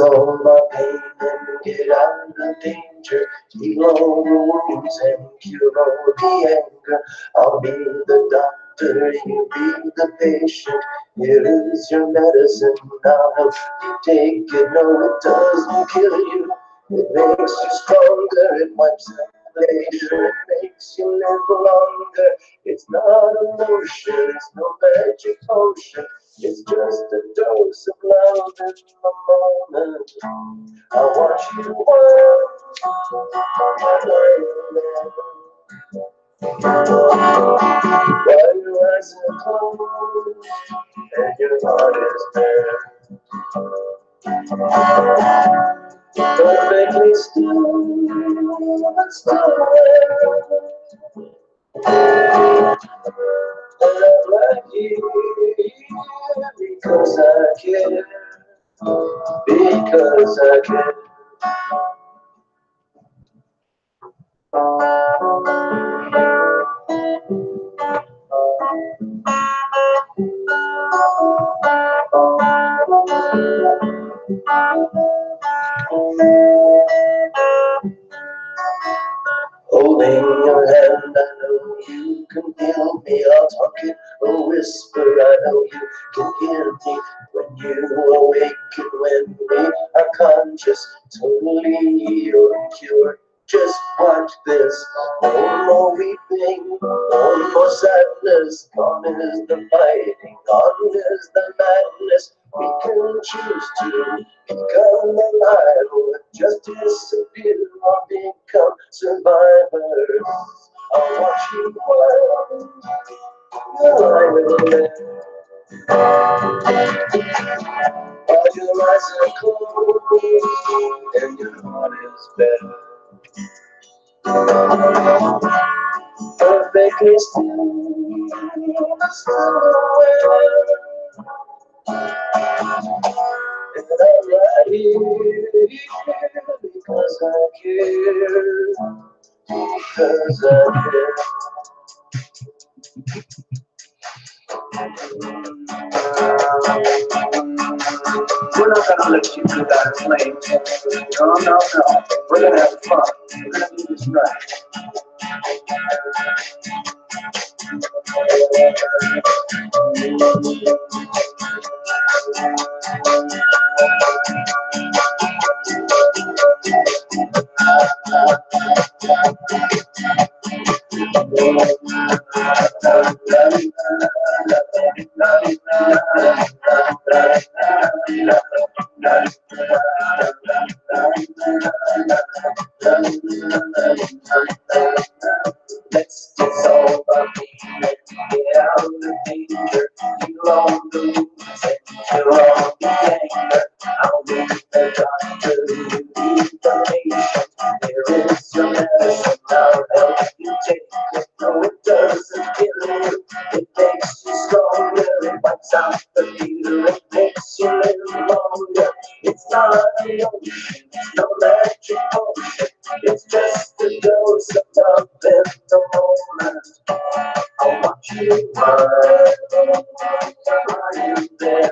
solve our pain and get out of danger, heal all the wounds and cure all the anger. I'll be the doctor, you be the patient. Here is your medicine, I'll help you take it. No, it doesn't kill you, it makes you stronger, it wipes out pleasure, it makes you live longer. It's not a lotion, it's no magic potion, it's just a dose of love in the moment. I want you while your eyes are closed and your heart is bare, perfectly still but still aware. And I'm right here because I care, because I care. Holding your hand, I know you can feel me. I'll talk in a whisper, I know you can hear me. When you awaken, when we are conscious, totally healed and cured. Just watch this. No more weeping, no more sadness. Gone is the fighting, gone is the madness. We can choose to become alive or just disappear or become survivors. I'll watch you while you're lying there. While your eyes are closed and your heart is bare. Perfectly still, still aware. And I'm right here because I care, because I care. We're not gonna let you do that playing. No, no, no. We're gonna have fun. We're gonna do this right. Let's dissolve our pain and get out of danger. Heal all the wounds and cure all the anger. I'll be the doctor, you be the patient. Here is your medicine, I'll help you take it. No, it doesn't kill you, it makes you stronger. It wipes out the fear, it makes you live longer. It's not an ocean, it's no magic potion. It's just a dose of love in the moment. I want you right, lying there.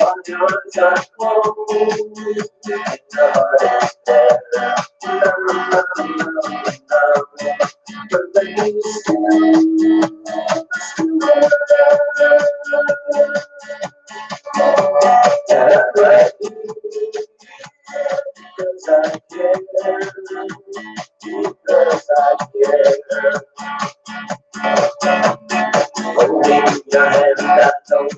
On your eyes are closed, and your heart is there. Perfectly still, and I'm right here because I care, because I care. Holding your hand, I know you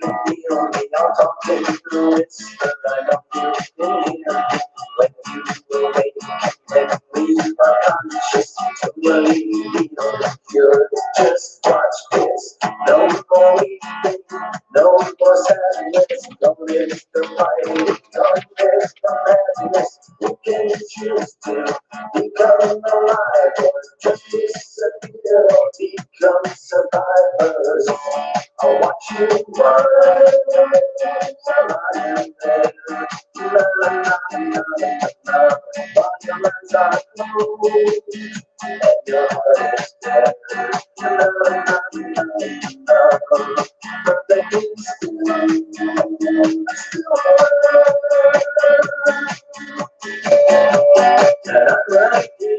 can feel me. I'm talking through it, but I know you can hear me. When you awaken, when we are conscious, totally healed and cured. Just watch this. No more weeping, no more sadness. Don't miss the fight, don't miss the madness. You can choose to become alive or just disappear or become survivors. I'll watch you run, lying there. La la la la la la. While your eyes are closed and your heart is dead. La la la la la la. Perfectly still.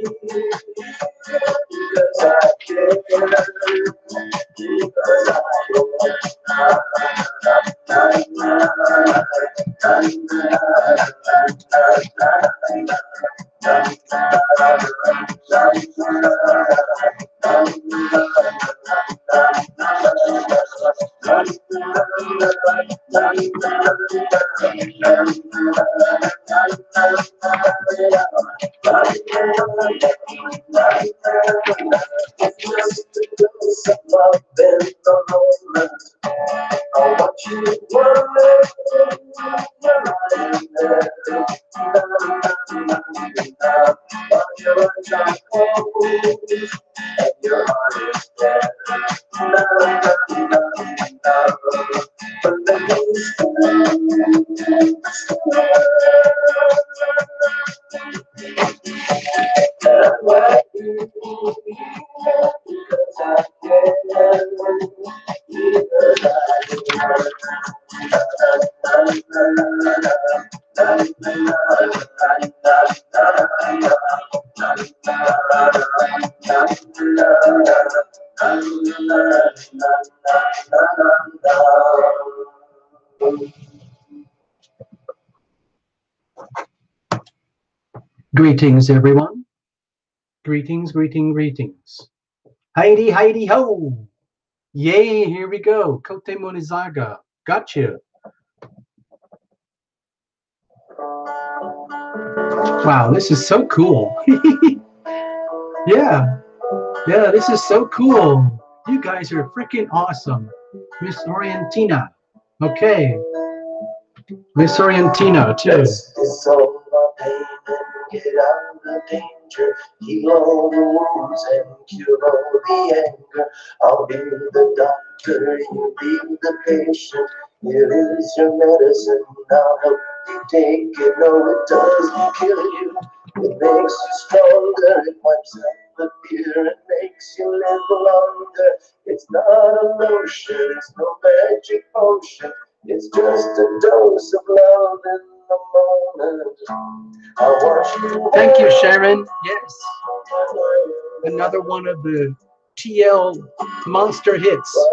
because I care, because some love in the moment. I want you to wonder you're lying there. But your eyes are closed and your heart is dead. But then you Greetings, everyone. Greetings, greetings. Heidi, Heidi, ho! Yay, here we go. Kote Monizaga. Gotcha. Wow, this is so cool. Yeah, this is so cool. You guys are freaking awesome. Miss Orientina. Okay. Miss Orientina, too. it's all about pain and get out of danger. Heal all the wounds and cure all the anger. I'll be the doctor, you be the patient. Here is your medicine, I'll help you take it. No, it doesn't kill you, it makes you stronger. It wipes out the fear, it makes you live longer. It's not a lotion, it's no magic potion. It's just a dose of love in the moment. I want you. Thank you, Sharon. Yes. Another one of the TL monster hits.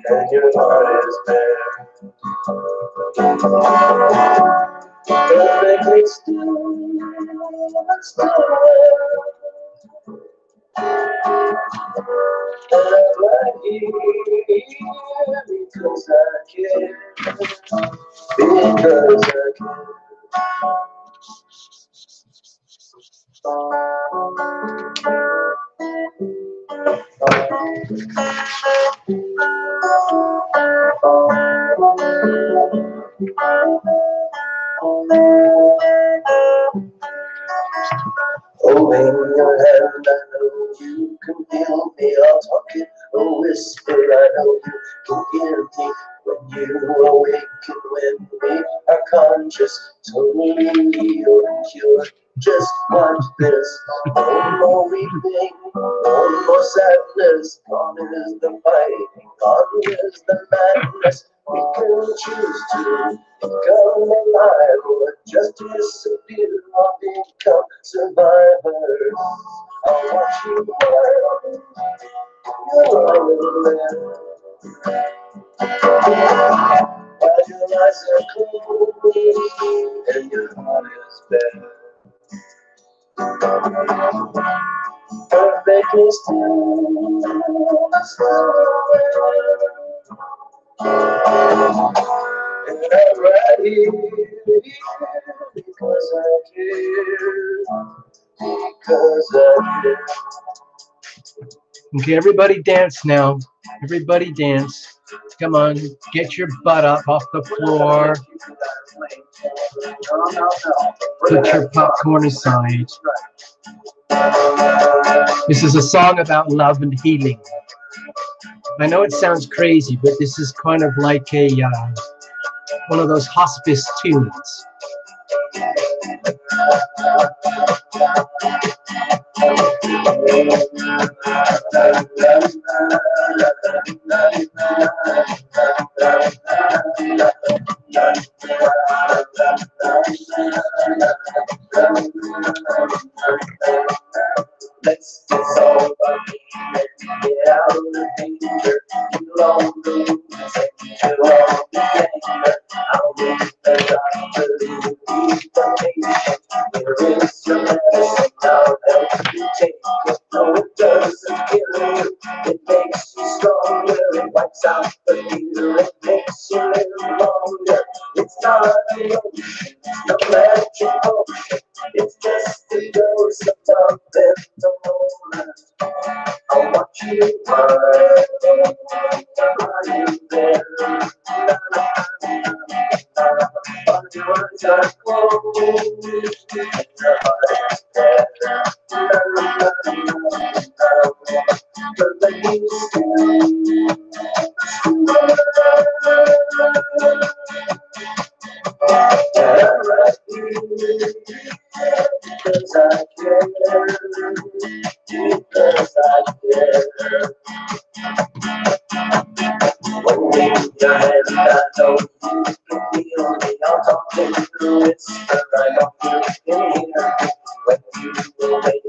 And your heart is bare. Perfectly still and still. And I'm right here because I care. Because I care. Holding your hand, I know you can feel me. I'll talk in a whisper, I know you can hear me. When you awaken, when we are conscious, totally healed and cured. Just watch this. No more weeping, no more sadness. Gone is the fighting, gone is the madness. We can choose to become alive or just disappear or become survivors. I want you while you're all there. While your eyes are closed and your heart is bare. Perfectly still, and I'm right here because I care, because I care. Okay, everybody dance now. Everybody dance. Come on, get your butt up off the floor. Put your popcorn aside. This is a song about love and healing. I know it sounds crazy, but this is kind of like a one of those hospice tunes. Let's dissolve our fear and get out of danger. You on the loose and you on the anger. I'll be the doctor, you be the patient. Here is your medicine, I'll help you take it. No, it doesn't kill you, it makes you stronger. It wipes out the fear, it makes you live longer. It's not a lotion, it's no magic potion. It's just a dose of love in the moment. I want you right, right there. Na, na, na, na, na. While your eyes are closed and your heart is there. Na, na, na, na, na. But let me stay. Yeah, right here. Because I care, because I care. Holding your hand, I know you can feel me. I'm talking through it, but I know you can hear me. When you awake,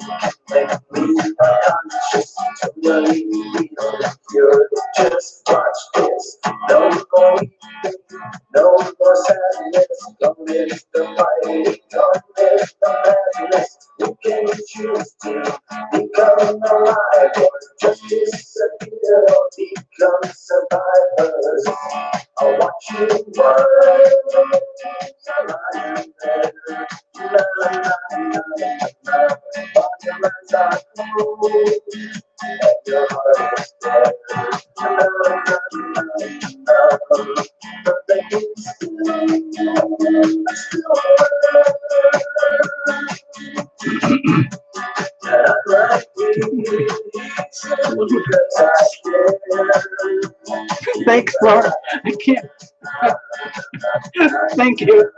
make me unconscious to believe you're just watch this. No more weeping, no more sadness. Don't miss the fight, don't miss the madness. You can choose to become alive or just disappear or become survivors. I want you right there. La, la, la, la, la. While your eyes are closed and your heart is there. La, la, la, la, la. But they can still and I'm right here because I care. Thanks, Laura. I can't. Thank you.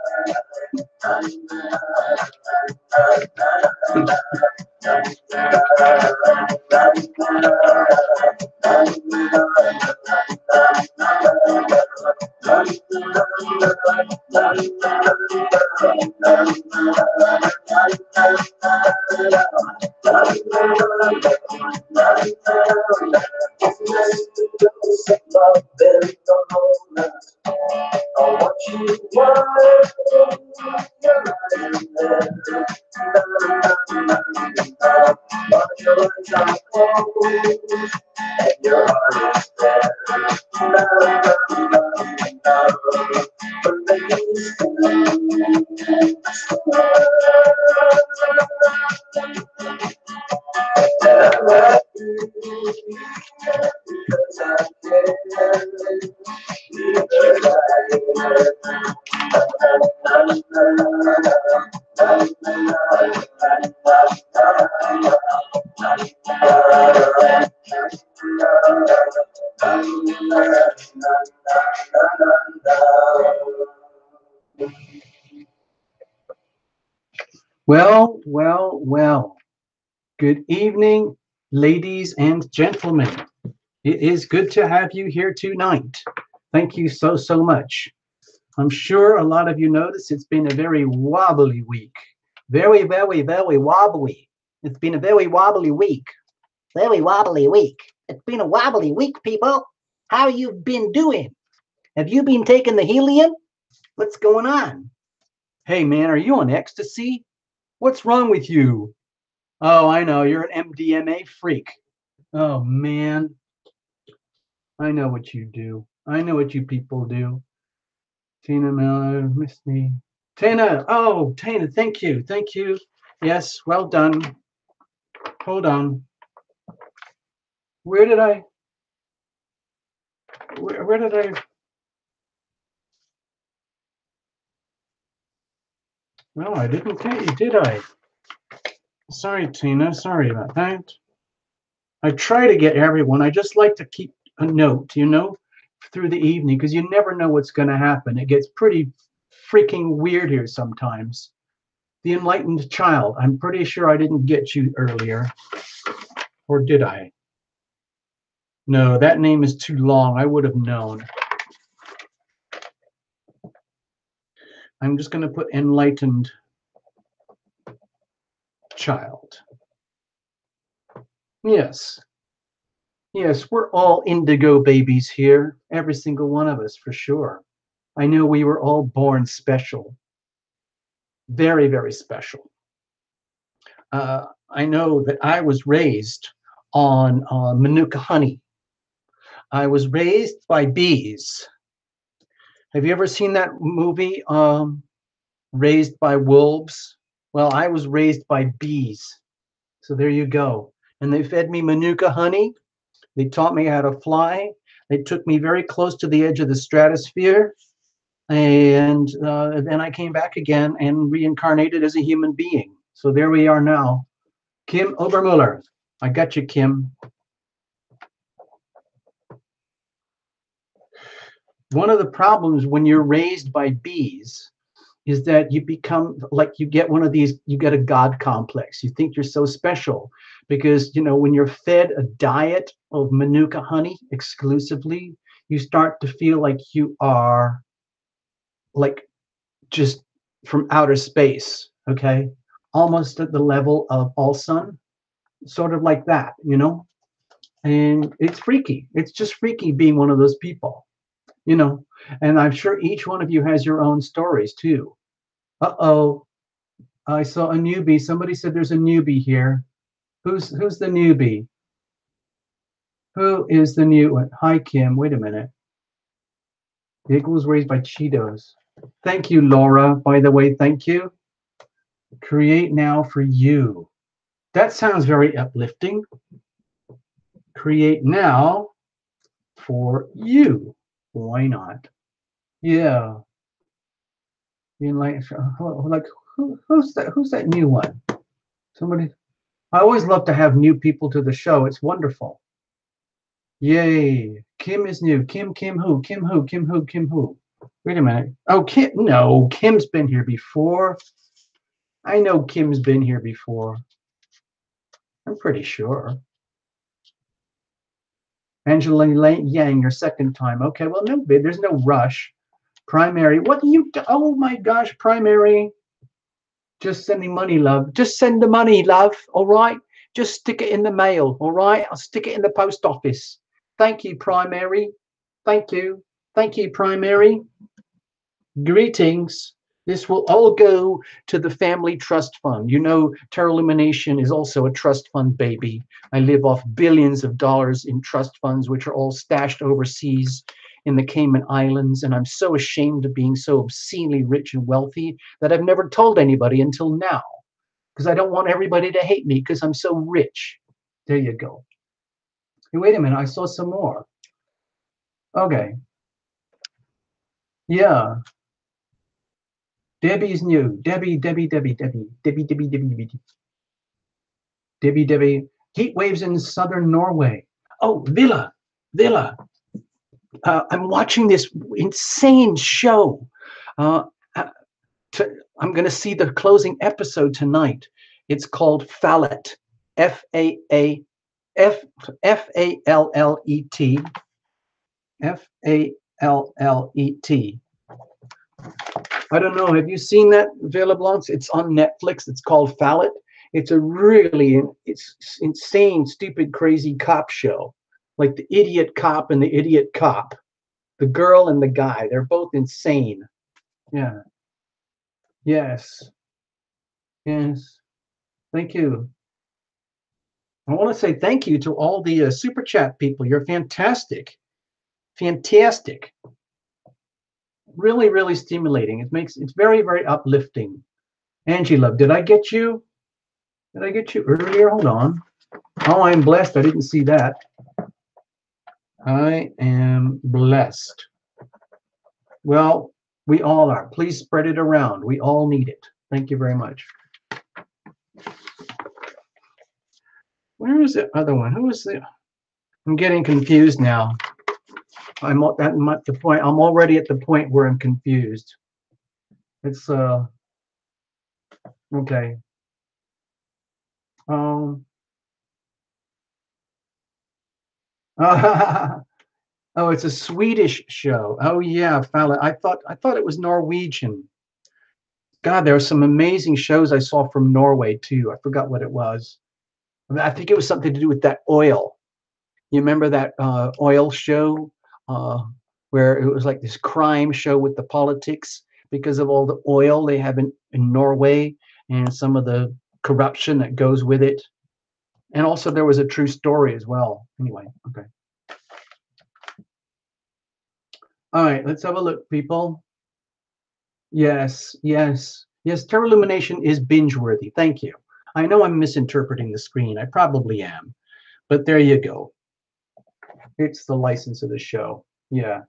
I want you right, you're right there. But your eyes are closed and your heart is there. But because I care, because Well, well, well. Good evening, ladies and gentlemen. It is good to have you here tonight. Thank you so, so much. I'm sure a lot of you notice it's been a very wobbly week. Very, very, very wobbly. It's been a very wobbly week. Very wobbly week. It's been a wobbly week, people. How you been doing? Have you been taking the helium? What's going on? Hey, man, are you on ecstasy? What's wrong with you? Oh, I know. You're an MDMA freak. Oh, man. I know what you do. I know what you people do. Tina Miller, Miss me. Tina, oh, Tina, thank you. Thank you. Yes, well done. Hold on. Where did I? Where did I? No, I didn't get you, did I? Sorry, Tina. Sorry about that. I try to get everyone. I just like to keep a note, through the evening because you never know what's going to happen. It gets pretty freaking weird here sometimes. The Enlightened Child. I'm pretty sure I didn't get you earlier. Or did I? No, that name is too long. I would have known. I'm just going to put Enlightened. child. Yes. Yes, we're all indigo babies here. Every single one of us, for sure. I know we were all born special. Very, very special. I know that I was raised on Manuka honey. I was raised by bees. Have you ever seen that movie, Raised by Wolves? Well, I was raised by bees. So there you go. And they fed me Manuka honey. They taught me how to fly. They took me very close to the edge of the stratosphere. And then I came back again and reincarnated as a human being. So there we are now. Kim Obermuller. I got you, Kim. One of the problems when you're raised by bees is that you become like you get one of these, you get a God complex. You think you're so special because, you know, when you're fed a diet of Manuka honey exclusively, you start to feel like you are like just from outer space, okay? Almost at the level of all sun, sort of like that, you know? And it's freaky. It's just freaky being one of those people, you know? And I'm sure each one of you has your own stories too. Uh-oh, I saw a newbie. Somebody said there's a newbie here. Who's the newbie? Who is the new one? Hi, Kim. Wait a minute. The eagle was raised by Cheetos. Thank you, Laura. By the way, thank you. Create now for you. That sounds very uplifting. Create now for you. Why not? Yeah. You like who's that? Who's that new one? Somebody. I always love to have new people to the show. It's wonderful. Yay. Kim is new. Kim who? Kim who? Kim who? Kim who? Wait a minute. Oh, Kim. No, Kim's been here before. I know Kim's been here before. I'm pretty sure. Angela Yang, your second time. Okay, well, no, there's no rush. Primary. What do you do? Oh my gosh, primary. Just sending money, love. Just send the money, love. All right. Just stick it in the mail. All right. I'll stick it in the post office. Thank you, primary. Thank you. Thank you, primary. Greetings. This will all go to the family trust fund. You know, Terra Lumination is also a trust fund baby. I live off billions of dollars in trust funds, which are all stashed overseas in the Cayman Islands. And I'm so ashamed of being so obscenely rich and wealthy that I've never told anybody until now, because I don't want everybody to hate me because I'm so rich. There you go. Hey, wait a minute. I saw some more. Okay. Yeah. Debbie's new. Debbie. Heat waves in southern Norway. Oh, Villa. I'm watching this insane show. Uh, uh, I'm going to see the closing episode tonight. It's called Fallet. Fallet. Fallet. I don't know. Have you seen that, Villa Blancs? It's on Netflix. It's called Fallet. It's a really, it's insane, stupid, crazy cop show. Like the idiot cop and the idiot cop. The girl and the guy. They're both insane. Yeah. Yes. Yes. Thank you. I want to say thank you to all the super chat people. You're fantastic. Fantastic. Really, really stimulating. It's very, very uplifting. Angie Love, did I get you? Did I get you earlier? Hold on. Oh, I'm blessed. I didn't see that. I am blessed. Well, we all are. Please spread it around. We all need it. Thank you very much. Where is the other one? Who is the? I'm getting confused now. I'm at the point. I'm already at the point where I'm confused. It's okay. Oh, it's a Swedish show. Oh yeah, Fallon. I thought it was Norwegian. God, there were some amazing shows I saw from Norway too. I forgot what it was. I think it was something to do with that oil. You remember that oil show uh, where it was like this crime show with the politics because of all the oil they have in Norway and some of the corruption that goes with it. And also there was a true story as well. Anyway, okay. All right, let's have a look, people. Yes, yes, yes. Terra Illumination is binge worthy. Thank you. I know I'm misinterpreting the screen. I probably am, but there you go. It's the license of the show. Yeah.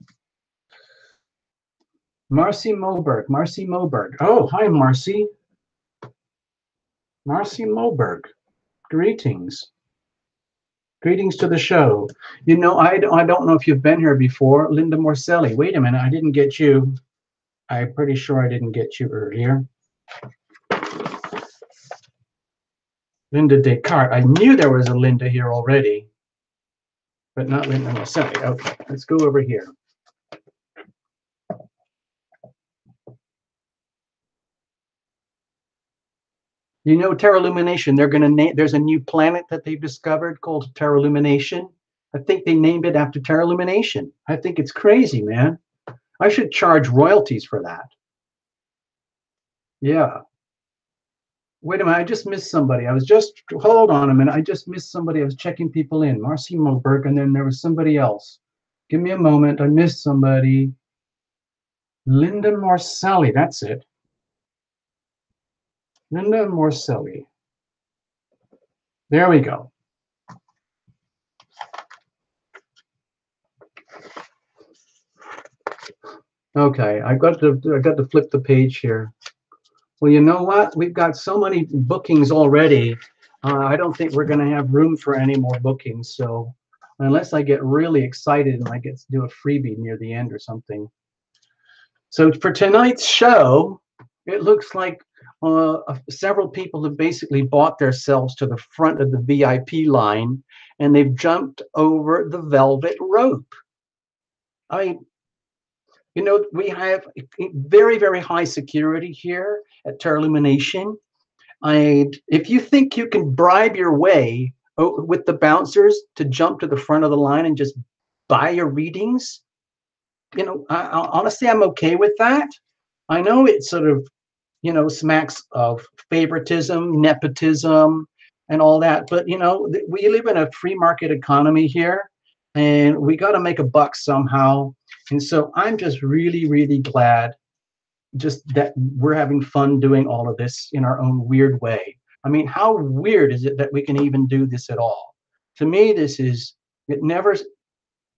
Marcy Moberg. Marcy Moberg. Oh, hi, Marcy. Marcy Moberg. Greetings. Greetings to the show. You know, I don't know if you've been here before. Linda Morselli. Wait a minute. I didn't get you. I'm pretty sure I didn't get you earlier. Linda Descartes. I knew there was a Linda here already, but not Linda Morselli. Okay, let's go over here. You know, Terra Illumination, they're going to name, there's a new planet that they've discovered called Terra Illumination. I think they named it after Terra Illumination. I think it's crazy, man. I should charge royalties for that. Yeah. Wait a minute, I just missed somebody. I was just, hold on a minute. I just missed somebody. I was checking people in. Marcy Moberg, and then there was somebody else. Give me a moment. I missed somebody. Linda Morselli, that's it. Linda Morselli. There we go. Okay, I got to flip the page here. Well, you know what? We've got so many bookings already. I don't think we're going to have room for any more bookings. So unless I get really excited and I get to do a freebie near the end or something. So for tonight's show, it looks like several people have basically bought themselves to the front of the VIP line, and they've jumped over the velvet rope. I mean, you know, we have very, very high security here at Terra Illumination. If you think you can bribe your way with the bouncers to jump to the front of the line and just buy your readings, you know, honestly, I'm okay with that. I know it sort of, you know, smacks of favoritism, nepotism, and all that, but you know, we live in a free market economy here, and we got to make a buck somehow. And so I'm just really, really glad just that we're having fun doing all of this in our own weird way. I mean, how weird is it that we can even do this at all? To me, it never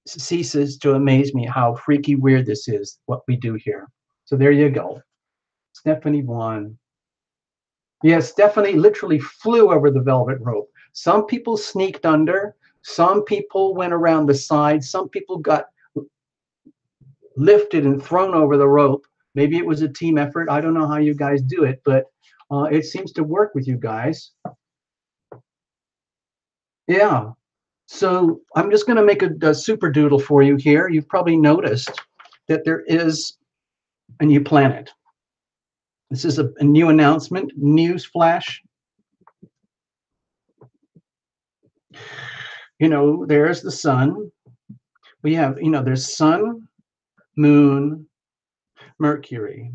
ceases to amaze me how freaky weird this is, what we do here. So there you go. Stephanie won. Yeah, Stephanie literally flew over the velvet rope. Some people sneaked under. Some people went around the side. Some people got lifted and thrown over the rope. Maybe it was a team effort. I don't know how you guys do it, but it seems to work with you guys. Yeah. So I'm just going to make a super doodle for you here. You've probably noticed that there is a new planet. This is a new announcement, news flash. You know, there's the sun. We have, you know, there's sun, moon, Mercury,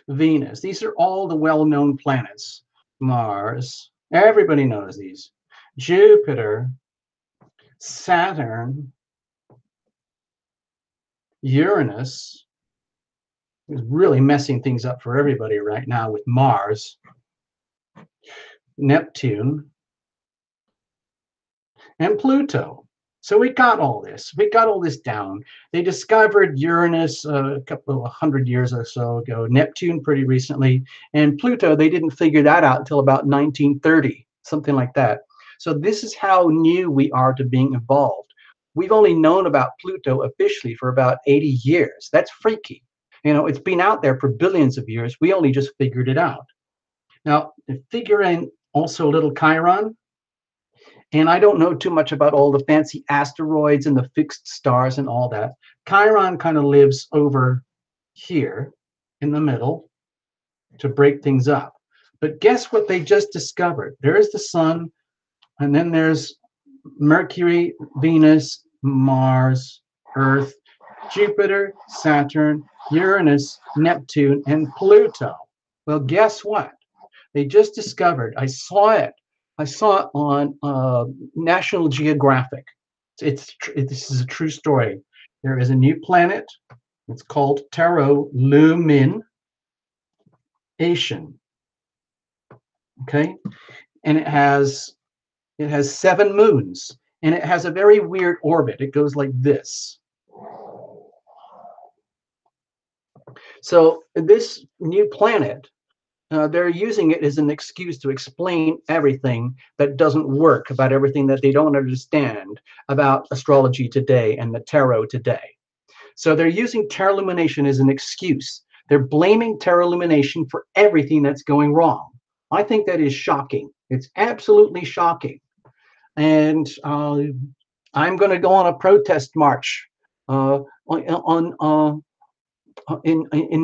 Venus. These are all the well-known planets. Mars, everybody knows these. Jupiter, Saturn, Uranus is really messing things up for everybody right now with Mars, Neptune, and Pluto. So we got all this. We got all this down. They discovered Uranus a couple of 100 years or so ago, Neptune pretty recently, and Pluto, they didn't figure that out until about 1930, something like that. So this is how new we are to being evolved. We've only known about Pluto officially for about 80 years. That's freaky. You know, it's been out there for billions of years. We only just figured it out. Now, figure in also little Chiron. And I don't know too much about all the fancy asteroids and the fixed stars and all that. Chiron kind of lives over here. in the middle to break things up. But guess what they just discovered? There's the sun, and then there's Mercury, Venus, Mars, Earth, Jupiter, Saturn, Uranus, Neptune, and Pluto. Well, guess what? They just discovered. I saw it. I saw it on National Geographic. This is a true story. There is a new planet. It's called Tarot Lumination. Okay, and it has 7 moons, and it has a very weird orbit. It goes like this. So this new planet, they're using it as an excuse to explain everything that doesn't work, about everything that they don't understand about astrology today and the tarot today. So they're using tarot illumination as an excuse. They're blaming tarot illumination for everything that's going wrong. I think that is shocking. It's absolutely shocking. And I'm going to go on a protest march in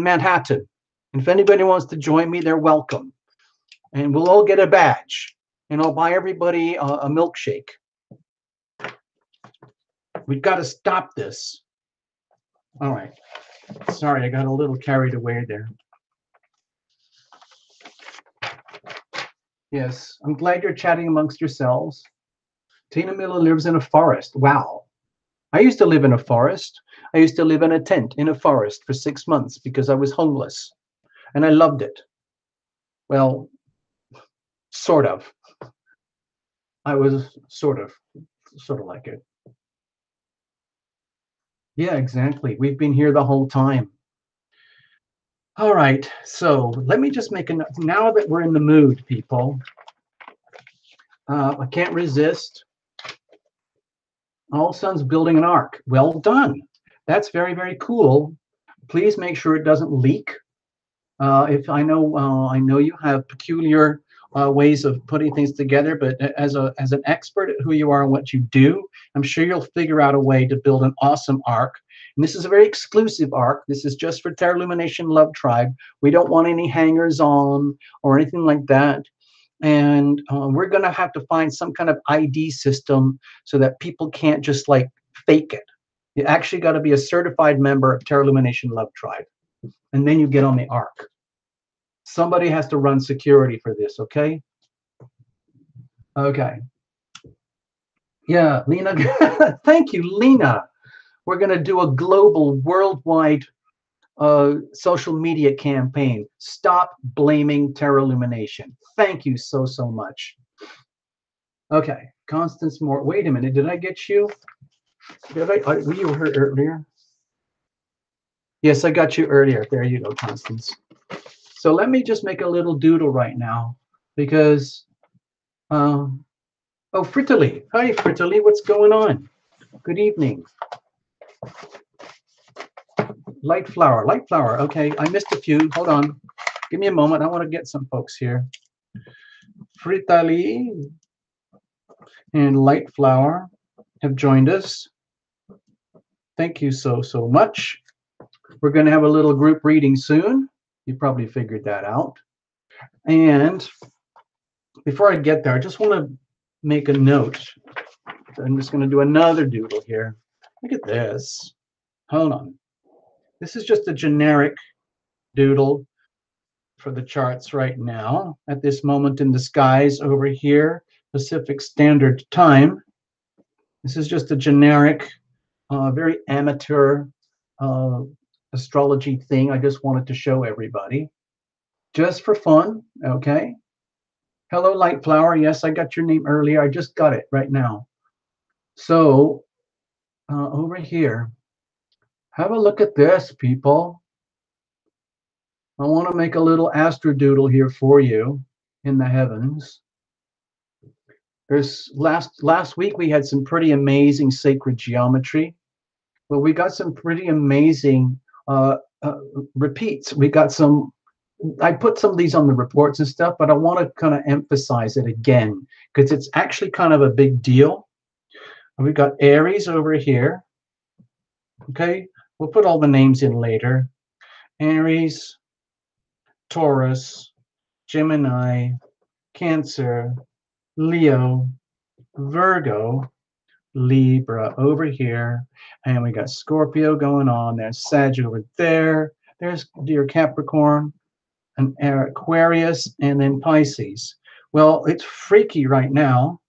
Manhattan. And if anybody wants to join me, they're welcome. And we'll all get a badge. And I'll buy everybody a milkshake. We've got to stop this. All right. Sorry, I got a little carried away there. Yes, I'm glad you're chatting amongst yourselves. Tina Miller lives in a forest. Wow. I used to live in a forest. I used to live in a tent in a forest for 6 months because I was homeless. And I loved it. Well, sort of. I was sort of like it. Yeah, exactly. We've been here the whole time. All right, so let me just make a note. Now that we're in the mood, people, I can't resist. All Sun's building an ark. Well done. That's very, very cool. Please make sure it doesn't leak. If I know you have peculiar ways of putting things together, but as an expert at who you are and what you do, I'm sure you'll figure out a way to build an awesome ark. And this is a very exclusive ark. This is just for Tarot Illumination Love Tribe. We don't want any hangers on or anything like that. And we're going to have to find some kind of ID system so that people can't just like fake it. You actually got to be a certified member of Tarot Illumination Love Tribe. And then you get on the ark. Somebody has to run security for this, okay? Okay. Yeah, Lena. Thank you, Lena. We're going to do a global, worldwide social media campaign. Stop blaming Tarot Illumination. Thank you so, so much. Okay, Constance Moore. Wait a minute. Did I get you? Were you here earlier? Yes, I got you earlier. There you go, Constance. So let me just make a little doodle right now because, oh, Frittily. Hi, Frittily. What's going on? Good evening. Light flower. Okay, I missed a few. Hold on. Give me a moment. I want to get some folks here. Frittily and Light Flower have joined us. Thank you so, so much. We're going to have a little group reading soon. You probably figured that out. And before I get there, I just want to make a note. I'm just going to do another doodle here. Look at this. Hold on. This is just a generic doodle for the charts right now. At this moment in the skies over here, Pacific Standard Time. This is just a generic, very amateur astrology thing I just wanted to show everybody. Just for fun, okay? Hello, Light Flower. Yes, I got your name earlier. I just got it right now. So over here, have a look at this, people. I want to make a little astrodoodle here for you in the heavens. There's last week we had some pretty amazing sacred geometry. Well, we got some pretty amazing repeats. We got some. I put some of these on the reports and stuff, but I want to kind of emphasize it again because it's actually kind of a big deal. We've got Aries over here. Okay, we'll put all the names in later. Aries, Taurus, Gemini, Cancer, Leo, Virgo, Libra over here, and we got Scorpio going on. There's Sag over there. There's your Capricorn, and Aquarius, and then Pisces. Well, it's freaky right now.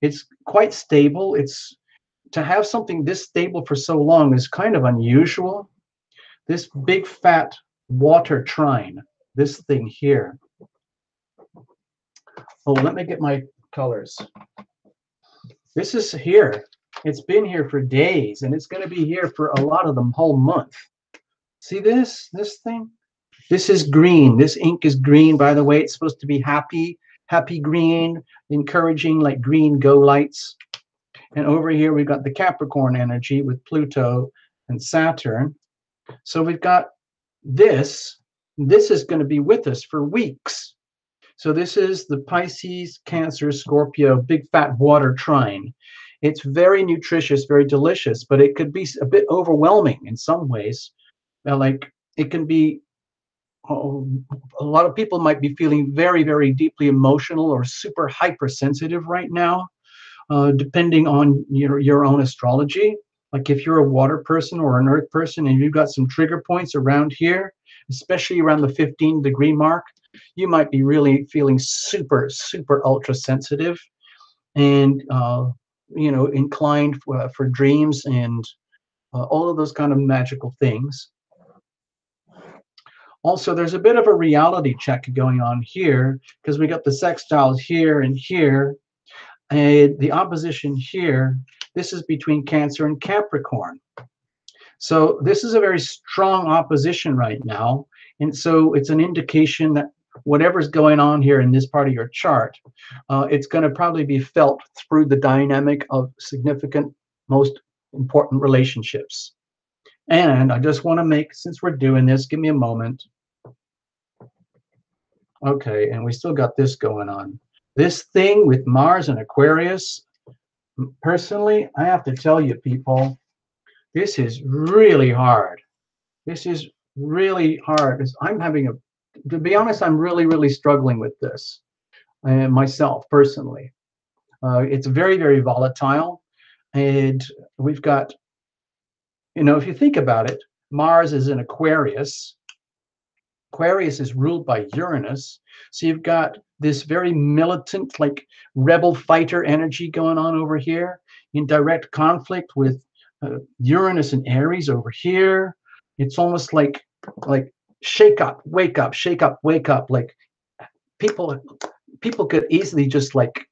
It's quite stable. It's to have something this stable for so long is kind of unusual. This big fat water trine, this thing here. Oh, let me get my colors. This is here. It's been here for days, and it's going to be here for a lot of the whole month. See this thing? This is green. This ink is green, by the way. It's supposed to be happy, happy green, encouraging, like green go lights. And over here, we've got the Capricorn energy with Pluto and Saturn. So we've got this. This is going to be with us for weeks. So this is the Pisces, Cancer, Scorpio, big fat water trine. It's very nutritious, very delicious, but it could be a bit overwhelming in some ways. Like it can be, a lot of people might be feeling very, very deeply emotional or super hypersensitive right now, depending on your own astrology. Like if you're a water person or an earth person and you've got some trigger points around here, especially around the 15-degree mark, you might be really feeling super, super ultra sensitive and, inclined for dreams and all of those kind of magical things. Also, there's a bit of a reality check going on here because we got the sextiles here and here, and the opposition here. This is between Cancer and Capricorn. So this is a very strong opposition right now. And so it's an indication that whatever's going on here in this part of your chart, it's going to probably be felt through the dynamic of significant, most important relationships. And I just want to make, since we're doing this, give me a moment. Okay, and we still got this going on. This thing with Mars and Aquarius, personally, I have to tell you, people, this is really hard. This is really hard. I'm having to be honest, I'm really, really struggling with this myself personally. It's very, very volatile. And we've got, if you think about it, Mars is in Aquarius. Aquarius is ruled by Uranus. So you've got this very militant, like rebel fighter energy going on over here in direct conflict with Uranus and Aries over here. It's almost like shake up, wake up, shake up, wake up. Like people could easily just like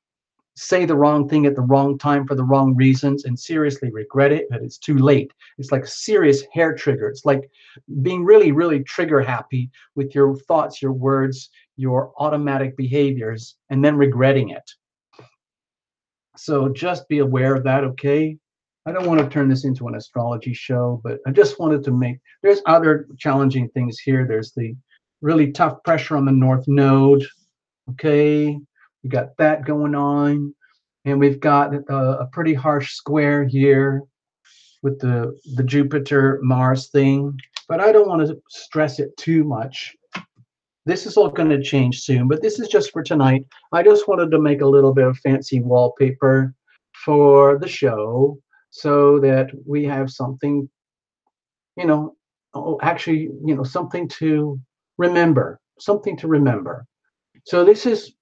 say the wrong thing at the wrong time for the wrong reasons and seriously regret it, but it's too late. It's like a serious hair trigger. It's like being really, really trigger happy with your thoughts, your words, your automatic behaviors, and then regretting it. So just be aware of that, okay? I don't want to turn this into an astrology show, but I just wanted to there's other challenging things here. There's the really tough pressure on the North Node, okay? We got that going on. And we've got a pretty harsh square here with the Jupiter-Mars thing. But I don't want to stress it too much. This is all going to change soon, but this is just for tonight. I just wanted to make a little bit of fancy wallpaper for the show so that we have something, something to remember, So this is,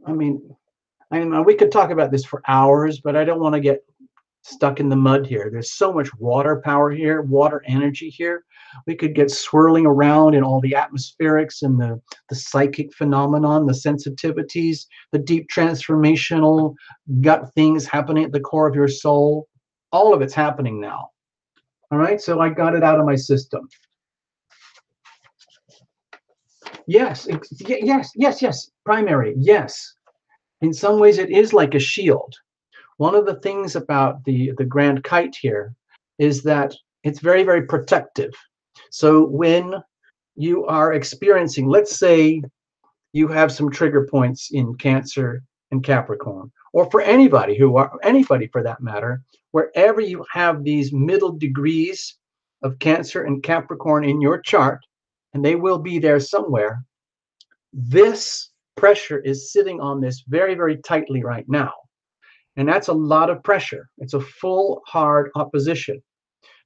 we could talk about this for hours, but I don't want to get stuck in the mud here. There's so much water power here, water energy here. We could get swirling around in all the atmospherics and the psychic phenomenon, the sensitivities, the deep transformational gut things happening at the core of your soul. All of it's happening now. All right, so I got it out of my system. Yes, primary, yes. In some ways, it is like a shield. One of the things about the grand kite here is that it's very, very protective. So when you are experiencing, let's say you have some trigger points in Cancer and Capricorn, or for anybody for that matter, wherever you have these middle degrees of Cancer and Capricorn in your chart, and they will be there somewhere. This pressure is sitting on this very, very tightly right now. And that's a lot of pressure. It's a full, hard opposition.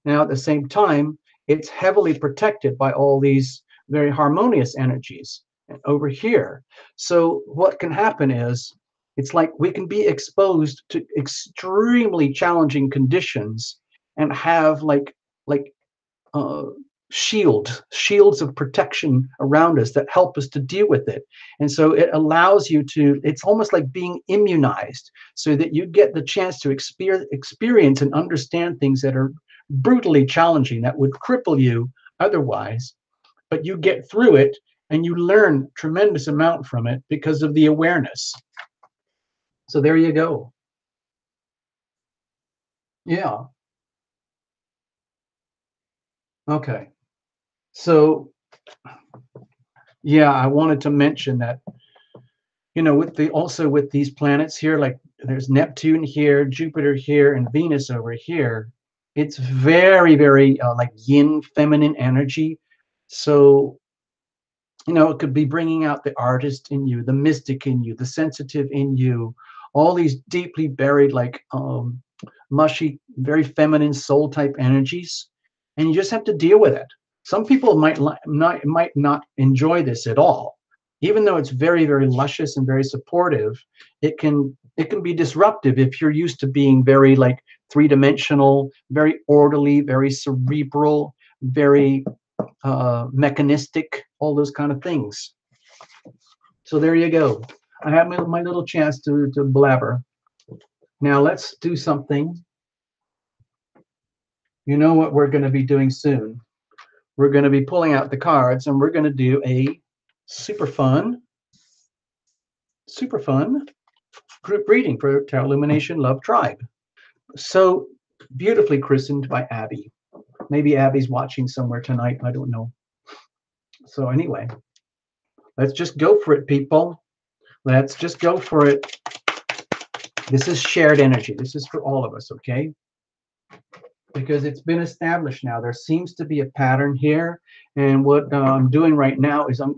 Now, at the same time, it's heavily protected by all these very harmonious energies over here. So, what can happen is it's like we can be exposed to extremely challenging conditions and have like uh, shields of protection around us that help us to deal with it. And so it allows you to, it's almost like being immunized so that you get the chance to experience and understand things that are brutally challenging, that would cripple you otherwise. But you get through it and you learn tremendous amount from it because of the awareness. So there you go. Yeah. Okay. So yeah, I wanted to mention that, with the also with these planets here, like there's Neptune here, Jupiter here, and Venus over here. It's very, very like yin, feminine energy. So, it could be bringing out the artist in you, the mystic in you, the sensitive in you, all these deeply buried, like mushy, very feminine soul type energies, and you just have to deal with it. Some people might not enjoy this at all, even though it's very, very luscious and very supportive. It can be disruptive if you're used to being very like three-dimensional, very orderly, very cerebral, very mechanistic, all those kind of things. So there you go. I have my little chance to blabber. Now let's do something. You know what we're going to be doing soon? We're going to be pulling out the cards and we're going to do a super fun, super fun group reading for Tarot Illumination Love Tribe. So beautifully christened by Abby. Maybe Abby's watching somewhere tonight. I don't know. So anyway, let's just go for it, people. Let's just go for it. This is shared energy. This is for all of us, okay? Because it's been established now. There seems to be a pattern here, and what I'm doing right now is I'm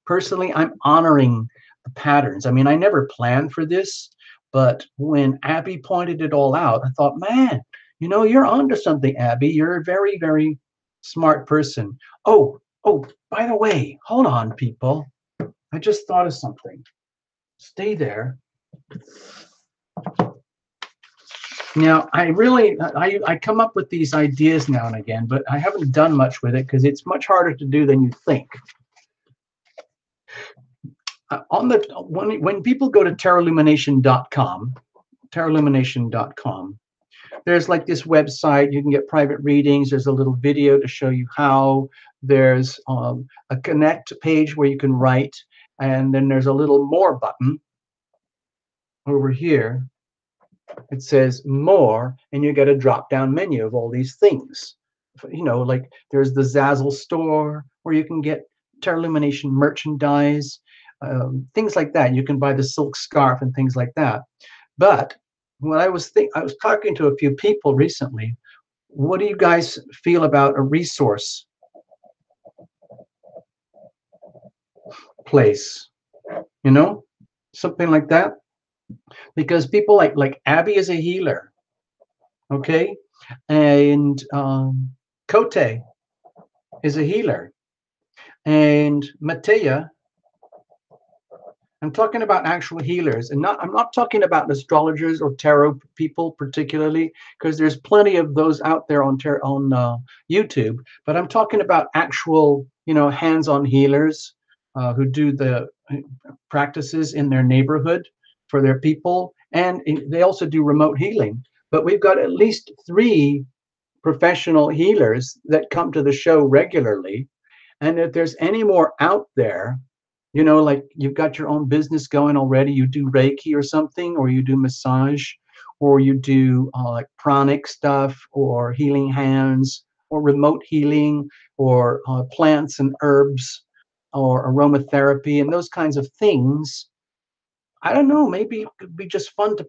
personally I'm honoring the patterns. I mean, I never planned for this, but when Abby pointed it all out, I thought, man, you're onto something, Abby. You're a very, very smart person. Oh, by the way, hold on, people. I just thought of something. Stay there. Now, I come up with these ideas now and again, but I haven't done much with it because it's much harder to do than you think. When people go to tarotlumination.com, there's like this website. You can get private readings. There's a little video to show you how. There's a connect page where you can write, and then there's a little more button over here. It says more, and you get a drop down menu of all these things. Like there's the Zazzle store where you can get Tarot Illumination merchandise, things like that. You can buy the silk scarf and things like that. But what I was talking to a few people recently. What do you guys feel about a resource place? Something like that. Because people like Abby is a healer, okay, and Kote is a healer, and Matea. I'm talking about actual healers, and I'm not talking about astrologers or tarot people particularly, because there's plenty of those out there on YouTube. But I'm talking about actual, hands-on healers who do the practices in their neighborhood for their people, and they also do remote healing. But we've got at least 3 professional healers that come to the show regularly, and if there's any more out there, like you've got your own business going already, you do Reiki or something, or you do massage, or you do like pranic stuff, or healing hands, or remote healing, or plants and herbs, or aromatherapy, and those kinds of things. I don't know, maybe it could be just fun to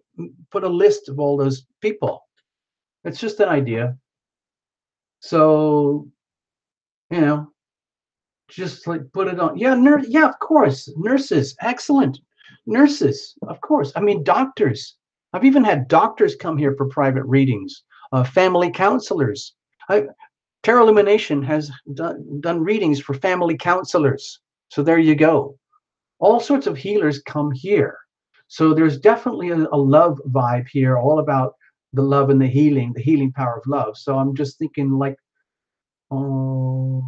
put a list of all those people. It's just an idea. So, you know, Just like put it on. Yeah, nurse. Yeah, of course. Nurses, excellent. Nurses, of course. I mean, doctors. I've even had doctors come here for private readings. Family counselors. I, Tarot Illumination has done readings for family counselors. So there you go. All sorts of healers come here. So there's definitely a love vibe here, all about the love and the healing power of love. So I'm just thinking like, oh,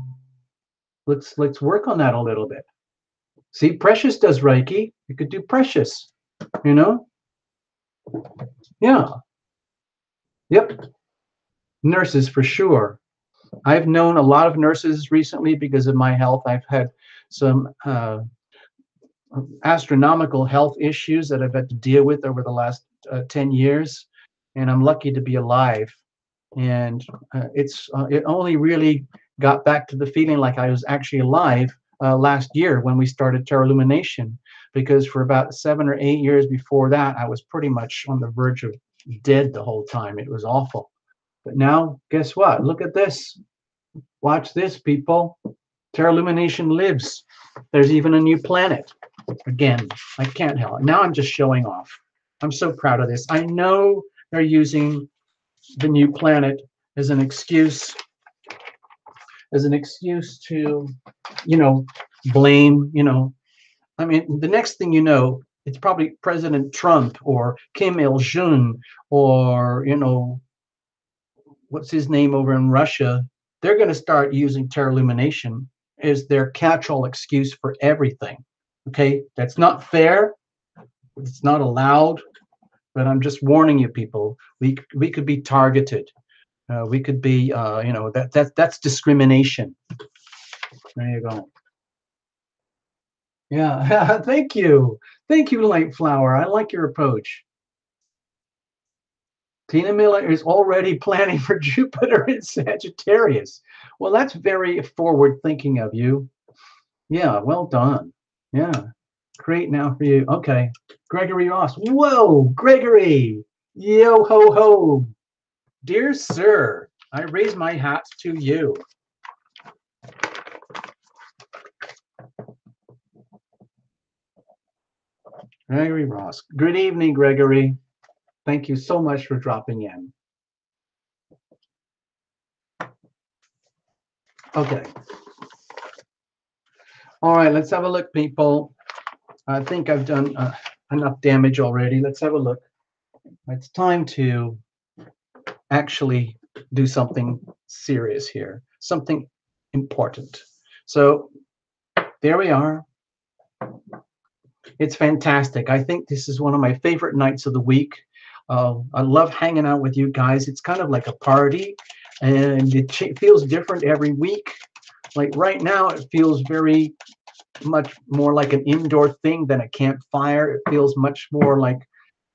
let's work on that a little bit. See, Precious does Reiki. You could do Precious, you know? Yeah. Yep. Nurses for sure. I've known a lot of nurses recently because of my health. I've had some astronomical health issues that I've had to deal with over the last 10 years. And I'm lucky to be alive. And it only really got back to the feeling like I was actually alive last year when we started Tarot Illumination, because for about 7 or 8 years before that, I was pretty much on the verge of dead the whole time. It was awful. But now, guess what? Look at this. Watch this, people. Tarot Illumination lives. There's even a new planet. Again, I can't help it. Now I'm just showing off. I'm so proud of this. I know they're using the new planet as an excuse to, you know, blame, you know. I mean, the next thing you know, it's probably President Trump or Kim Il-jung or, you know, what's his name over in Russia. They're going to start using Terra Illumination as their catch-all excuse for everything. Okay, that's not fair. It's not allowed. But I'm just warning you, people. We could be targeted. We could be, you know, that's discrimination. There you go. Yeah, thank you, Light Flower. I like your approach. Tina Miller is already planning for Jupiter in Sagittarius. Well, that's very forward thinking of you. Yeah, well done. Yeah, great now for you. Okay, Gregory Ross. Whoa, Gregory. Yo ho ho. Dear sir, I raise my hat to you. Gregory Ross. Good evening, Gregory. Thank you so much for dropping in. Okay. All right, let's have a look, people. I think I've done enough damage already. Let's have a look. It's time to actually do something serious here, something important. So there we are. It's fantastic. I think this is one of my favorite nights of the week. I love hanging out with you guys. It's kind of like a party, and it feels different every week. Like right now, it feels very much more like an indoor thing than a campfire. It feels much more like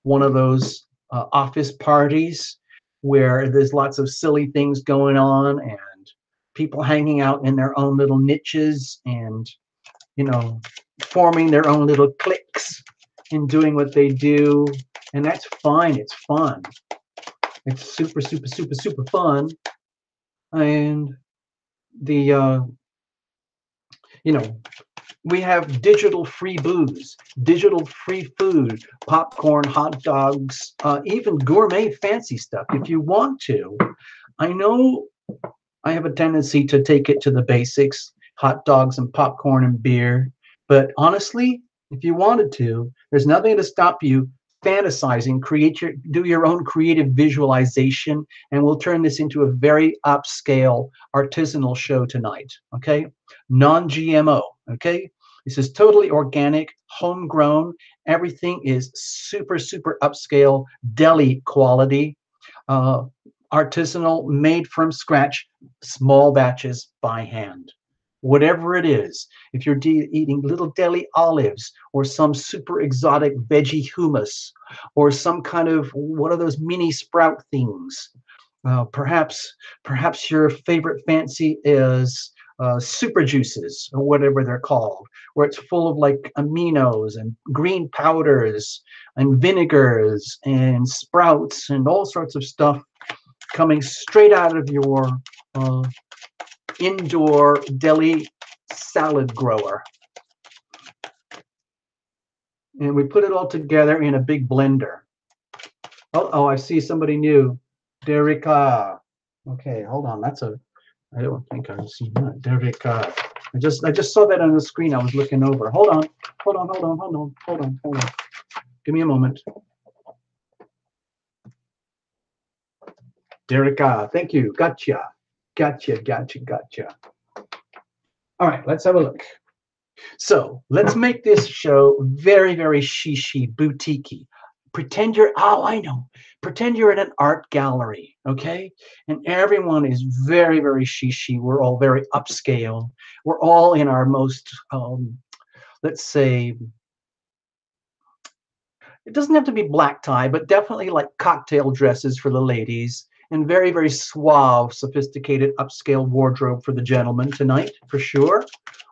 one of those office parties where there's lots of silly things going on and people hanging out in their own little niches and, you know, forming their own little cliques and doing what they do. And that's fine. It's fun. It's super, super, super, super fun. And the, you know, we have digital free booze, digital free food, popcorn, hot dogs, even gourmet fancy stuff if you want to. I know I have a tendency to take it to the basics, hot dogs and popcorn and beer. But honestly, if you wanted to, there's nothing to stop you fantasizing, do your own creative visualization, and we'll turn this into a very upscale artisanal show tonight. Okay, non-GMO. Okay, this is totally organic, homegrown. Everything is super, super upscale, deli quality, artisanal, made from scratch, small batches by hand. Whatever it is, if you're eating little deli olives or some super exotic veggie hummus or some kind of one of those mini sprout things, perhaps your favorite fancy is super juices or whatever they're called, where it's full of like aminos and green powders and vinegars and sprouts and all sorts of stuff coming straight out of your indoor deli salad grower. And we put it all together in a big blender. Oh, I see somebody new. Derica. Okay, hold on. I don't think I've seen that. Derica. I just saw that on the screen. I was looking over. Hold on. Give me a moment. Derica, thank you. Gotcha. All right, let's have a look. So let's make this show very, very shishi, boutique-y. Pretend you're, oh, I know. Pretend you're in an art gallery, okay? And everyone is very, very shishi. We're all very upscale. We're all in our most, let's say, it doesn't have to be black tie, but definitely like cocktail dresses for the ladies and very, very suave, sophisticated, upscale wardrobe for the gentlemen tonight, for sure.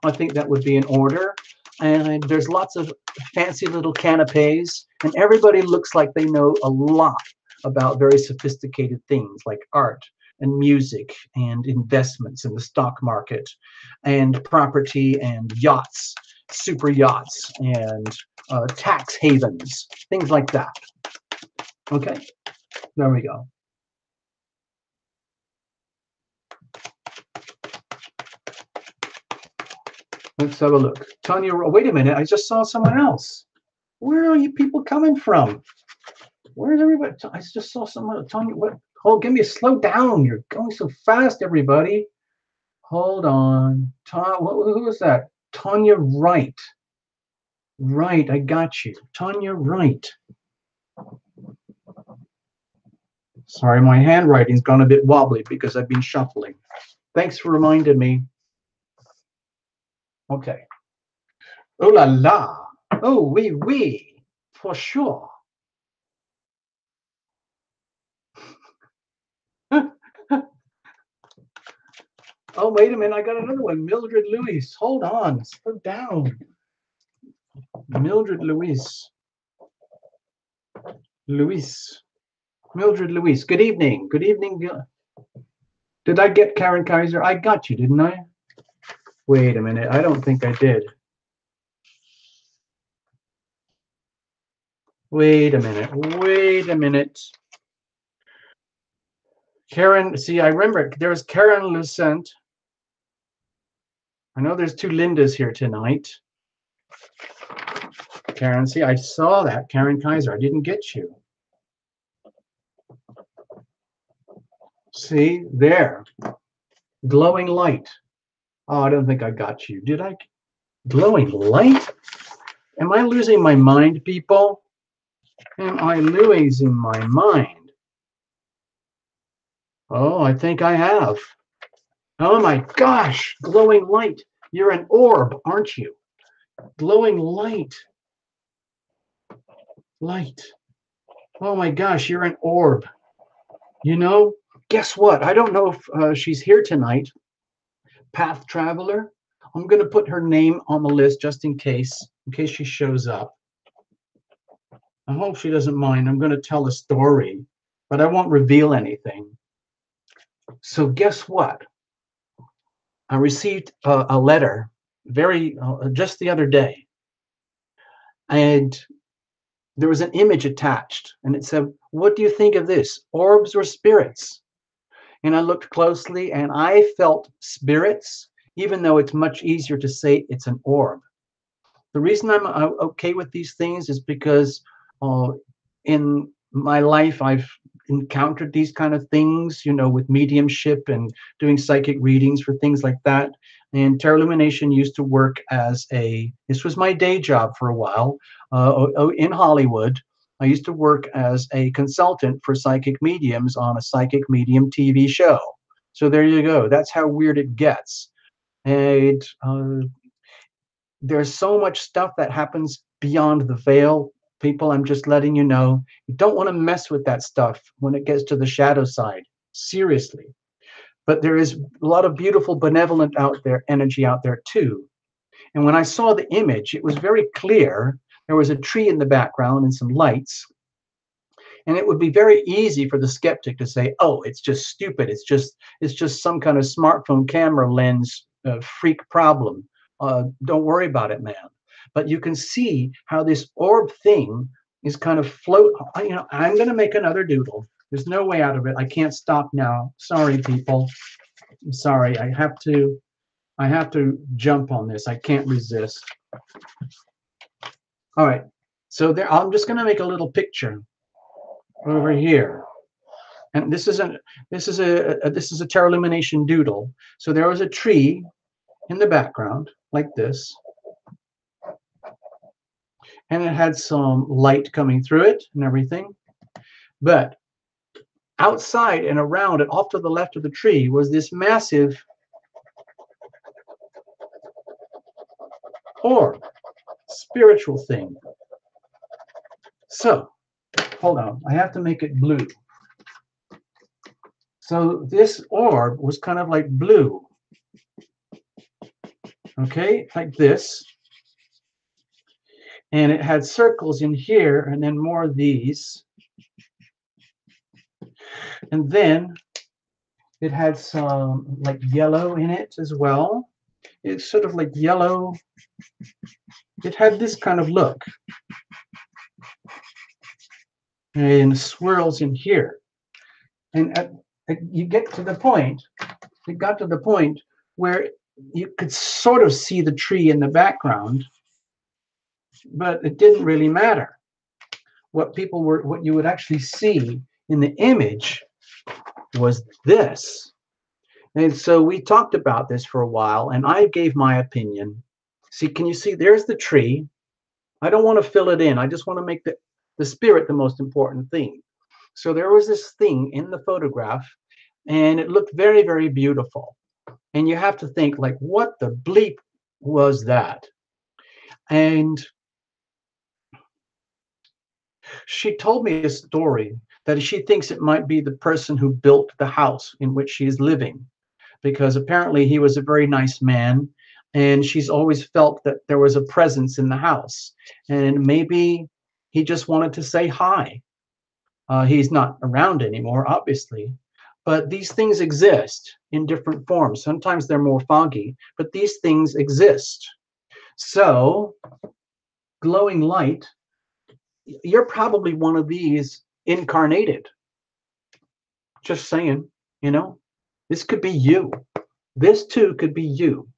I think that would be in order. And there's lots of fancy little canapes, and everybody looks like they know a lot about very sophisticated things like art and music and investments in the stock market and property and yachts, super yachts, and tax havens, things like that. Okay, there we go. Let's have a look. Tanya, wait a minute. I just saw someone else. Where are you people coming from? Where's everybody? I just saw someone. Tanya, what? Oh, give me a slow down. You're going so fast, everybody. Hold on. Who was that? Tanya Wright. Right, I got you. Tanya Wright. Sorry, my handwriting's gone a bit wobbly because I've been shuffling. Thanks for reminding me. Okay. Oh la la. Oh, oui, oui. For sure. Oh, wait a minute. I got another one. Mildred Lewis. Hold on. Slow down. Mildred Lewis. Mildred Lewis. Good evening. Good evening. Did I get Karen Kaiser? I got you, didn't I? Wait a minute. I don't think I did. Wait a minute. Karen, see, I remember there's Karen Lucent. I know there's two Lindas here tonight. Karen, see, I saw that. Karen Kaiser, I didn't get you. See, there. Glowing light. Oh, I don't think I got you. Did I? Glowing light? Am I losing my mind, people? Am I losing my mind? Oh, I think I have. Oh my gosh, glowing light. You're an orb, aren't you? Glowing light. Light. Oh my gosh, you're an orb. You know, guess what? I don't know if she's here tonight. Path Traveler. I'm going to put her name on the list just in case she shows up. I hope she doesn't mind. I'm going to tell a story, but I won't reveal anything. So guess what? I received a letter just the other day, and there was an image attached, and it said, "What do you think of this? Orbs or spirits?" And I looked closely, and I felt spirits, even though it's much easier to say it's an orb. The reason I'm okay with these things is because in my life, I've encountered these kind of things, you know, with mediumship and doing psychic readings for things like that. And Tarot Illumination used to work this was my day job for a while in Hollywood. I used to work as a consultant for psychic mediums on a psychic medium TV show. So there you go. That's how weird it gets. And there's so much stuff that happens beyond the veil. People, I'm just letting you know, you don't want to mess with that stuff when it gets to the shadow side. Seriously. But there is a lot of beautiful, benevolent energy out there too. And when I saw the image, it was very clear. There was a tree in the background and some lights. And it would be very easy for the skeptic to say, "Oh, it's just stupid. It's just some kind of smartphone camera lens freak problem. Don't worry about it, man. But you can see how this orb thing is kind of float. You know, I'm going to make another doodle. There's no way out of it. I can't stop now. Sorry, people. I'm sorry. I have to. I have to jump on this. I can't resist. All right. So there, I'm just going to make a little picture over here. And this is a Terra Lumination doodle. So there was a tree in the background like this, and it had some light coming through it and everything. But outside and around it, off to the left of the tree, was this massive orb, spiritual thing. So, hold on, I have to make it blue. So this orb was kind of like blue. Okay, like this. And it had circles in here, and then more of these. And then it had some like yellow in it as well. It's sort of like yellow. It had this kind of look. And swirls in here. And you get to the point, it got to the point where you could sort of see the tree in the background, but it didn't really matter. What you would actually see in the image was this. And so we talked about this for a while, and I gave my opinion. See, can you see? There's the tree. I don't want to fill it in. I just want to make the spirit the most important thing. So there was this thing in the photograph, and it looked very, very beautiful. And you have to think, like, what the bleep was that? And she told me a story that she thinks it might be the person who built the house in which she is living, because apparently he was a very nice man, and she's always felt that there was a presence in the house. And maybe he just wanted to say hi. He's not around anymore, obviously, but these things exist in different forms. Sometimes they're more foggy, but these things exist. So, glowing light, you're probably one of these incarnated. Just saying, you know, this could be you. This too could be you.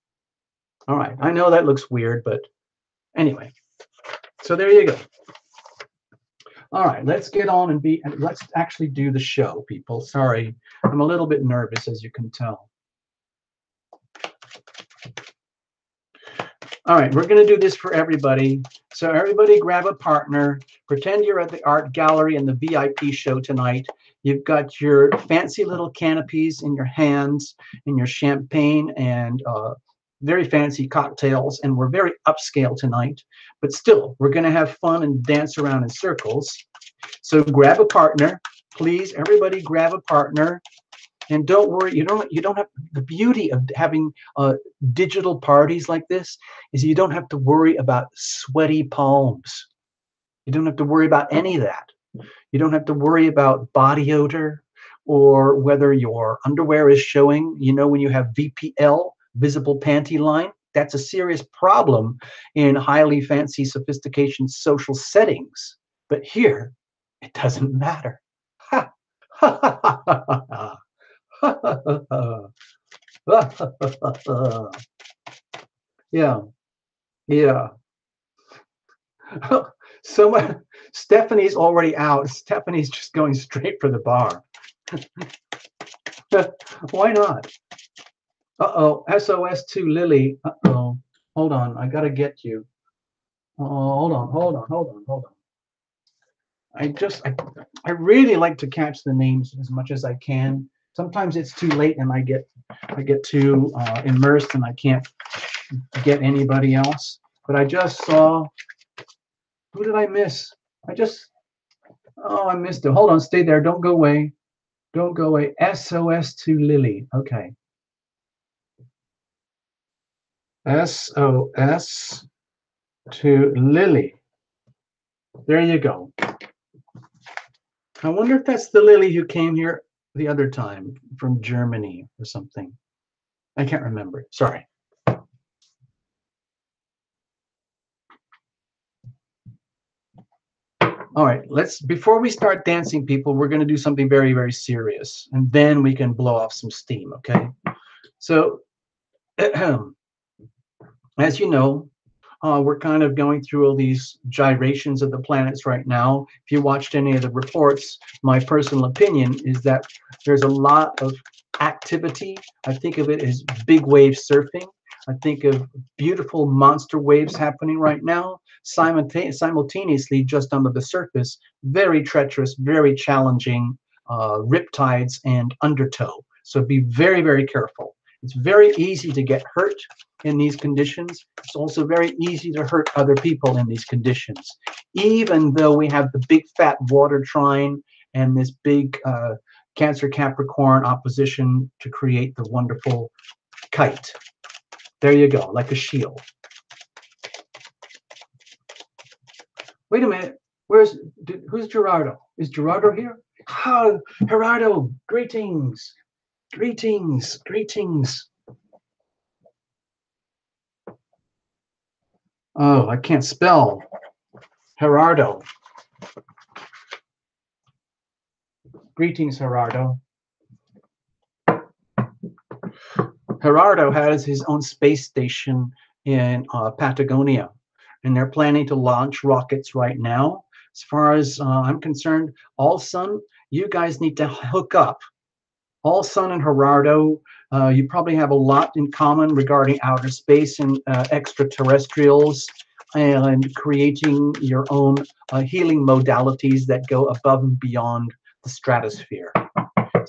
All right, I know that looks weird, but anyway, so there you go. All right, let's get on and let's actually do the show, people. Sorry, I'm a little bit nervous, as you can tell. All right, we're going to do this for everybody. So everybody grab a partner. Pretend you're at the art gallery in the VIP show tonight. You've got your fancy little canopies in your hands and your champagne and very fancy cocktails, and we're very upscale tonight, but still we're going to have fun and dance around in circles. So grab a partner, please. Everybody grab a partner, and don't worry. You don't have, the beauty of having digital parties like this is you don't have to worry about sweaty palms. You don't have to worry about any of that. You don't have to worry about body odor or whether your underwear is showing. You know, when you have VPL, visible panty line, that's a serious problem in highly fancy sophistication social settings. But here, it doesn't matter. Ha! Ha ha ha ha. Yeah, yeah. So Stephanie's already out. Stephanie's just going straight for the bar. Why not? Uh-oh, SOS to Lily. Uh-oh. Hold on, I gotta get you. Oh, hold on. I really like to catch the names as much as I can. Sometimes it's too late and I get too immersed and I can't get anybody else. But I just saw, who did I miss? I missed it. Hold on, stay there. Don't go away. Don't go away. SOS to Lily. Okay. SOS to Lily. There you go. I wonder if that's the Lily who came here the other time from Germany or something. I can't remember. Sorry. All right, before we start dancing, people, we're going to do something very, very serious, and then we can blow off some steam, okay? So, as you know, we're kind of going through all these gyrations of the planets right now. If you watched any of the reports, my personal opinion is that there's a lot of activity. I think of it as big wave surfing. I think of beautiful monster waves happening right now, simultaneously just under the surface, very treacherous, very challenging riptides and undertow. So be very, very careful. It's very easy to get hurt in these conditions. It's also very easy to hurt other people in these conditions, even though we have the big fat water trine and this big Cancer Capricorn opposition to create the wonderful kite. There you go, like a shield. Wait a minute. Who's Gerardo? Is Gerardo here? Oh, Gerardo, greetings. Greetings, greetings. Oh, I can't spell. Gerardo. Greetings, Gerardo. Gerardo has his own space station in Patagonia, and they're planning to launch rockets right now. As far as I'm concerned, All Sun, you guys need to hook up. All Sun and Gerardo, you probably have a lot in common regarding outer space and extraterrestrials and creating your own healing modalities that go above and beyond the stratosphere.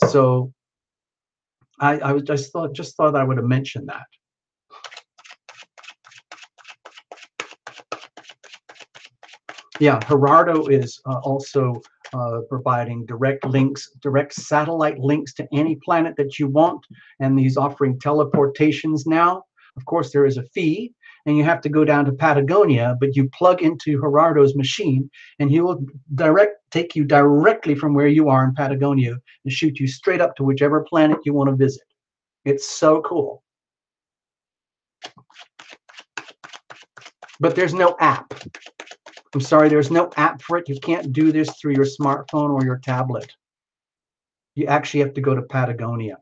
So I was just thought I would have mentioned that. Yeah, Gerardo is also providing direct links, direct satellite links to any planet that you want, and he's offering teleportations now. Of course, there is a fee, and you have to go down to Patagonia, but you plug into Gerardo's machine, and he will take you directly from where you are in Patagonia and shoot you straight up to whichever planet you want to visit. It's so cool. But there's no app. I'm sorry, there's no app for it. You can't do this through your smartphone or your tablet. You actually have to go to Patagonia.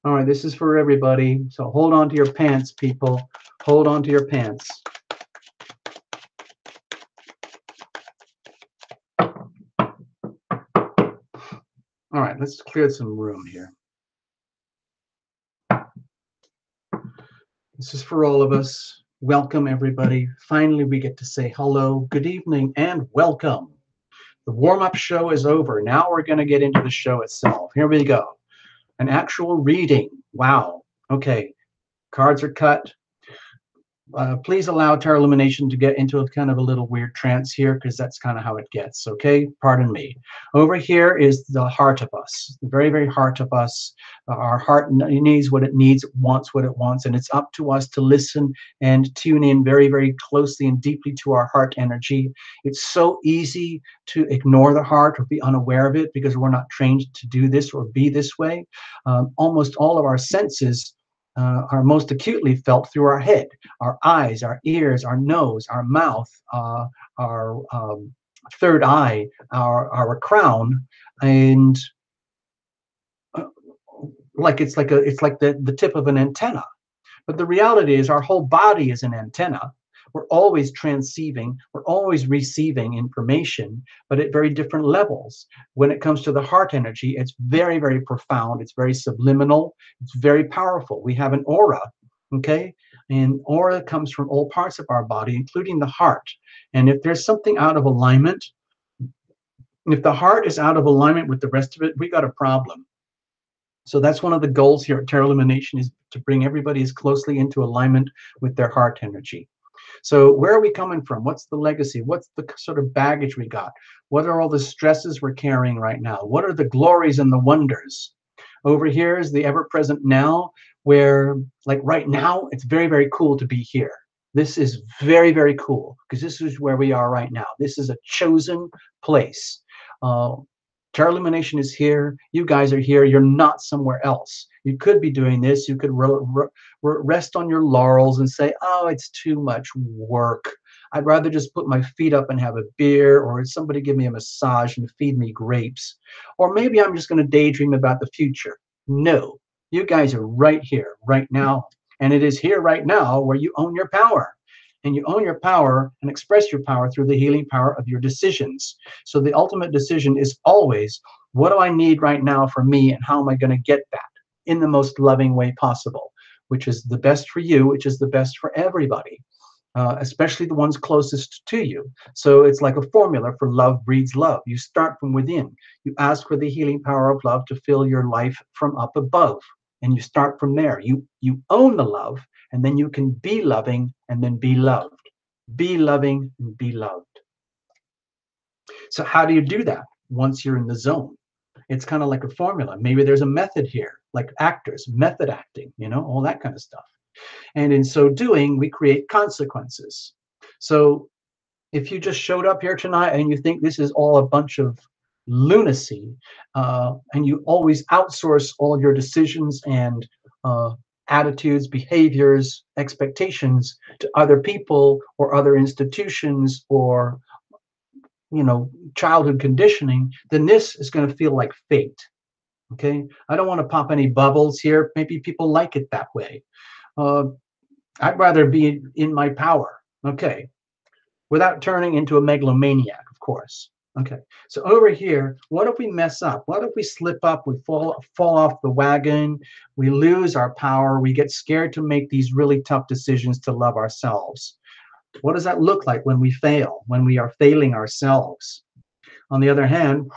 All right, this is for everybody. So hold on to your pants, people. Hold on to your pants. All right, let's clear some room here. This is for all of us. Welcome, everybody. Finally, we get to say hello, good evening, and welcome. The warm-up show is over. Now we're going to get into the show itself. Here we go. An actual reading. Wow. Okay. Cards are cut. Please allow Tarot Illumination to get into a kind of a little weird trance here, because that's kind of how it gets, okay? Pardon me. Over here is the heart of us, the very, very heart of us. Our heart needs what it needs, wants what it wants, and it's up to us to listen and tune in very, very closely and deeply to our heart energy. It's so easy to ignore the heart or be unaware of it because we're not trained to do this or be this way. Almost all of our senses are most acutely felt through our head, our eyes, our ears, our nose, our mouth, our third eye, our crown, and it's like the tip of an antenna. But the reality is our whole body is an antenna. We're always transceiving, we're always receiving information, but at very different levels. When it comes to the heart energy, it's very, very profound. It's very subliminal. It's very powerful. We have an aura, okay? And aura comes from all parts of our body, including the heart. And if there's something out of alignment, if the heart is out of alignment with the rest of it, we got a problem. So that's one of the goals here at Tarot Illumination, is to bring everybody as closely into alignment with their heart energy. So where are we coming from? What's the legacy? What's the sort of baggage we got? What are all the stresses we're carrying right now? What are the glories and the wonders? Over here is the ever-present now, where, like right now, it's very, very cool to be here. This is very, very cool, because this is where we are right now. This is a chosen place. Tarot Illumination is here. You guys are here. You're not somewhere else. You could be doing this. You could rest on your laurels and say, oh, it's too much work. I'd rather just put my feet up and have a beer, or somebody give me a massage and feed me grapes. Or maybe I'm just going to daydream about the future. No, you guys are right here, right now. And it is here right now where you own your power. And you own your power and express your power through the healing power of your decisions. So the ultimate decision is always, what do I need right now for me, and how am I going to get that in the most loving way possible, which is the best for you, which is the best for everybody, especially the ones closest to you. So it's like a formula for love breeds love. You start from within. You ask for the healing power of love to fill your life from up above. And you start from there. You own the love, and then you can be loving and then be loved. Be loving and be loved. So how do you do that once you're in the zone? It's kind of like a formula. Maybe there's a method here, like actors, method acting, all that kind of stuff. And in so doing, we create consequences. So if you just showed up here tonight and you think this is all a bunch of lunacy, and you always outsource all your decisions and attitudes, behaviors, expectations to other people or other institutions or childhood conditioning, then this is going to feel like fate. Okay, I don't want to pop any bubbles here. Maybe people like it that way. I'd rather be in my power. Okay, without turning into a megalomaniac, of course. Okay, so over here, what if we mess up? What if we slip up? We fall off the wagon. We lose our power. We get scared to make these really tough decisions to love ourselves. What does that look like when we fail, when we are failing ourselves? On the other hand,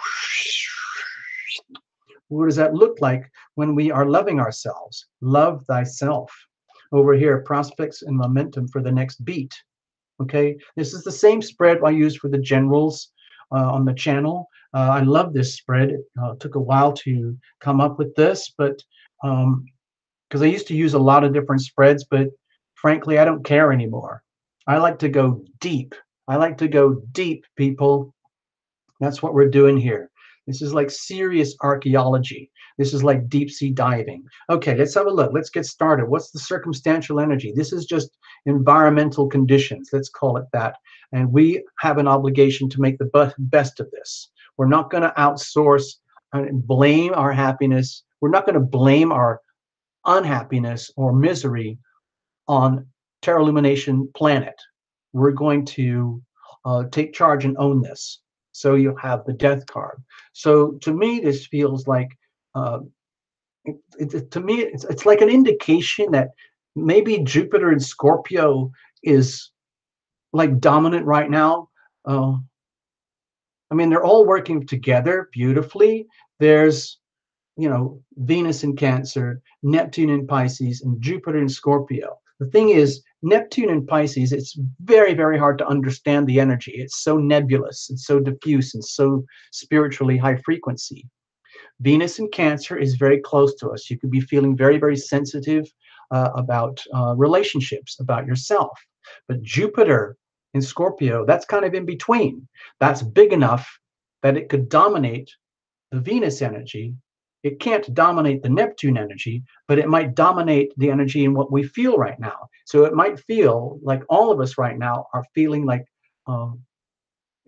what does that look like when we are loving ourselves? Love thyself. Over here, prospects and momentum for the next beat. Okay, this is the same spread I use for the generals on the channel. I love this spread. It took a while to come up with this, but because I used to use a lot of different spreads, but frankly, I don't care anymore. I like to go deep. I like to go deep, people. That's what we're doing here. This is like serious archaeology. This is like deep sea diving. Okay, let's have a look. Let's get started. What's the circumstantial energy? This is just environmental conditions. Let's call it that. And we have an obligation to make the best of this. We're not going to outsource and blame our happiness. We're not going to blame our unhappiness or misery on Terra Lumination planet. We're going to take charge and own this. So you have the death card. So to me, this feels like, to me, it's like an indication that maybe Jupiter in Scorpio is like dominant right now. I mean, they're all working together beautifully. There's, Venus in Cancer, Neptune in Pisces, and Jupiter in Scorpio. The thing is, Neptune in Pisces, it's very, very hard to understand the energy. It's so nebulous, it's so diffuse, and so spiritually high frequency. Venus in Cancer is very close to us. You could be feeling very, very sensitive about relationships, about yourself. But Jupiter in Scorpio, that's kind of in between. That's big enough that it could dominate the Venus energy. It can't dominate the Neptune energy, but it might dominate the energy in what we feel right now. So it might feel like all of us right now are feeling like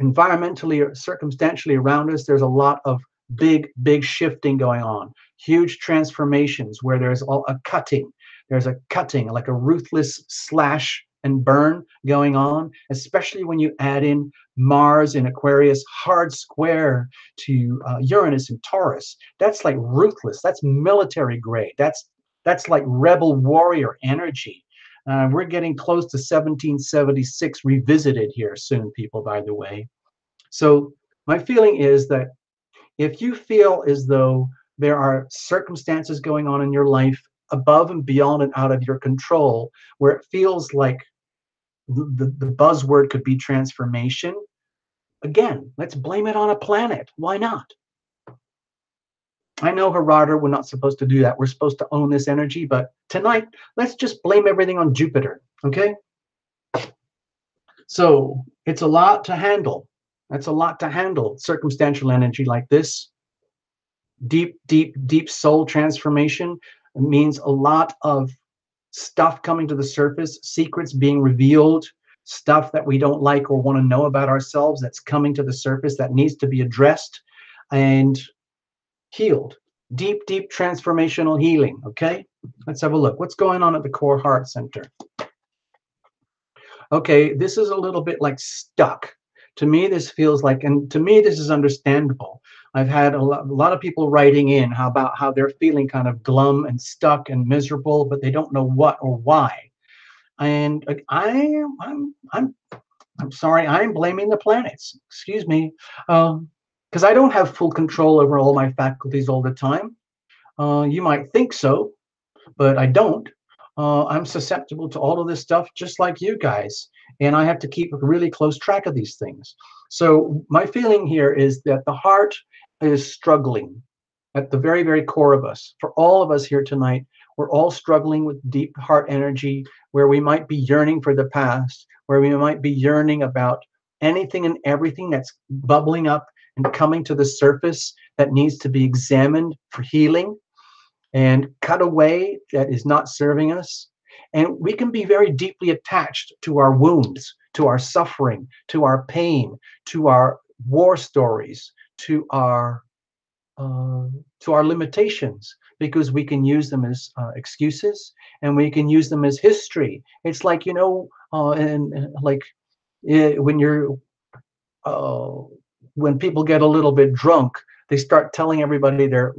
environmentally or circumstantially around us, there's a lot of big, big shifting going on, huge transformations where there's a cutting. There's a cutting, like a ruthless slash and burn going on, especially when you add in Mars in Aquarius, hard square to Uranus and Taurus. That's like ruthless. That's military grade. That's like rebel warrior energy. We're getting close to 1776 revisited here soon, people, by the way. So my feeling is that if you feel as though there are circumstances going on in your life above and beyond and out of your control, where it feels like the buzzword could be transformation, again, let's blame it on a planet. Why not? I know, Gerardo, we're not supposed to do that. We're supposed to own this energy, but tonight, let's just blame everything on Jupiter, okay? So it's a lot to handle. That's a lot to handle, circumstantial energy like this. Deep, deep, deep soul transformation. It means a lot of stuff coming to the surface, secrets being revealed, stuff that we don't like or want to know about ourselves that's coming to the surface that needs to be addressed and healed. Deep, deep transformational healing. Okay, let's have a look. What's going on at the core heart center? Okay, this is a little bit like stuck. To me, this feels like, and to me, this is understandable. I've had a lot of people writing in how about how they're feeling kind of glum and stuck and miserable, but they don't know what or why. And I'm sorry, I'm blaming the planets. Excuse me, because I don't have full control over all my faculties all the time. You might think so, but I don't. I'm susceptible to all of this stuff just like you guys, and I have to keep a really close track of these things. So my feeling here is that the heart is struggling at the very, very core of us. For all of us here tonight, we're all struggling with deep heart energy, where we might be yearning for the past, where we might be yearning about anything and everything that's bubbling up and coming to the surface that needs to be examined for healing and cut away that is not serving us. And we can be very deeply attached to our wounds, to our suffering, to our pain, to our war stories, to our uh, to our limitations, because we can use them as excuses, and we can use them as history. It's like, and like when you're uh, when people get a little bit drunk, they start telling everybody their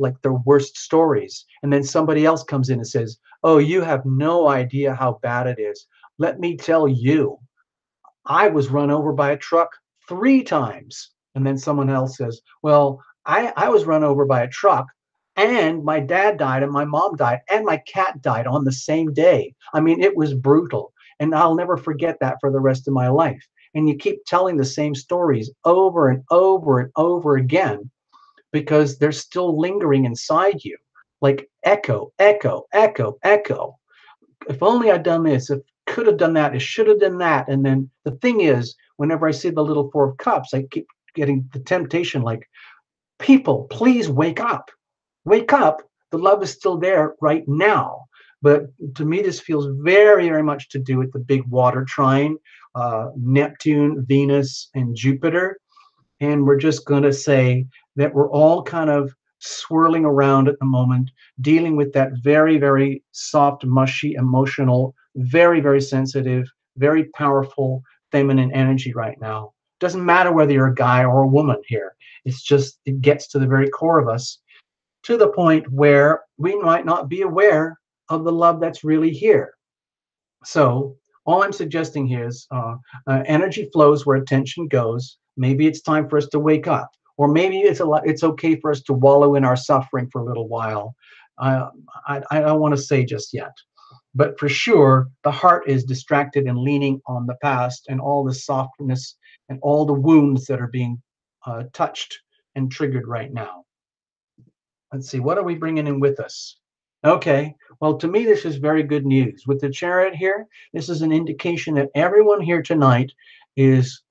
worst stories, and then somebody else comes in and says, "Oh, you have no idea how bad it is. Let me tell you, I was run over by a truck 3 times." And then someone else says, "Well, I was run over by a truck, and my dad died, and my mom died, and my cat died on the same day. I mean, it was brutal. And I'll never forget that for the rest of my life." And you keep telling the same stories over and over and over again because they're still lingering inside you, like echo, echo, echo, echo. If only I'd done this, if could have done that, it should have done that. And then the thing is, whenever I see the little Four of Cups, I keep getting the temptation like, people, please wake up. Wake up. The love is still there right now. But to me, this feels very, very much to do with the big water trine, Neptune, Venus, and Jupiter. And we're just going to say that we're all kind of swirling around at the moment, dealing with that very, very soft, mushy, emotional, very, very sensitive, very powerful feminine energy right now. Doesn't matter whether you're a guy or a woman here. It's just, it gets to the very core of us, to the point where we might not be aware of the love that's really here. So all I'm suggesting here is energy flows where attention goes. Maybe it's time for us to wake up, or maybe it's okay for us to wallow in our suffering for a little while. Uh, I don't want to say just yet, but for sure, the heart is distracted and leaning on the past and all the softness and all the wounds that are being touched and triggered right now. Let's see, what are we bringing in with us? Okay, well, to me, this is very good news. With the chariot here, this is an indication that everyone here tonight is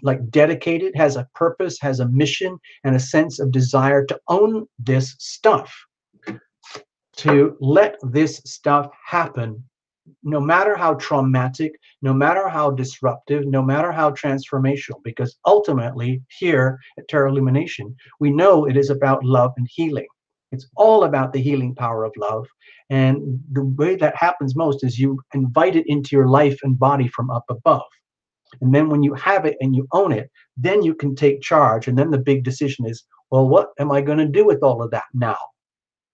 like dedicated, has a purpose, has a mission, and a sense of desire to own this stuff, to let this stuff happen, no matter how traumatic, no matter how disruptive, no matter how transformational, because ultimately here at Terra Illumination, we know it is about love and healing. It's all about the healing power of love. And the way that happens most is you invite it into your life and body from up above. And then when you have it and you own it, then you can take charge. And then the big decision is, well, what am I going to do with all of that now?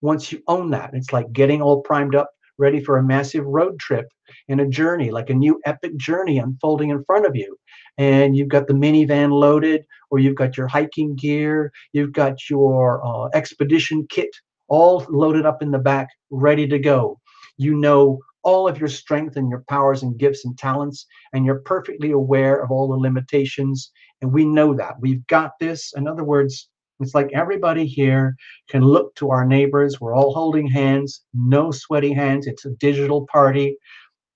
Once you own that, it's like getting all primed up, ready for a massive road trip in a journey, like a new epic journey unfolding in front of you. And you've got the minivan loaded, or you've got your hiking gear, you've got your expedition kit all loaded up in the back, ready to go. You know all of your strength and your powers and gifts and talents, and you're perfectly aware of all the limitations. And we know that. We've got this. In other words, it's like everybody here can look to our neighbors. We're all holding hands, no sweaty hands. It's a digital party.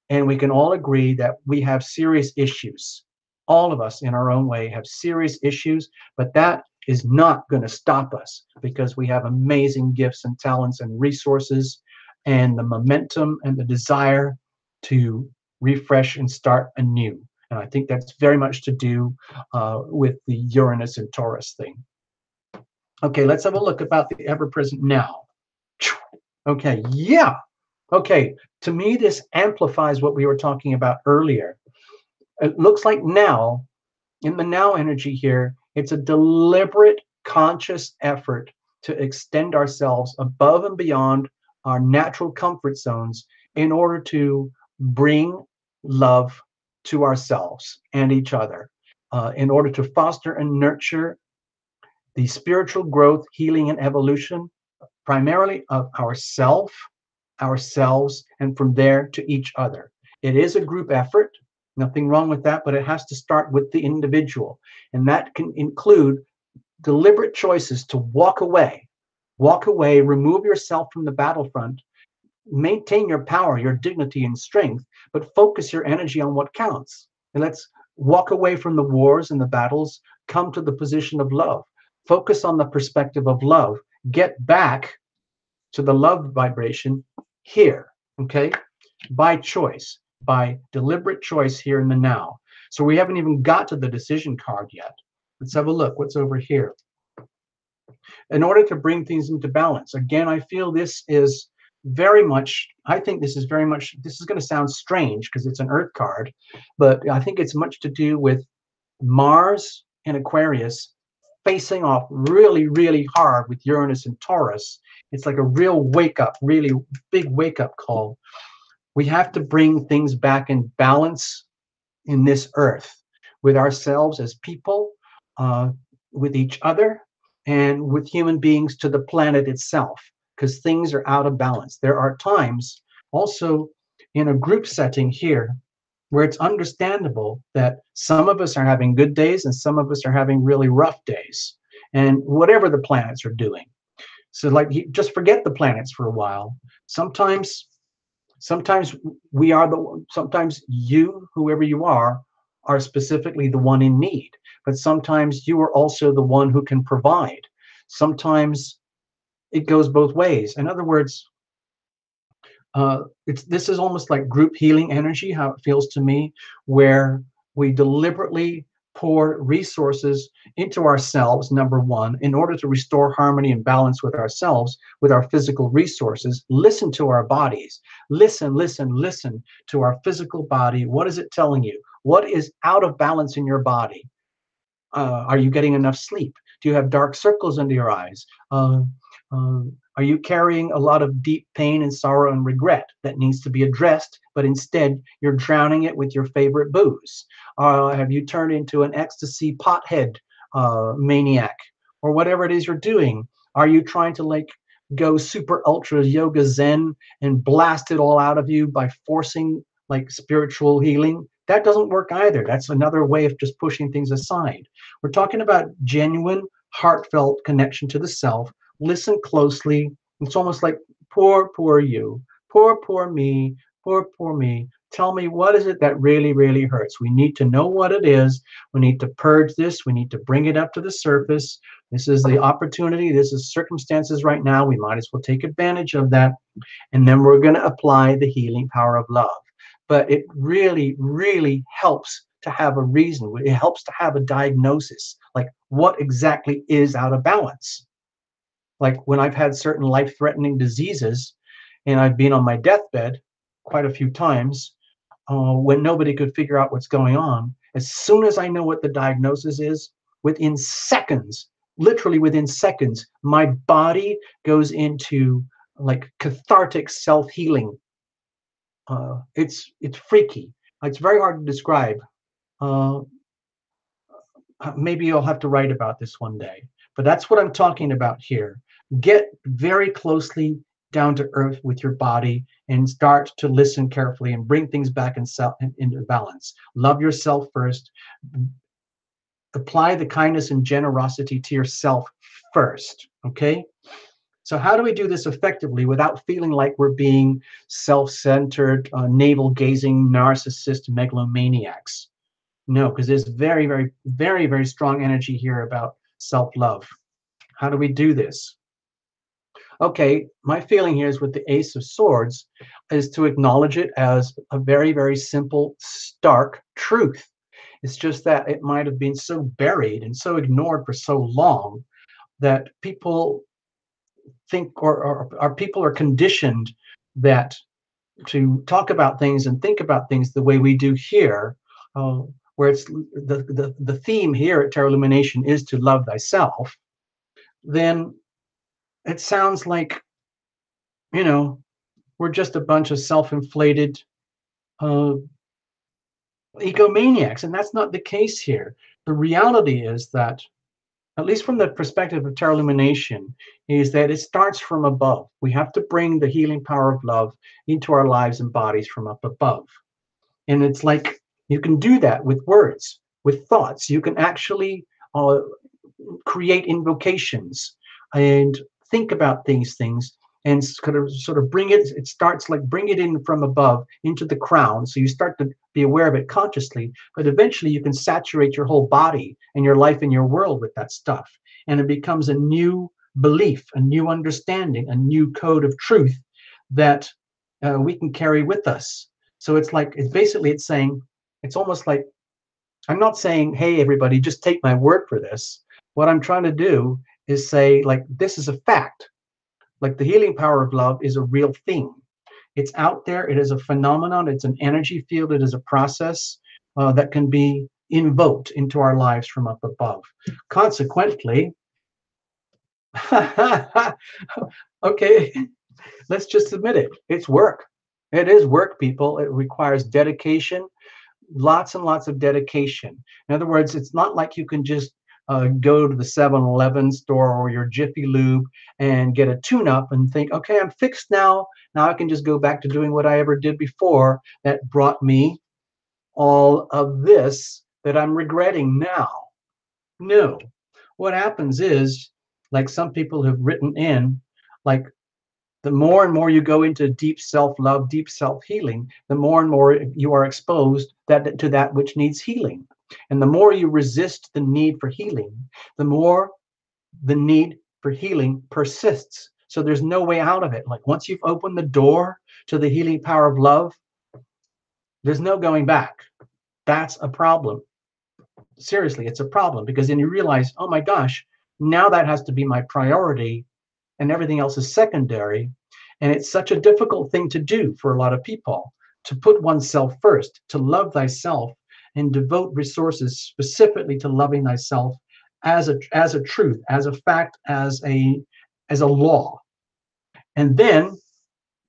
And we can all agree that we have serious issues. All of us in our own way have serious issues, but that is not going to stop us, because we have amazing gifts and talents and resources and the momentum and the desire to refresh and start anew. And I think that's very much to do with the Uranus and Taurus thing. Okay, let's have a look about the ever-present now. Okay, yeah. Okay, to me, this amplifies what we were talking about earlier. It looks like now, in the now energy here, it's a deliberate, conscious effort to extend ourselves above and beyond our natural comfort zones in order to bring love to ourselves and each other, in order to foster and nurture the spiritual growth, healing, and evolution, primarily of ourselves, and from there to each other. It is a group effort, nothing wrong with that, but it has to start with the individual. And that can include deliberate choices to walk away, remove yourself from the battlefront, maintain your power, your dignity, and strength, but focus your energy on what counts. And let's walk away from the wars and the battles, come to the position of love, focus on the perspective of love, get back to the love vibration here, okay? By choice, by deliberate choice here in the now. So we haven't even got to the decision card yet. Let's have a look. What's over here? In order to bring things into balance, again, I feel this is very much, I think this is very much, this is going to sound strange because it's an earth card, but I think it's much to do with Mars and Aquarius facing off really, really hard with Uranus and Taurus. It's like a real wake up, really big wake up call. We have to bring things back in balance in this earth with ourselves as people, uh, with each other, and with human beings to the planet itself, because things are out of balance. There are times also in a group setting here where it's understandable that some of us are having good days and some of us are having really rough days, and whatever the planets are doing. So like, just forget the planets for a while. Sometimes we are sometimes you, whoever you are specifically the one in need, but sometimes you are also the one who can provide. Sometimes it goes both ways. In other words, this is almost like group healing energy, how it feels to me, where we deliberately pour resources into ourselves, number one, in order to restore harmony and balance with ourselves, with our physical resources. Listen to our bodies. Listen to our physical body. What is it telling you? What is out of balance in your body? Are you getting enough sleep? Do you have dark circles under your eyes? Are you carrying a lot of deep pain and sorrow and regret that needs to be addressed, but instead you're drowning it with your favorite booze? Have you turned into an ecstasy pothead maniac, or whatever it is you're doing? Are you trying to like go super ultra yoga zen and blast it all out of you by forcing like spiritual healing? That doesn't work either. That's another way of just pushing things aside. We're talking about genuine, heartfelt connection to the self. Listen closely. It's almost like, poor you, poor me, poor me. Tell me, what is it that really, really hurts? We need to know what it is. We need to purge this. We need to bring it up to the surface. This is the opportunity. This is circumstances right now. We might as well take advantage of that. And then we're going to apply the healing power of love. But it really, really helps to have a reason. It helps to have a diagnosis, like what exactly is out of balance. Like when I've had certain life-threatening diseases and I've been on my deathbed quite a few times, when nobody could figure out what's going on, as soon as I know what the diagnosis is, within seconds, literally within seconds, my body goes into like cathartic self-healing. It's freaky. It's very hard to describe. Uh, Maybe you'll have to write about this one day. But that's what I'm talking about here. Get very closely down to earth with your body and start to listen carefully and bring things back into balance. Love yourself first. Apply the kindness and generosity to yourself first, okay? So how do we do this effectively without feeling like we're being self-centered, navel-gazing, narcissist megalomaniacs? No, because there's very strong energy here about self-love. How do we do this? Okay, my feeling here is with the Ace of Swords is to acknowledge it as a very, very simple, stark truth. It's just that it might have been so buried and so ignored for so long that people think, or people are conditioned that to talk about things and think about things the way we do here, uh, where it's the theme here at Terra Illumination is to love thyself, then it sounds like, you know, we're just a bunch of self-inflated uh, egomaniacs, and that's not the case here. The reality is that, at least from the perspective of Terra Illumination, is that it starts from above. We have to bring the healing power of love into our lives and bodies from up above. And it's like you can do that with words, with thoughts. You can actually uh, create invocations and think about these things and sort of bring it. It starts like bring it in from above into the crown. So you start to be aware of it consciously, but eventually you can saturate your whole body and your life and your world with that stuff. And it becomes a new belief, a new understanding, a new code of truth that we can carry with us. So it's like, it's basically, it's saying, it's almost like, I'm not saying, hey, everybody, just take my word for this. What I'm trying to do is say, like, this is a fact. Like, the healing power of love is a real thing. It's out there. It is a phenomenon. It's an energy field. It is a process that can be invoked into our lives from up above. Consequently, okay, let's just admit it. It's work. It is work, people. It requires dedication, lots and lots of dedication. In other words, it's not like you can just go to the 7-Eleven store or your Jiffy Lube and get a tune-up and think, okay, I'm fixed now. Now I can just go back to doing what I ever did before that brought me all of this that I'm regretting now. No. What happens is, like some people have written in, like the more and more you go into deep self-love, deep self-healing, the more and more you are exposed to that which needs healing. And the more you resist the need for healing, the more the need for healing persists. So there's no way out of it. Like once you've opened the door to the healing power of love, there's no going back. That's a problem. Seriously, it's a problem, because then you realize, oh my gosh, now that has to be my priority and everything else is secondary. And it's such a difficult thing to do for a lot of people, to put oneself first, to love thyself and devote resources specifically to loving thyself as a truth, as a fact, as a law. And then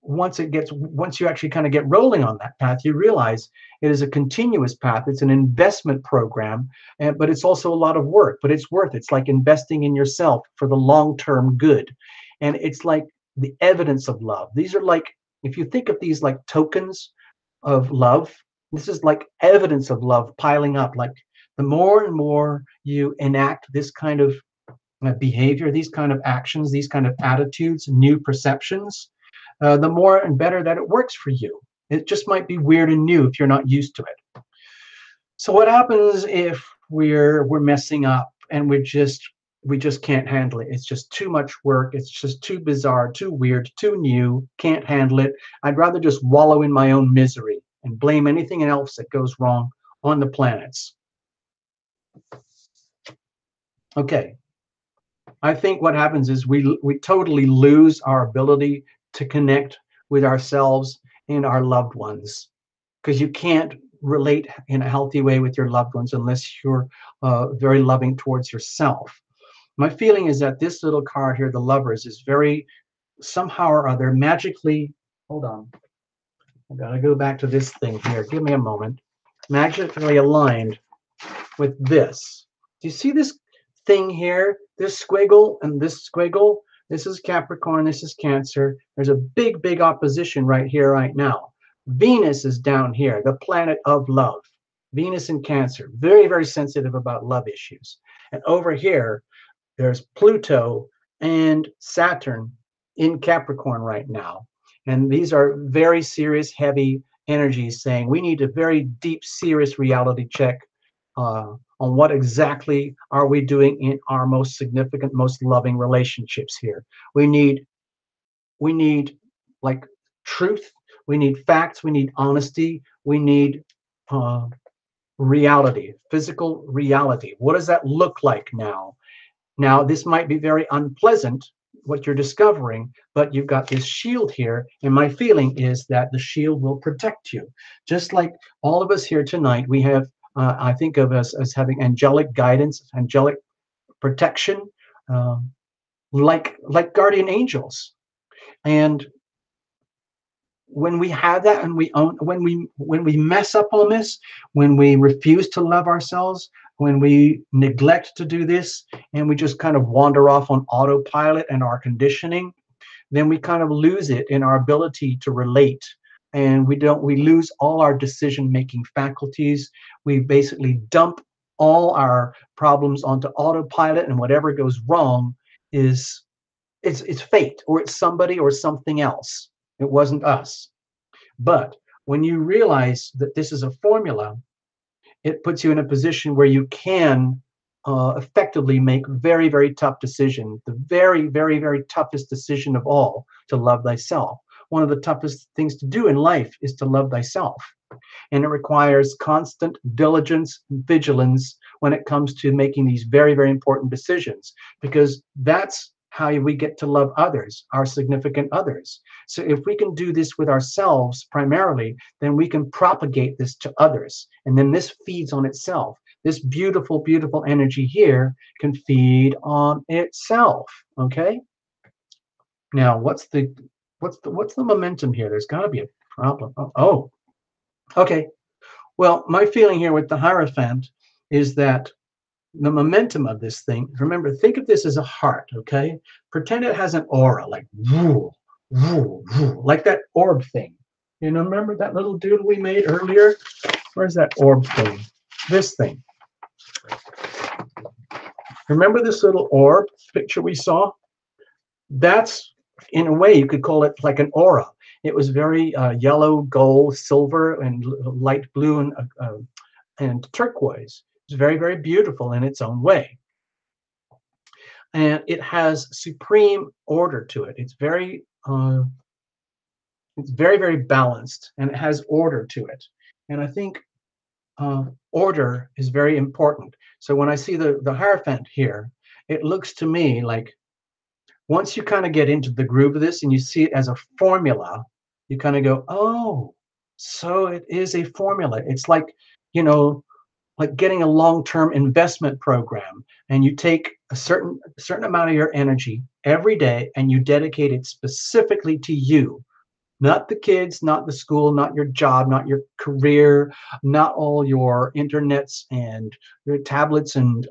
once you actually kind of get rolling on that path, you realize it is a continuous path. It's an investment program, but it's also a lot of work, but it's worth it. It's like investing in yourself for the long-term good. And it's like the evidence of love. These are like, if you think of these like tokens of love, this is like evidence of love piling up. Like the more and more you enact this kind of behavior, these kind of actions, these kind of attitudes, new perceptions, the more and better that it works for you. It just might be weird and new if you're not used to it. So what happens if we're messing up and we just can't handle it? It's just too much work. It's just too bizarre, too weird, too new. Can't handle it. I'd rather just wallow in my own misery and blame anything else that goes wrong on the planets. Okay. I think what happens is we totally lose our ability to connect with ourselves and our loved ones, because you can't relate in a healthy way with your loved ones unless you're very loving towards yourself. My feeling is that this little card here, the Lovers, is very, somehow or other, magically, hold on, I gotta go back to this thing here, give me a moment, magically aligned with this. Do you see this thing here? This squiggle and this squiggle? This is Capricorn, this is Cancer. There's a big, big opposition right here, right now. Venus is down here, the planet of love. Venus in Cancer, very, very sensitive about love issues. And over here, there's Pluto and Saturn in Capricorn right now. And these are very serious, heavy energies saying we need a very deep, serious reality check on what exactly are we doing in our most significant, most loving relationships here. We need we need like truth, we need facts, we need honesty, we need uh, reality, physical reality. What does that look like now? Now, this might be very unpleasant, what you're discovering, but you've got this shield here, and my feeling is that the shield will protect you. Just like all of us here tonight, we have, I think of us as having angelic guidance, angelic protection, um, like guardian angels. And when we have that, and we own, when we mess up on this, when we refuse to love ourselves, when we neglect to do this, and we just kind of wander off on autopilot and our conditioning, then we kind of lose it in our ability to relate, and we lose all our decision making faculties. We basically dump all our problems onto autopilot, and whatever goes wrong is it's fate, or it's somebody or something else. It wasn't us. But when you realize that this is a formula, it puts you in a position where you can effectively make very, very tough decisions. The very, very, very toughest decision of all, to love thyself. One of the toughest things to do in life is to love thyself. And it requires constant diligence and vigilance when it comes to making these very, very important decisions, because that's how we get to love others, our significant others. So if we can do this with ourselves primarily, then we can propagate this to others. And then this feeds on itself. This beautiful, beautiful energy here can feed on itself. Okay? Now, what's the momentum here? There's got to be a problem. Oh, okay. Well, my feeling here with the Hierophant is that the momentum of this thing, remember, think of this as a heart, okay? Pretend it has an aura, like woo, woo, woo, like that orb thing. You know, remember that little doodle we made earlier? Where's that orb thing? This thing. Remember this little orb picture we saw? That's, in a way, you could call it like an aura. It was very yellow, gold, silver, and light blue, and turquoise. It's very, very beautiful in its own way. And it has supreme order to it. It's very, very balanced, and it has order to it. And I think order is very important. So when I see the Hierophant here, it looks to me like once you kind of get into the groove of this and you see it as a formula, you kind of go, oh, so it is a formula. It's like, you know, like getting a long-term investment program, and you take a certain amount of your energy every day and you dedicate it specifically to you, not the kids, not the school, not your job, not your career, not all your internets and your tablets and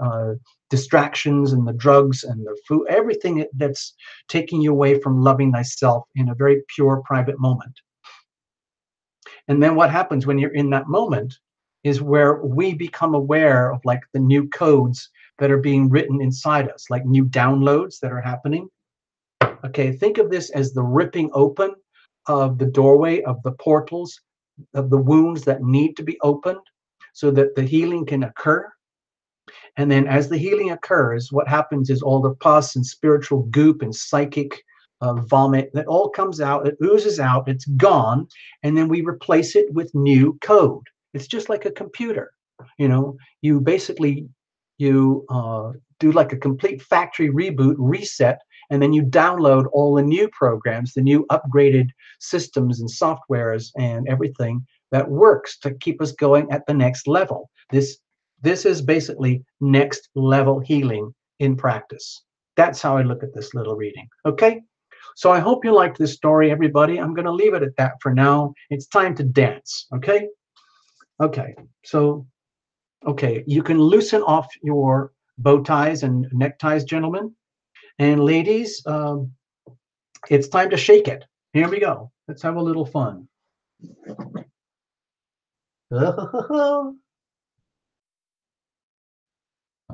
distractions and the drugs and the food, everything that's taking you away from loving thyself in a very pure private moment. And then what happens when you're in that moment is where we become aware of like the new codes that are being written inside us, like new downloads that are happening. Okay, think of this as the ripping open of the doorway, of the portals, of the wounds that need to be opened so that the healing can occur. And then as the healing occurs, what happens is all the pus and spiritual goop and psychic vomit that all comes out, it oozes out, it's gone, and then we replace it with new code. It's just like a computer. You know, you basically, you do like a complete factory reboot, reset, and then you download all the new programs, the new upgraded systems and softwares and everything that works to keep us going at the next level. This is basically next level healing in practice. That's how I look at this little reading. Okay? So I hope you liked this story, everybody. I'm going to leave it at that for now. It's time to dance. Okay? Okay. So, okay, you can loosen off your bow ties and neckties, gentlemen. And ladies, it's time to shake it. Here we go. Let's have a little fun. All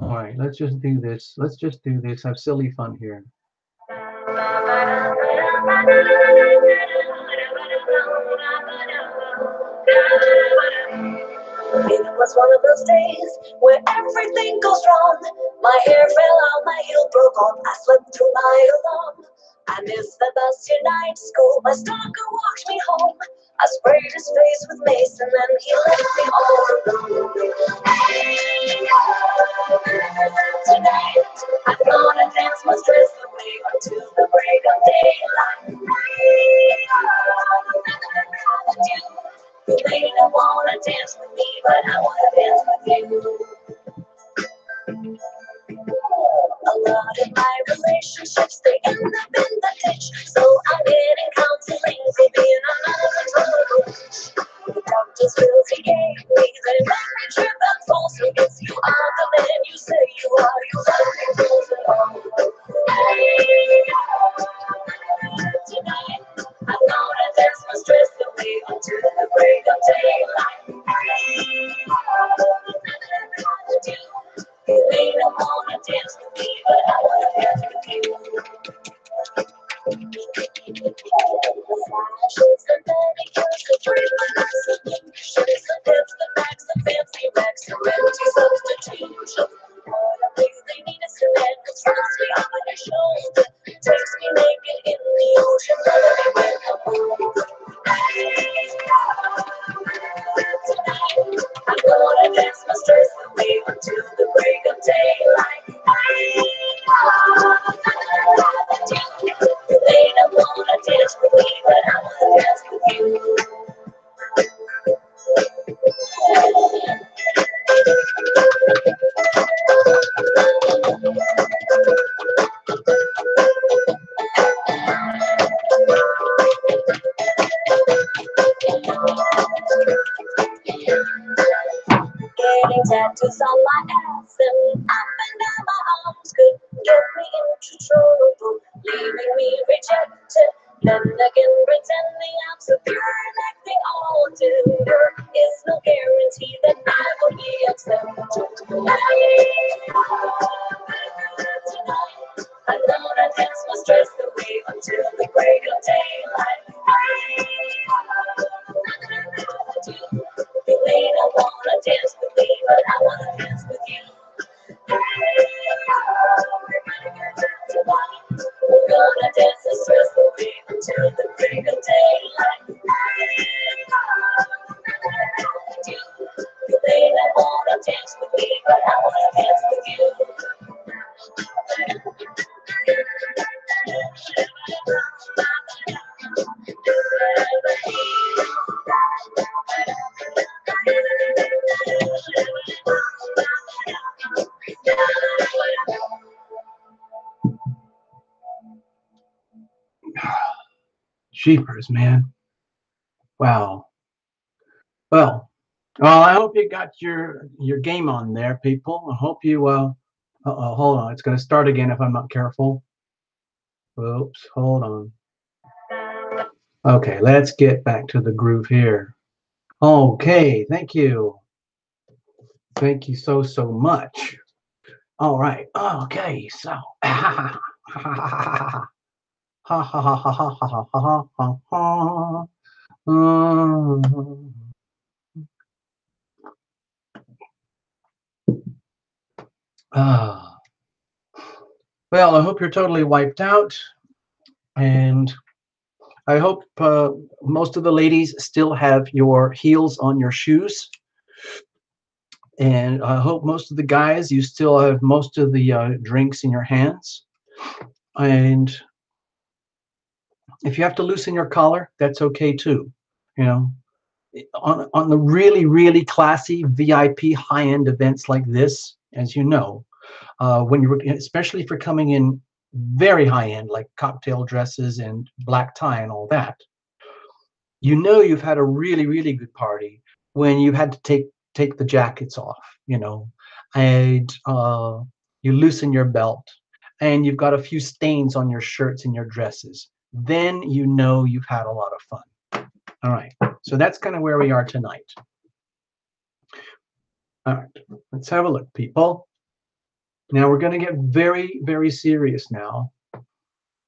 right, let's just do this. Let's just do this. Have silly fun here. It was one of those days where everything goes wrong. My hair fell out, my heel broke off, I slept through my alarm. I missed the bus to night school, my stalker walked me home. I sprayed his face with mace and then he left me all alone. Tonight, I'm gonna dance my stress away until the break of daylight. You may not wanna dance with me, but I wanna dance with you. A lot of my relationships, they end up in the ditch. So I'm getting counseling for being uncontrollable. The doctor's pills he gave me, they make me trip and fall. So if you are the man you say you are, you got me frozen on. Tonight, I'm gonna dance my stress away until the break of daylight. You may not wanna dance with me, but I wanna dance with you. Fashions and manicures, the free products, the shirts, the pants, the bags, the fancy racks, the empty substitution. What I really need is a man who throws me on your shoulder, takes me naked in the ocean, let me when I'm home. Tonight, I'm gonna dance my stress away until the break of daylight. You may not wanna dance with me, but I wanna dance with you. Getting tattoos on my ass and up and down my arms could get me into trouble, leaving me rejected. Then again, pretending I'm secure and acting all tender is no guarantee that I will be accepted. Tonight, I'm gonna dance my stress away until the break of daylight. You may not wanna dance with me, but I wanna dance with you. We're gonna dance the stress away until the break of daylight. You may not wanna dance with me, but I wanna dance with you. Jeepers, man. Wow. Well, I hope you got your game on there, people. I hope you hold on. It's going to start again if I'm not careful. Oops, hold on. Okay, let's get back to the groove here. Okay, thank you. Thank you so much. All right. Okay, so ha ha ha ha ha ha ha ha ha ha. Well, I hope you're totally wiped out, and I hope most of the ladies still have your heels on your shoes, and I hope most of the guys you still have most of the drinks in your hands. And if you have to loosen your collar, that's okay too. You know, on the really classy VIP high-end events like this, as you know, when you're especially if you're coming in very high-end like cocktail dresses and black tie and all that, you know you've had a really good party when you had to take the jackets off, you know, and you loosen your belt and you've got a few stains on your shirts and your dresses. Then you know you've had a lot of fun. All right, so that's kind of where we are tonight. All right, let's have a look, people. Now we're going to get very serious now.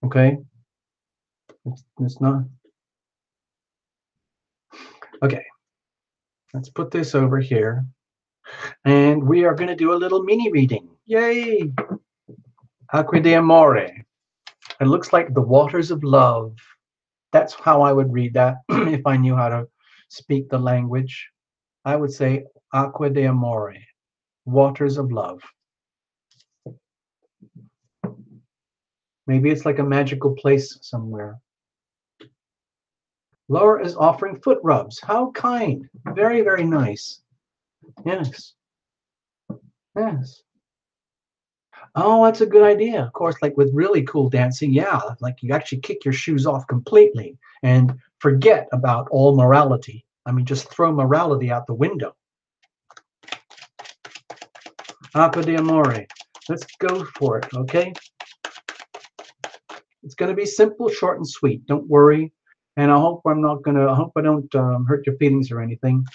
Okay, it's not okay. Let's put this over here, and we are going to do a little mini reading. Yay! Acqua di amore. It looks like the waters of love. That's how I would read that if I knew how to speak the language. I would say acqua di amore, waters of love. Maybe it's like a magical place somewhere. Laura is offering foot rubs. How kind. Very, very nice. Yes. Yes. Oh, that's a good idea. Of course, like with really cool dancing, yeah, like you actually kick your shoes off completely and forget about all morality. I mean, just throw morality out the window. Acqua di amore. Let's go for it, okay? It's going to be simple, short, and sweet. Don't worry. And I hope I hope I don't hurt your feelings or anything.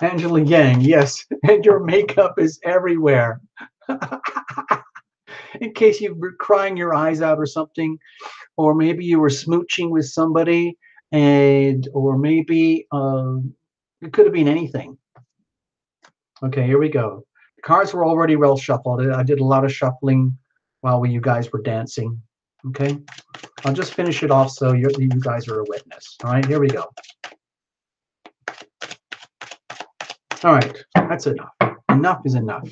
Angela Yang, yes, and your makeup is everywhere. In case you were crying your eyes out or something, or maybe you were smooching with somebody, or maybe it could have been anything. Okay, here we go. The cards were already well shuffled. I did a lot of shuffling while you guys were dancing. Okay, I'll just finish it off so you guys are a witness. All right, here we go. All right, that's enough. Enough is enough.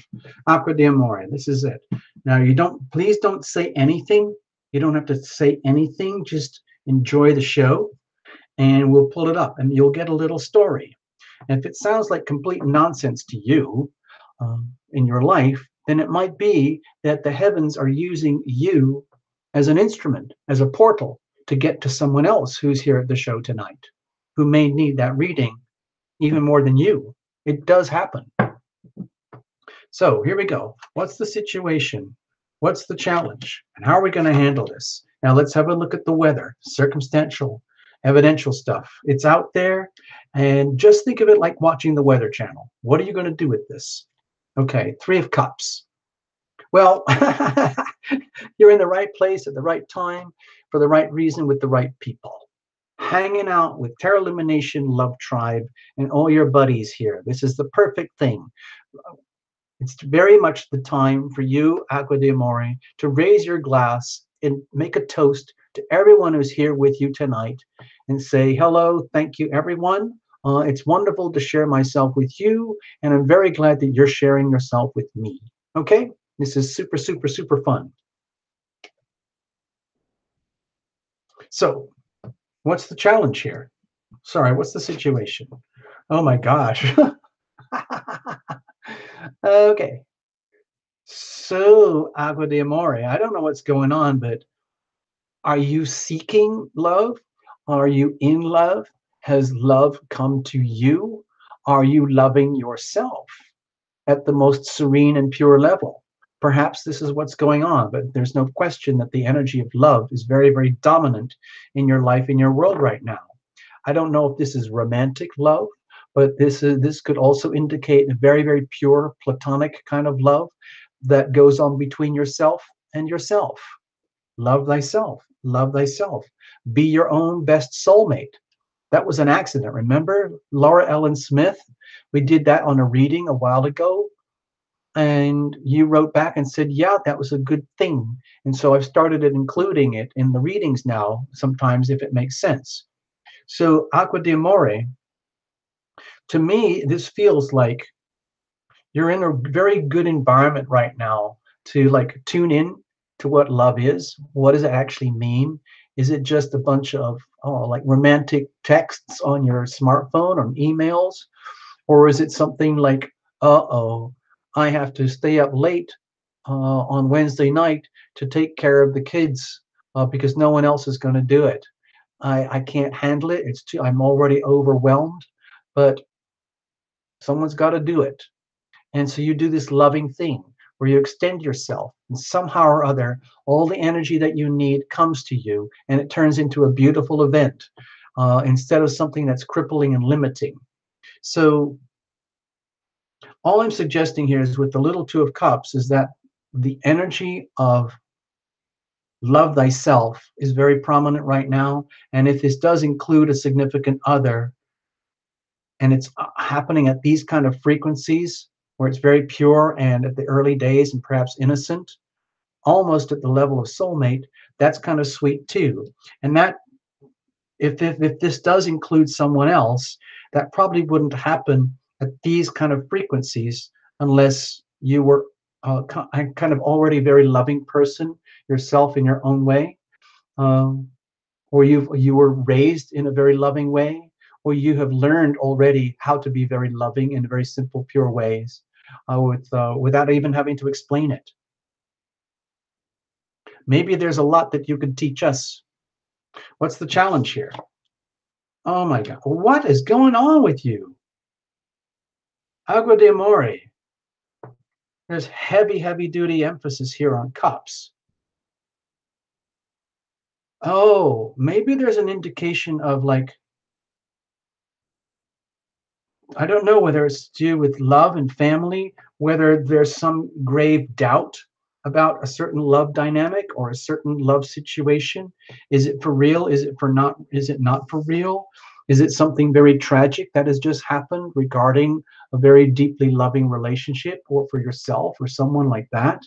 Acqua di amore. This is it. Now please don't say anything. You don't have to say anything. Just enjoy the show, and we'll pull it up, and you'll get a little story. And if it sounds like complete nonsense to you in your life, then it might be that the heavens are using you as an instrument, as a portal to get to someone else who's here at the show tonight, who may need that reading even more than you. It does happen. So here we go. What's the situation? What's the challenge? And how are we going to handle this? Now let's have a look at the weather, circumstantial, evidential stuff. It's out there. And just think of it like watching the Weather Channel. What are you going to do with this? Okay, Three of Cups. Well, you're in the right place at the right time for the right reason with the right people. Hanging out with Terra Lumination Love Tribe and all your buddies here. This is the perfect thing. It's very much the time for you, Acqua di Amore, to raise your glass and make a toast to everyone who's here with you tonight and say, hello, thank you, everyone. It's wonderful to share myself with you, and I'm very glad that you're sharing yourself with me. Okay? This is super, super, super fun. So, what's the challenge here? Sorry, what's the situation? Oh my gosh. Okay. So, Agua de Amore, I don't know what's going on, but are you seeking love? Are you in love? Has love come to you? Are you loving yourself at the most serene and pure level? Perhaps this is what's going on, but there's no question that the energy of love is very, very dominant in your life, in your world right now. I don't know if this is romantic love, but this could also indicate a very, very pure platonic kind of love that goes on between yourself and yourself. Love thyself. Love thyself. Be your own best soulmate. That was an accident. Remember Laura Ellen Smith? We did that on a reading a while ago. And you wrote back and said, yeah, that was a good thing. And so I've started including it in the readings now, sometimes if it makes sense. So Acqua di Amore, to me, this feels like you're in a very good environment right now to like tune in to what love is. What does it actually mean? Is it just a bunch of like romantic texts on your smartphone or emails? Or is it something like, uh-oh, I have to stay up late on Wednesday night to take care of the kids because no one else is going to do it. I can't handle it. I'm already overwhelmed, but someone's got to do it. And so you do this loving thing where you extend yourself, and somehow or other, all the energy that you need comes to you, and it turns into a beautiful event instead of something that's crippling and limiting. So all I'm suggesting here is with the little Two of Cups is that the energy of love thyself is very prominent right now. And if this does include a significant other, and it's happening at these kind of frequencies where it's very pure and at the early days and perhaps innocent, almost at the level of soulmate, that's kind of sweet too. And that, if this does include someone else, that probably wouldn't happen at these kind of frequencies unless you were kind of already a very loving person yourself in your own way, um, or you were raised in a very loving way, or you have learned already how to be very loving in very simple, pure ways, without even having to explain it. Maybe there's a lot that you could teach us. What's the challenge here? Oh my God, what is going on with you? Agua de Amore. There's heavy, heavy duty emphasis here on cups. Oh, maybe there's an indication of like, I don't know whether it's to do with love and family, whether there's some grave doubt about a certain love dynamic or a certain love situation. Is it for real? Is it for not? Is it not for real? Is it something very tragic that has just happened regarding a very deeply loving relationship, or for yourself or someone like that?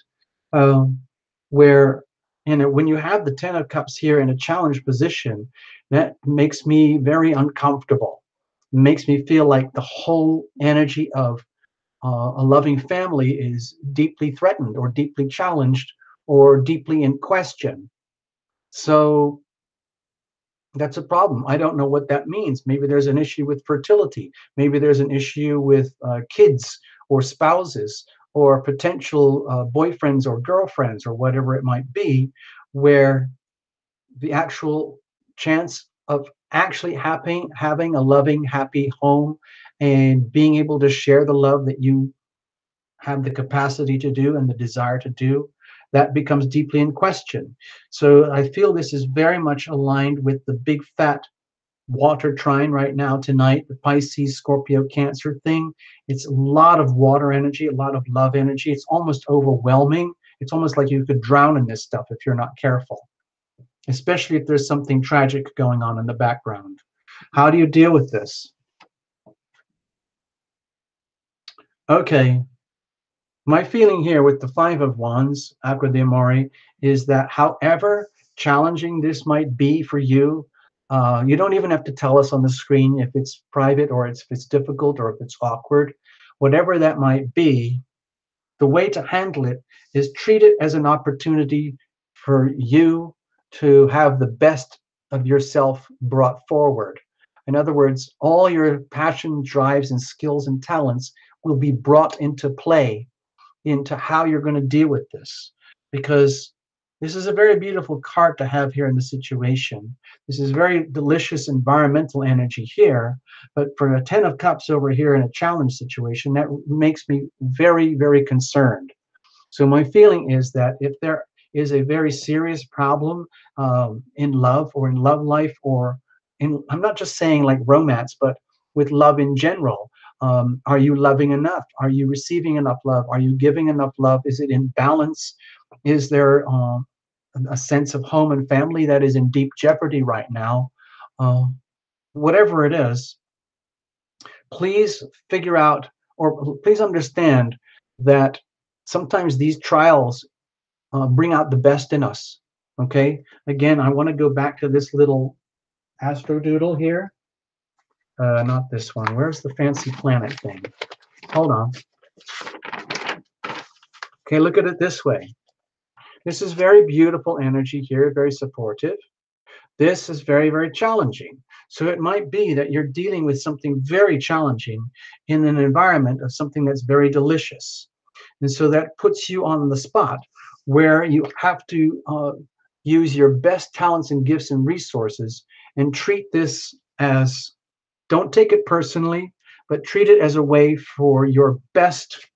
Um, where, when you have the Ten of Cups here in a challenge position, that makes me very uncomfortable. Makes me feel like the whole energy of a loving family is deeply threatened or deeply challenged or deeply in question. So that's a problem. I don't know what that means. Maybe there's an issue with fertility. Maybe there's an issue with kids or spouses or potential boyfriends or girlfriends or whatever it might be, where the actual chance of actually having a loving, happy home and being able to share the love that you have the capacity to do and the desire to do, that becomes deeply in question. So I feel this is very much aligned with the big fat water trine right now tonight, the Pisces, Scorpio, Cancer thing. It's a lot of water energy, a lot of love energy. It's almost overwhelming. It's almost like you could drown in this stuff if you're not careful, especially if there's something tragic going on in the background. How do you deal with this? Okay, my feeling here with the Five of Wands, Aqua de Amore, is that however challenging this might be for you, you don't even have to tell us on the screen if it's private or if it's difficult or if it's awkward. Whatever that might be, the way to handle it is treat it as an opportunity for you to have the best of yourself brought forward. In other words, all your passion, drives, and skills and talents will be brought into play into how you're going to deal with this, because this is a very beautiful card to have here in the situation. This is very delicious environmental energy here, but for a Ten of Cups over here in a challenge situation, that makes me very, very concerned. So my feeling is that if there is a very serious problem in love or in love life, or in, I'm not just saying like romance, but with love in general, are you loving enough? Are you receiving enough love? Are you giving enough love? Is it in balance? Is there a sense of home and family that is in deep jeopardy right now? Whatever it is, please figure out, or please understand that sometimes these trials bring out the best in us. Okay. Again, I want to go back to this little astro doodle here. Not this one. Where's the fancy planet thing? Hold on. Okay, look at it this way. This is very beautiful energy here, very supportive. This is very, very challenging. So it might be that you're dealing with something very challenging in an environment of something that's very delicious. And so that puts you on the spot where you have to use your best talents and gifts and resources and treat this as, don't take it personally, but treat it as a way for your best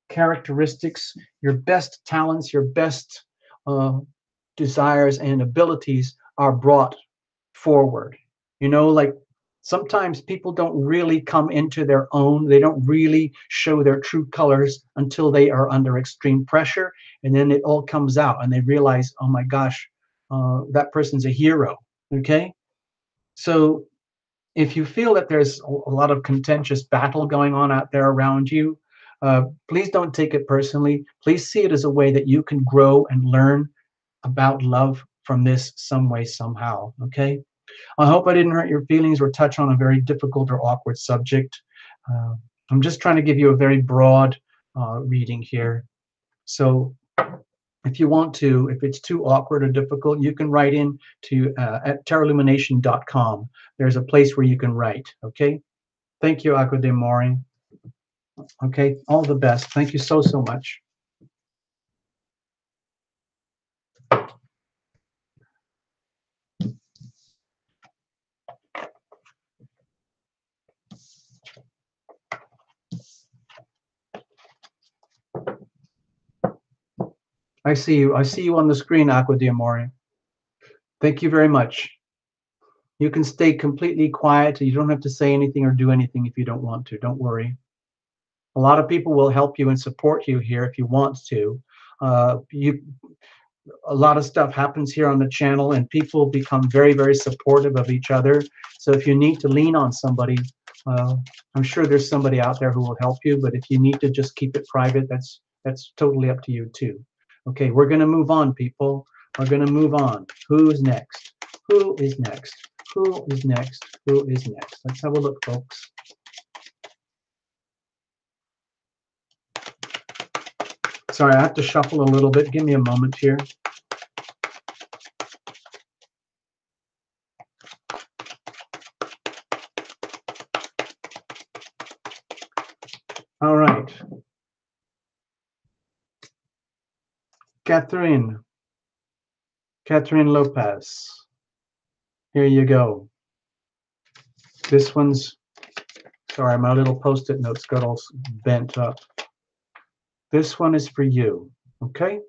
characteristics, your best talents, your best uh, desires and abilities are brought forward. Like sometimes people don't really come into their own, they don't really show their true colors until they are under extreme pressure. And then it all comes out and they realize, oh my gosh, that person's a hero. Okay. So if you feel that there's a lot of contentious battle going on out there around you, Please don't take it personally. Please see it as a way that you can grow and learn about love from this some way, somehow. Okay? I hope I didn't hurt your feelings or touch on a very difficult or awkward subject. Uh, I'm just trying to give you a very broad reading here. So if you want to, if it's too awkward or difficult, you can write in to at terralumination.com. There's a place where you can write. Okay. Thank you, Aqua de Mori. Okay. All the best. Thank you so, so much. I see you. I see you on the screen, Aqua de Mori. Thank you very much. You can stay completely quiet. You don't have to say anything or do anything if you don't want to. Don't worry. A lot of people will help you and support you here if you want to. You a lot of stuff happens here on the channel and people become very, very supportive of each other. So if you need to lean on somebody, uh, I'm sure there's somebody out there who will help you, but if you need to just keep it private, that's totally up to you too. Okay, we're going to move on, people. We're going to move on. Who's next? Who is next? Who is next? Who is next? Let's have a look, folks. Sorry, I have to shuffle a little bit. Give me a moment here. All right. Catherine Lopez. Here you go. This one's, sorry, my little post-it notes got all bent up. This one is for you, okay?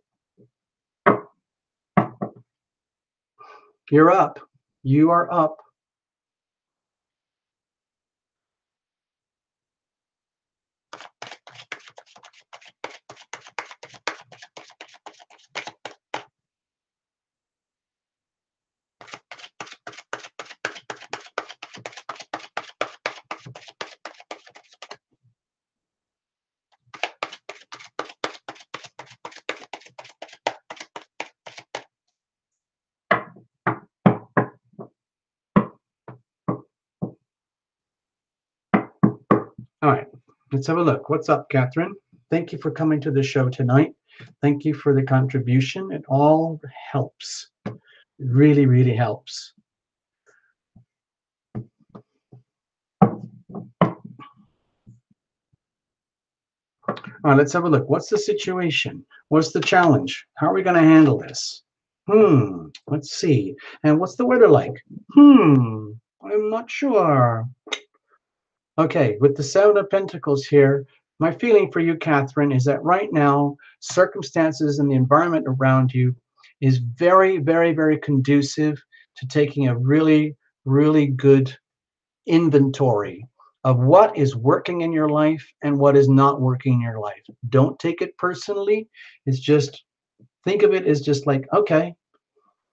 You're up. You are up. All right, let's have a look. What's up, Catherine? Thank you for coming to the show tonight. Thank you for the contribution. It all helps. It really, really helps. All right, let's have a look. What's the situation? What's the challenge? How are we going to handle this? Let's see. And what's the weather like? I'm not sure. Okay, with the Seven of Pentacles here, my feeling for you, Catherine, is that right now, circumstances and the environment around you is very, very, very conducive to taking a really, really good inventory of what is working in your life and what is not working in your life. Don't take it personally. It's just, think of it as just like, okay,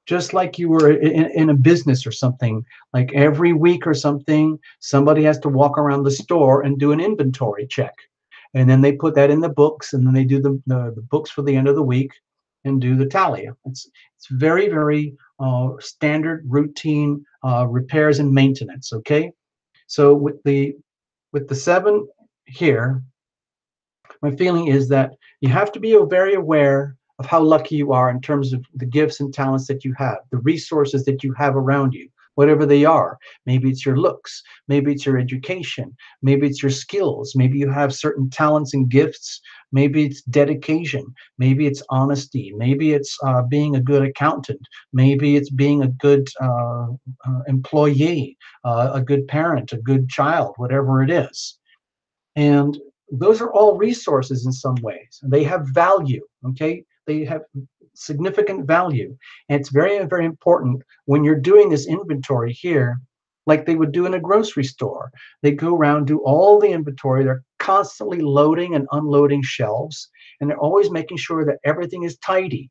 just like you were in a business or something, like every week or something, somebody has to walk around the store and do an inventory check. And then they put that in the books, and then they do the books for the end of the week and do the tally. It's very, very standard routine repairs and maintenance. Okay. So with the seven here, my feeling is that you have to be very aware of how lucky you are in terms of the gifts and talents that you have, the resources that you have around you, whatever they are. Maybe it's your looks, maybe it's your education, maybe it's your skills, maybe you have certain talents and gifts, maybe it's dedication, maybe it's honesty, maybe it's being a good accountant, maybe it's being a good employee, a good parent, a good child, whatever it is. And those are all resources in some ways. They have value, okay? They have significant value. And it's very, very important when you're doing this inventory here, like they would do in a grocery store. They go around, do all the inventory. They're constantly loading and unloading shelves, and they're always making sure that everything is tidy.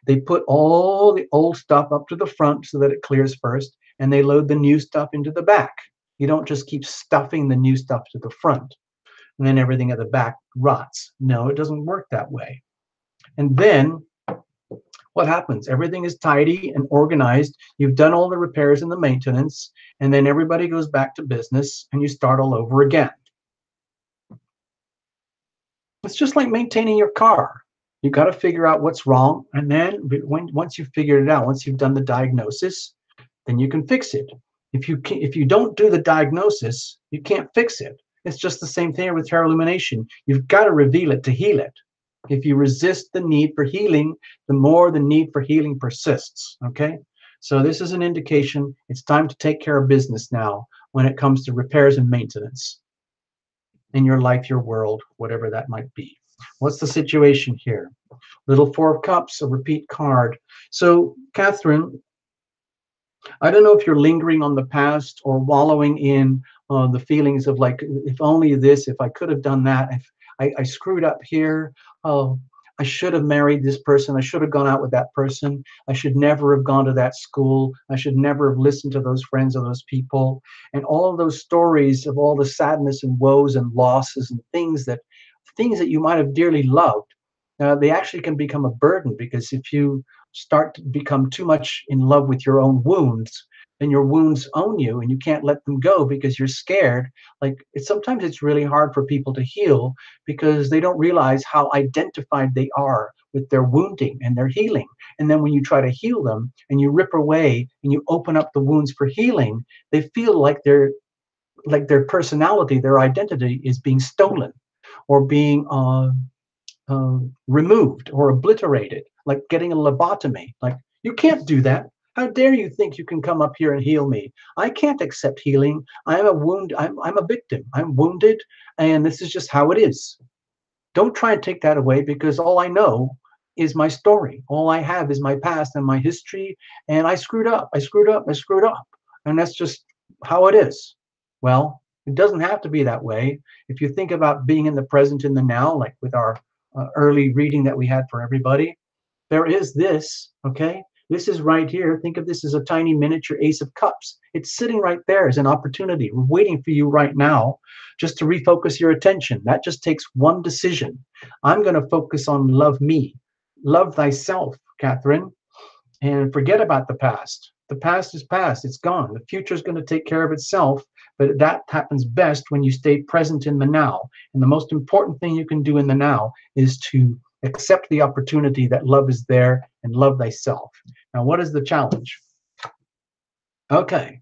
They put all the old stuff up to the front so that it clears first, and they load the new stuff into the back. You don't just keep stuffing the new stuff to the front. and then everything at the back rots. No, it doesn't work that way. And then what happens? Everything is tidy and organized. You've done all the repairs and the maintenance, and then everybody goes back to business and you start all over again. It's just like maintaining your car. You got to figure out what's wrong, and then once you've figured it out, once you've done the diagnosis, then you can fix it. If you don't do the diagnosis, you can't fix it. It's just the same thing with tarot illumination. You've got to reveal it to heal it. If you resist the need for healing, the more the need for healing persists. Okay? So this is an indication it's time to take care of business now when it comes to repairs and maintenance in your life, your world, whatever that might be. What's the situation here? Little Four of Cups, a repeat card. So, Catherine, I don't know if you're lingering on the past or wallowing in the feelings of like, if only this, if I could have done that, if I screwed up here. Oh, I should have married this person. I should have gone out with that person. I should never have gone to that school. I should never have listened to those friends or those people. And all of those stories of all the sadness and woes and losses and things that you might have dearly loved, they actually can become a burden, because if you start to become too much in love with your own wounds, then your wounds own you and you can't let them go because you're scared. Like sometimes it's really hard for people to heal because they don't realize how identified they are with their wounding and their healing. And then when you try to heal them and you rip away and you open up the wounds for healing, they feel like their personality, their identity is being stolen or being removed or obliterated, like getting a lobotomy. Like, you can't do that. How dare you think you can come up here and heal me? I can't accept healing. I'm a wound. I'm a victim. I'm wounded, and this is just how it is. Don't try and take that away, because all I know is my story. All I have is my past and my history, and I screwed up. I screwed up. I screwed up, and that's just how it is. Well, it doesn't have to be that way. If you think about being in the present, in the now, like with our early reading that we had for everybody, there is this, okay? This is right here. Think of this as a tiny miniature Ace of Cups. It's sitting right there as an opportunity, waiting for you right now, just to refocus your attention. That just takes one decision. I'm going to focus on love me. Love thyself, Catherine, and forget about the past. The past is past. It's gone. The future is going to take care of itself, but that happens best when you stay present in the now. And the most important thing you can do in the now is to accept the opportunity that love is there and love thyself. Now, what is the challenge? Okay,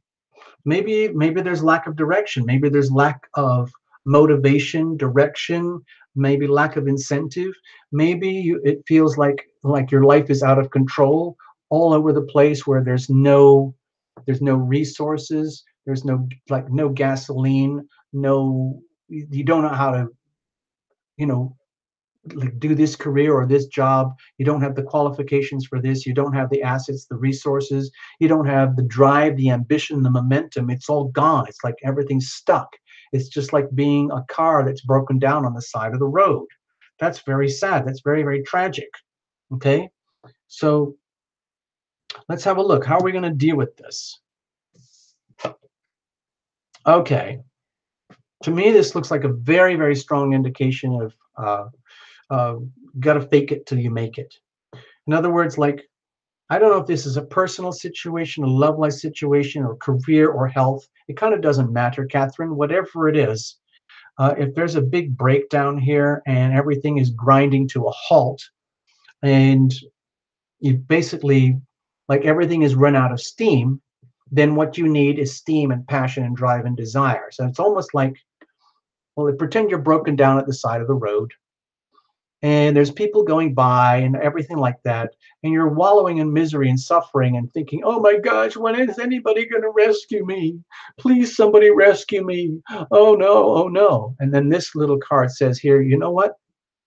maybe there's lack of direction. Maybe there's lack of motivation, direction, maybe lack of incentive. Maybe it feels like your life is out of control, all over the place, where there's no resources, there's no gasoline, no, you don't know how to, you know, like do this career or this job. You don't have the qualifications for this. You don't have the assets, the resources. You don't have the drive, the ambition, the momentum. It's all gone. It's like everything's stuck. It's just like being a car that's broken down on the side of the road. That's very sad. That's very, very tragic. Okay, so let's have a look. How are we going to deal with this? Okay, to me this looks like a very, very strong indication of got to fake it till you make it. In other words, like, I don't know if this is a personal situation, a love life situation, or career or health. It kind of doesn't matter, Catherine. Whatever it is, if there's a big breakdown here and everything is grinding to a halt, and you basically, like, everything is run out of steam, then what you need is steam and passion and drive and desire. So it's almost like, well, pretend you're broken down at the side of the road, and there's people going by and everything like that, and you're wallowing in misery and suffering and thinking, oh my gosh, when is anybody going to rescue me? Please, somebody rescue me. Oh no, oh no. And then this little card says here, you know what?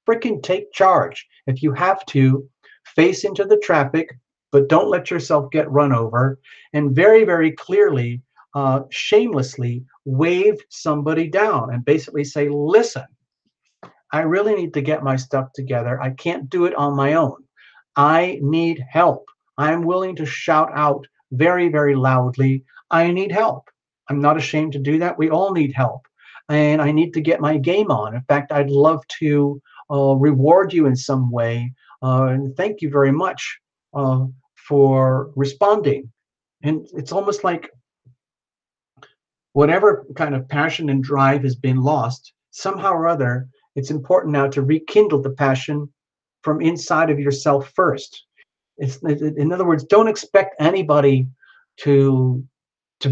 Freaking take charge. If you have to, face into the traffic, but don't let yourself get run over, and very, very clearly, shamelessly wave somebody down and basically say, listen, I really need to get my stuff together. I can't do it on my own. I need help. I'm willing to shout out very, very loudly, I need help. I'm not ashamed to do that. We all need help. and I need to get my game on. In fact, I'd love to reward you in some way. And thank you very much for responding. And it's almost like whatever kind of passion and drive has been lost, somehow or other, it's important now to rekindle the passion from inside of yourself first. In other words, don't expect anybody to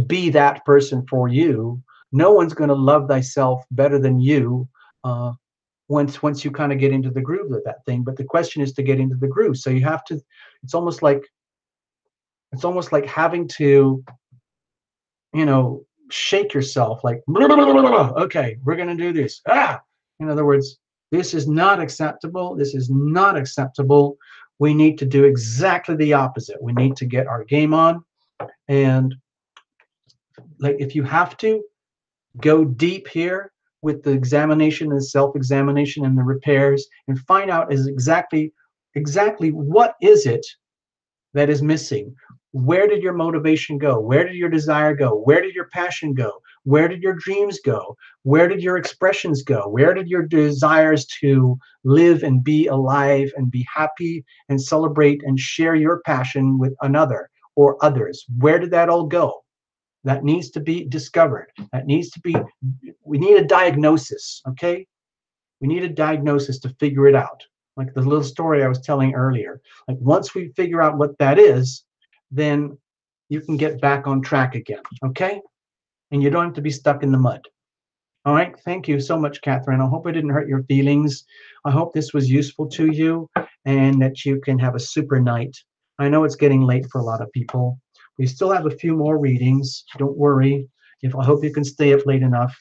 be that person for you. No one's going to love thyself better than you uh, once you kind of get into the groove of that thing. But the question is to get into the groove. So you have to. It's almost like having to, shake yourself. Like, okay, we're going to do this. In other words, this is not acceptable. This is not acceptable. We need to do exactly the opposite. We need to get our game on, and like if you have to go deep here with the examination and self-examination and the repairs and find out is exactly what is it that is missing. Where did your motivation go? Where did your desire go? Where did your passion go? Where did your dreams go? Where did your expressions go? Where did your desires to live and be alive and be happy and celebrate and share your passion with another or others? Where did that all go? That needs to be discovered. We need a diagnosis, okay? We need a diagnosis to figure it out. Like the little story I was telling earlier. Like once we figure out what that is, then you can get back on track again, okay? And you don't have to be stuck in the mud. All right, thank you so much, Catherine. I hope I didn't hurt your feelings. I hope this was useful to you and that you can have a super night. I know it's getting late for a lot of people. We still have a few more readings. Don't worry. I hope you can stay up late enough.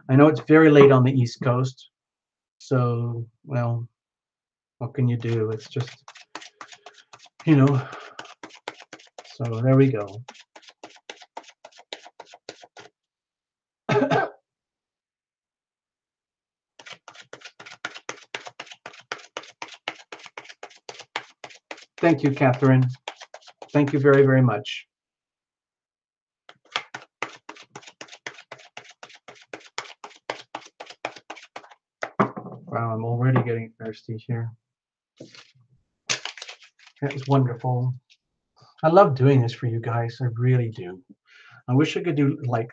I know it's very late on the East Coast. So, well, what can you do? It's just, you know, so there we go. Thank you, Catherine. Thank you very, very much. Wow, I'm already getting thirsty here. That was wonderful. I love doing this for you guys. I really do. I wish I could do like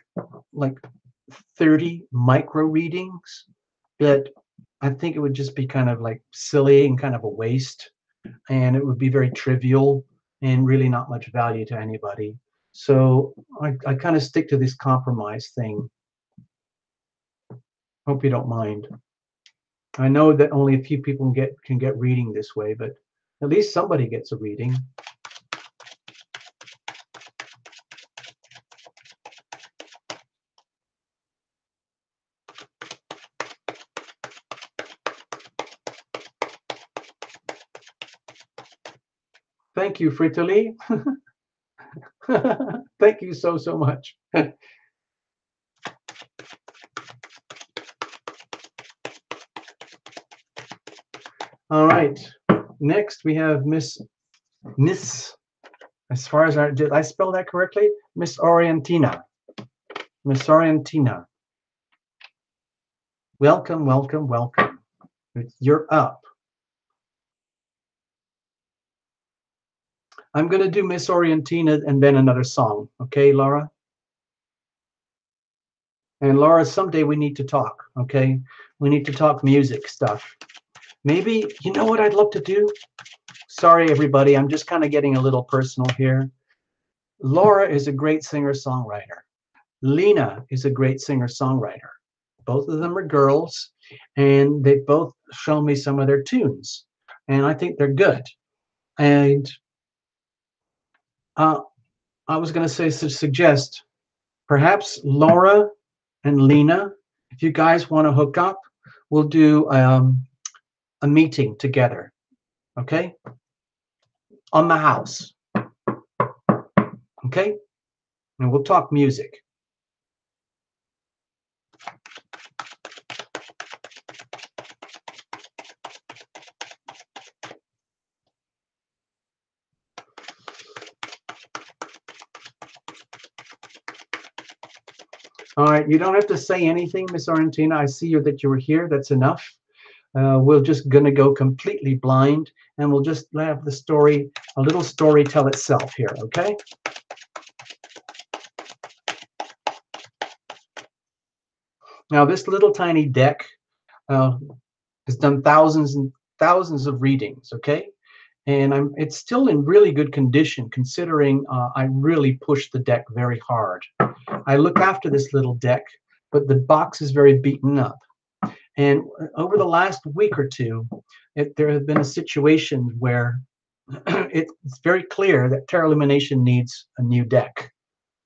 30 micro readings, but I think it would just be kind of like silly and kind of a waste, and it would be very trivial and really not much value to anybody. So I kind of stick to this compromise thing. Hope you don't mind. I know that only a few people can get reading this way, but at least somebody gets a reading. Thank you, Fritoli. Thank you so much. All right. Next we have Miss, as far as did I spell that correctly? Miss Orientina. Miss Orientina. Welcome, welcome, welcome. You're up. I'm going to do Miss Orientina and then another song. Okay, Laura? And Laura, someday we need to talk, okay? We need to talk music stuff. Maybe, you know what I'd love to do? Sorry, everybody, I'm just kind of getting a little personal here. Laura is a great singer-songwriter. Lena is a great singer-songwriter. Both of them are girls, and they've both shown me some of their tunes, and I think they're good. And I was going to suggest perhaps Laura and Lena, if you guys want to hook up, we'll do a meeting together, okay? On the house, okay? And we'll talk music. All right, you don't have to say anything, Miss Argentina. I see you that you were here. That's enough. We're just gonna go completely blind, and we'll just have the story, a little story tell itself here, okay? Now, this little tiny deck uh, has done thousands and thousands of readings, okay? And it's still in really good condition considering I really pushed the deck very hard. I look after this little deck, but the box is very beaten up. And over the last week or two, there have been a situation where it's very clear that Terra Illumination needs a new deck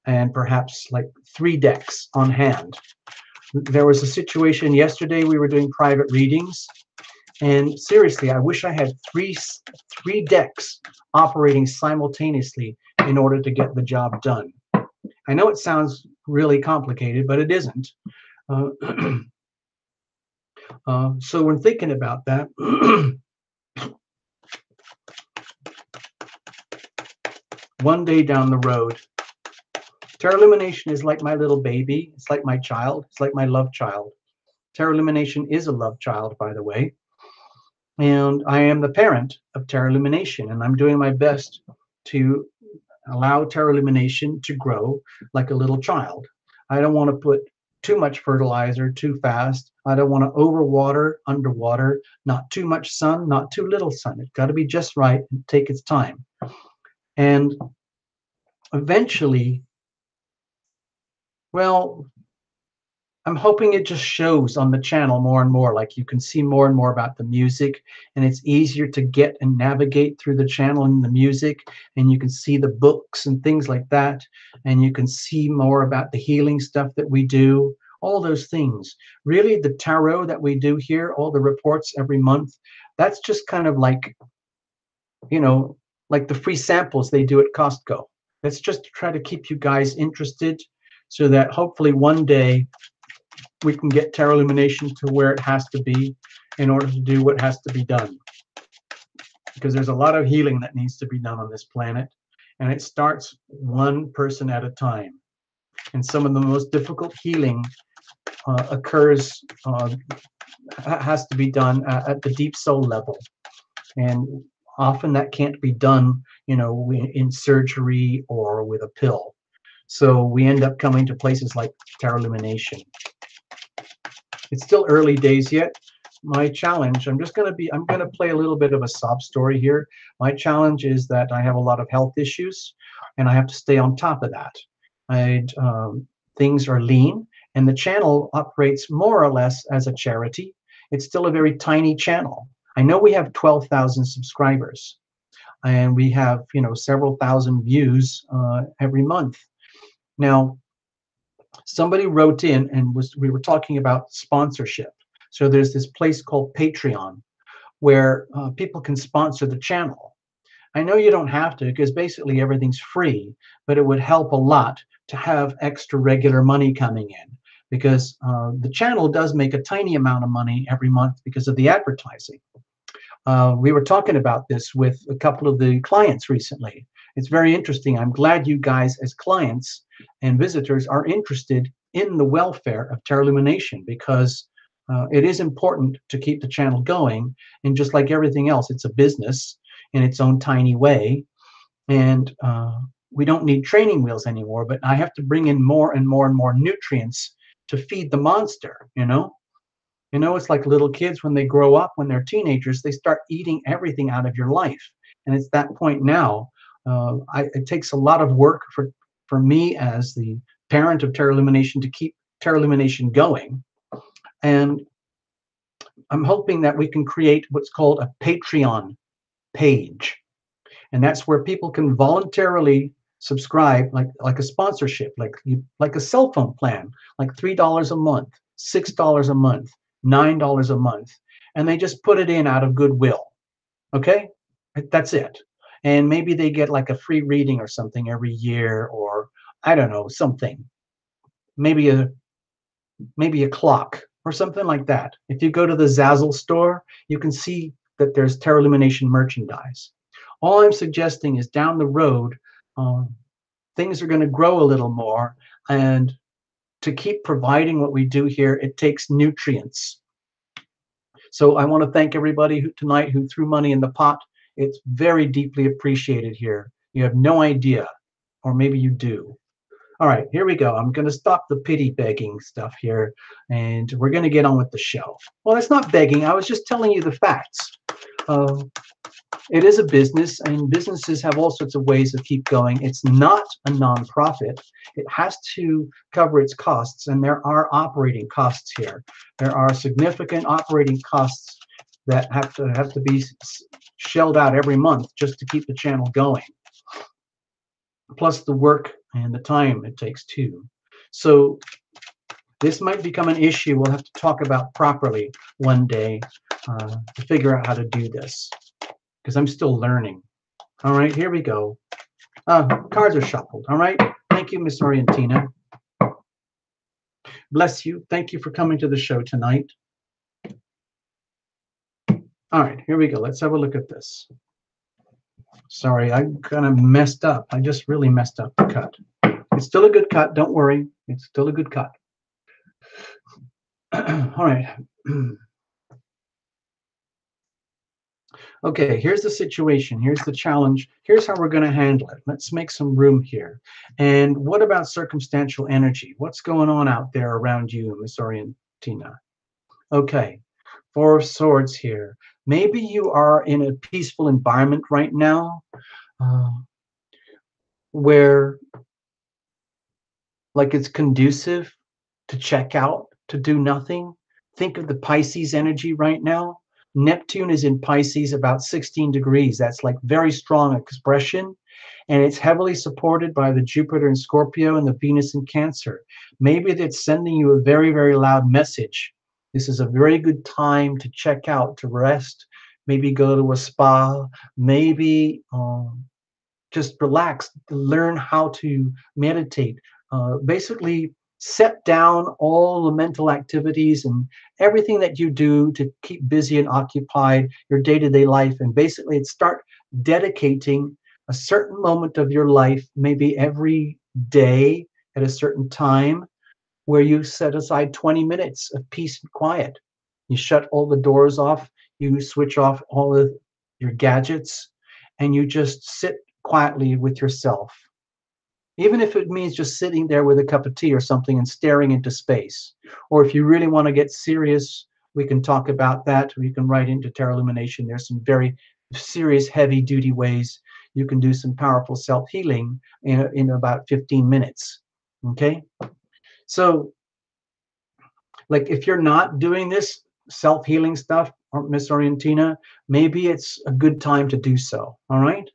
and perhaps like 3 decks on hand. There was a situation yesterday, we were doing private readings, and seriously, I wish I had three decks operating simultaneously in order to get the job done. I know it sounds really complicated, but it isn't. Uh, so when thinking about that, one day down the road, Terra Illumination is like my little baby. It's like my child. It's like my love child. Terra Illumination is a love child, by the way. And I am the parent of Terra Illumination, and I'm doing my best to allow Terra Illumination to grow like a little child. I don't want to put too much fertilizer too fast. I don't want to overwater, underwater, not too much sun, not too little sun. It's got to be just right and take its time. And eventually, well, I'm hoping it just shows on the channel more and more. Like you can see more and more about the music, and it's easier to get and navigate through the channel and the music, and you can see the books and things like that, and you can see more about the healing stuff that we do, all those things. Really, the tarot that we do here, all the reports every month, that's just kind of like, you know, like the free samples they do at Costco. That's just to try to keep you guys interested so that hopefully one day we can get Terra Illumination to where it has to be in order to do what has to be done. Because there's a lot of healing that needs to be done on this planet, and it starts one person at a time. And some of the most difficult healing has to be done at the deep soul level. And often that can't be done, you know, in surgery or with a pill. So we end up coming to places like Terra Illumination. It's still early days yet. My challenge, I'm going to play a little bit of a sob story here. My challenge is that I have a lot of health issues, and I have to stay on top of that. Things are lean, and the channel operates more or less as a charity. It's still a very tiny channel. I know we have 12,000 subscribers, and we have, you know, several thousand views every month. Now, somebody wrote in and we were talking about sponsorship. So there's this place called Patreon where people can sponsor the channel. I know you don't have to because basically everything's free, but it would help a lot to have extra regular money coming in because the channel does make a tiny amount of money every month because of the advertising. We were talking about this with a couple of the clients recently. It's very interesting. I'm glad you guys as clients and visitors are interested in the welfare of Terra Illumination because it is important to keep the channel going. And just like everything else, it's a business in its own tiny way. And we don't need training wheels anymore, but I have to bring in more and more and more nutrients to feed the monster, you know? You know, it's like little kids when they grow up, when they're teenagers, they start eating everything out of your life. And it's that point now. It takes a lot of work for me as the parent of Terra Illumination to keep Terra Illumination going. And I'm hoping that we can create what's called a Patreon page. And that's where people can voluntarily subscribe, like a sponsorship, like a cell phone plan, like $3 a month, $6 a month, $9 a month, and they just put it in out of goodwill. Okay, that's it. And maybe they get like a free reading or something every year, or I don't know, something. Maybe a clock or something like that. If you go to the Zazzle store, you can see that there's Terra Illumination merchandise. All I'm suggesting is down the road, things are going to grow a little more, and to keep providing what we do here, it takes nutrients. So I want to thank everybody tonight who threw money in the pot. It's very deeply appreciated here. You have no idea, or maybe you do. All right, here we go. I'm going to stop the pity begging stuff here, and we're going to get on with the show. Well, it's not begging. I was just telling you the facts. Uh, it is a business, and businesses have all sorts of ways of keep going. It's not a nonprofit. It has to cover its costs, and there are operating costs here. There are significant operating costs that have to be shelled out every month just to keep the channel going, plus the work and the time it takes too. So this might become an issue we'll have to talk about properly one day to figure out how to do this, because I'm still learning. All right, here we go. Cards are shuffled. All right. Thank you, Miss Orientina. Bless you. Thank you for coming to the show tonight. All right, here we go. Let's have a look at this. Sorry, I kind of messed up. I just really messed up the cut. It's still a good cut. Don't worry. It's still a good cut. All right. Okay, here's the situation. Here's the challenge. Here's how we're going to handle it. Let's make some room here. And what about circumstantial energy? What's going on out there around you, Miss Orientina? Okay, Four of Swords here. Maybe you are in a peaceful environment right now where like it's conducive to check out, to do nothing. Think of the Pisces energy right now. Neptune is in Pisces about 16 degrees. That's like very strong expression. And it's heavily supported by the Jupiter in Scorpio and the Venus in Cancer. Maybe that's sending you a very, very loud message. This is a very good time to check out, to rest, maybe go to a spa, maybe just relax, learn how to meditate. Basically, set down all the mental activities and everything that you do to keep busy and occupied your day-to-day life, and basically start dedicating a certain moment of your life, maybe every day at a certain time, where you set aside 20 minutes of peace and quiet. You shut all the doors off, you switch off all of your gadgets, and you just sit quietly with yourself. Even if it means just sitting there with a cup of tea or something and staring into space. Or if you really want to get serious, we can talk about that. We can write into Tarot Illumination. There's some very serious, heavy-duty ways you can do some powerful self-healing in about 15 minutes. Okay? So, like, if you're not doing this self-healing stuff, Miss Orientina, maybe it's a good time to do so. All right?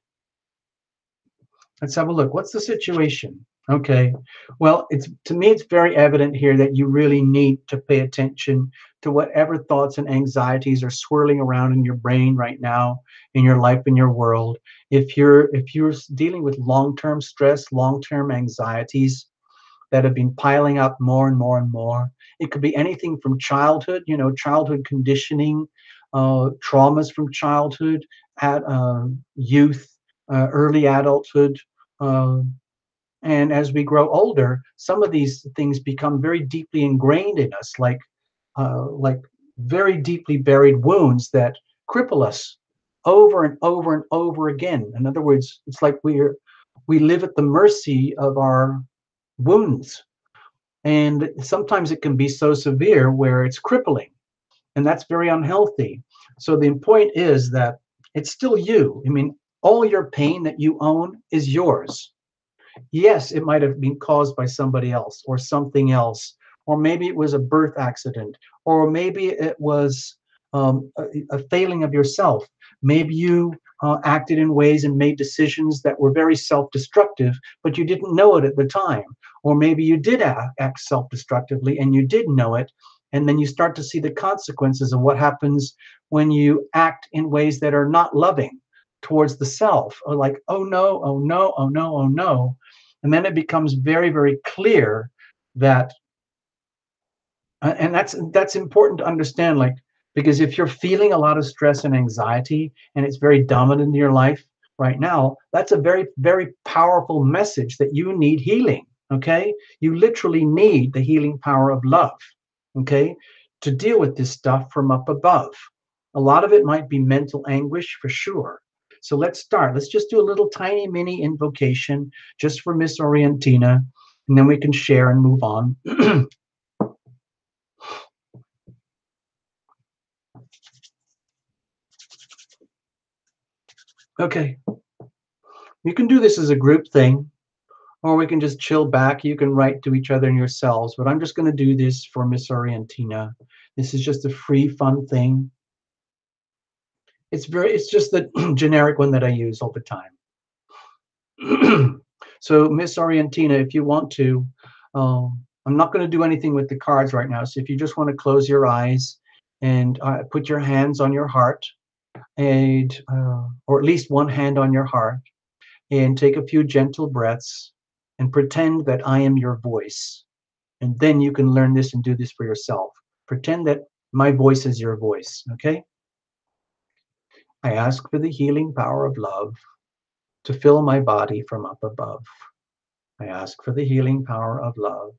Let's have a look. What's the situation? Okay. Well, to me, it's very evident here that you really need to pay attention to whatever thoughts and anxieties are swirling around in your brain right now, in your life, in your world. If you're dealing with long-term stress, long-term anxieties that have been piling up more and more and more, it could be anything from childhood, childhood conditioning, traumas from childhood, at youth, early adulthood, uh, and as we grow older, some of these things become very deeply ingrained in us, like very deeply buried wounds that cripple us over and over and over again. In other words, it's like we live at the mercy of our wounds, and sometimes it can be so severe where it's crippling, and that's very unhealthy. So the point is that it's still you. I mean, all your pain that you own is yours. Yes, it might have been caused by somebody else or something else, or maybe it was a birth accident, or maybe it was a failing of yourself. Maybe you acted in ways and made decisions that were very self-destructive, but you didn't know it at the time. Or maybe you did act self-destructively and you did know it, and then you start to see the consequences of what happens when you act in ways that are not loving towards the self, or like, oh no, oh no, oh no, oh no. And then it becomes very, very clear that, and that's important to understand, like, because if you're feeling a lot of stress and anxiety and it's very dominant in your life right now, that's a very, very powerful message that you need healing. Okay, you literally need the healing power of love, okay, to deal with this stuff from up above. A lot of it might be mental anguish for sure. So let's start. Let's just do a little tiny mini invocation just for Miss Orientina, and then we can share and move on. Okay, you can do this as a group thing, or we can just chill back. You can write to each other and yourselves, but I'm just going to do this for Miss Orientina. This is just a free, fun thing. It's just the generic one that I use all the time. So, Miss Orientina, if you want to, I'm not going to do anything with the cards right now. So, if you just want to close your eyes and put your hands on your heart, and or at least one hand on your heart, and take a few gentle breaths, and pretend that I am your voice. And then you can learn this and do this for yourself. Pretend that my voice is your voice. Okay. I ask for the healing power of love to fill my body from up above. I ask for the healing power of love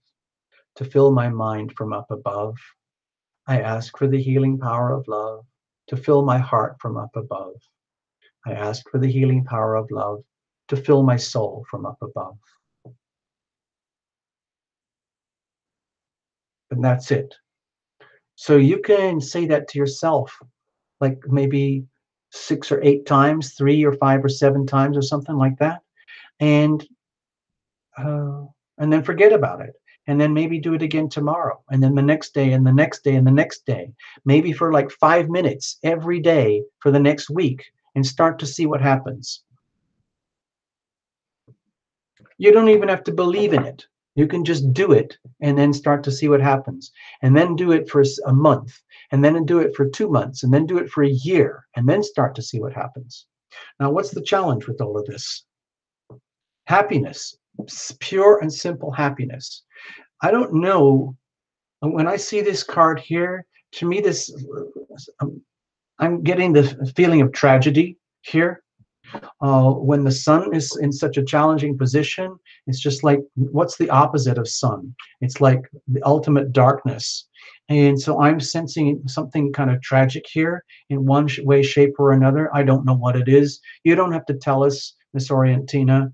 to fill my mind from up above. I ask for the healing power of love to fill my heart from up above. I ask for the healing power of love to fill my soul from up above. And that's it. So you can say that to yourself, like maybe 6 or 8 times, 3 or 5 or 7 times, or something like that. And uh, and then forget about it. And then maybe do it again tomorrow. And then the next day, and the next day, and the next day. Maybe for like 5 minutes every day for the next week, and start to see what happens. You don't even have to believe in it. You can just do it and then start to see what happens. And then do it for a month, and then do it for 2 months, and then do it for a year, and then start to see what happens. Now, what's the challenge with all of this? Happiness, pure and simple happiness. I don't know. When I see this card here, to me, I'm getting the feeling of tragedy here. When the sun is in such a challenging position, it's just like, what's the opposite of sun? It's like the ultimate darkness. And so I'm sensing something kind of tragic here in one way, shape, or another. I don't know what it is. You don't have to tell us, Miss Orientina.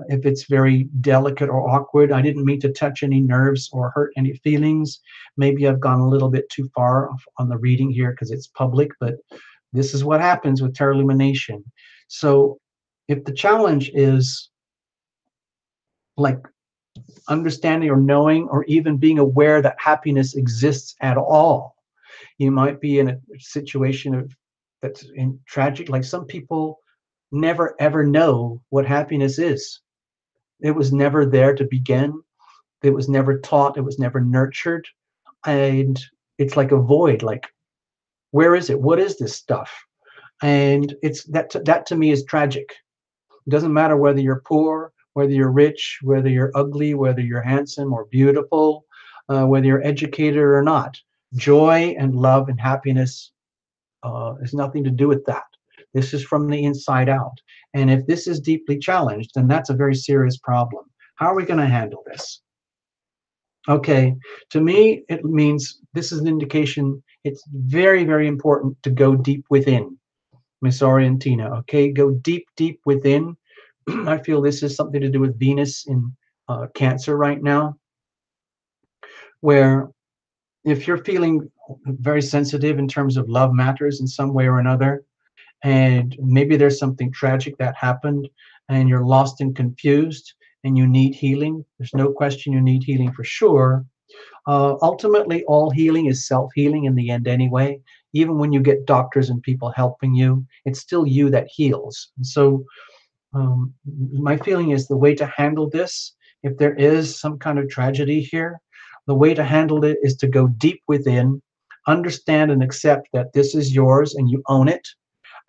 If it's very delicate or awkward, I didn't mean to touch any nerves or hurt any feelings. Maybe I've gone a little bit too far on the reading here because it's public, but this is what happens with tarot illumination. So if the challenge is like understanding or knowing or even being aware that happiness exists at all, you might be in a situation of that's in tragic. Like some people never ever know what happiness is. It was never there to begin. It was never taught. It was never nurtured. And it's like a void. Like, where is it? What is this stuff? And it's that to me is tragic. It doesn't matter whether you're poor, whether you're rich, whether you're ugly, whether you're handsome or beautiful, whether you're educated or not. Joy and love and happiness has nothing to do with that. This is from the inside out. And if this is deeply challenged, then that's a very serious problem. How are we going to handle this? Okay, to me, it means this is an indication it's very, very important to go deep within, Miss Orientina. Okay, go deep, deep within. I feel this is something to do with Venus in Cancer right now, where if you're feeling very sensitive in terms of love matters in some way or another, and maybe there's something tragic that happened and you're lost and confused and you need healing, there's no question you need healing for sure. Ultimately, all healing is self-healing in the end anyway. Even when you get doctors and people helping you, it's still you that heals. And so my feeling is the way to handle this, if there is some kind of tragedy here, the way to handle it is to go deep within, understand and accept that this is yours and you own it,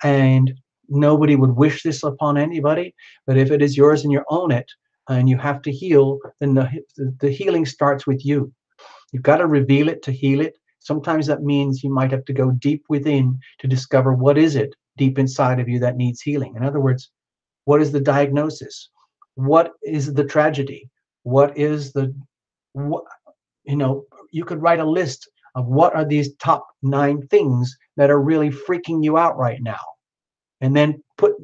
and nobody would wish this upon anybody. But if it is yours and you own it and you have to heal, then the healing starts with you. You've got to reveal it to heal it. Sometimes that means you might have to go deep within to discover what is it deep inside of you that needs healing. In other words, what is the diagnosis? What is the tragedy? What is the what, you know, you could write a list of what are these top 9 things that are really freaking you out right now, and then put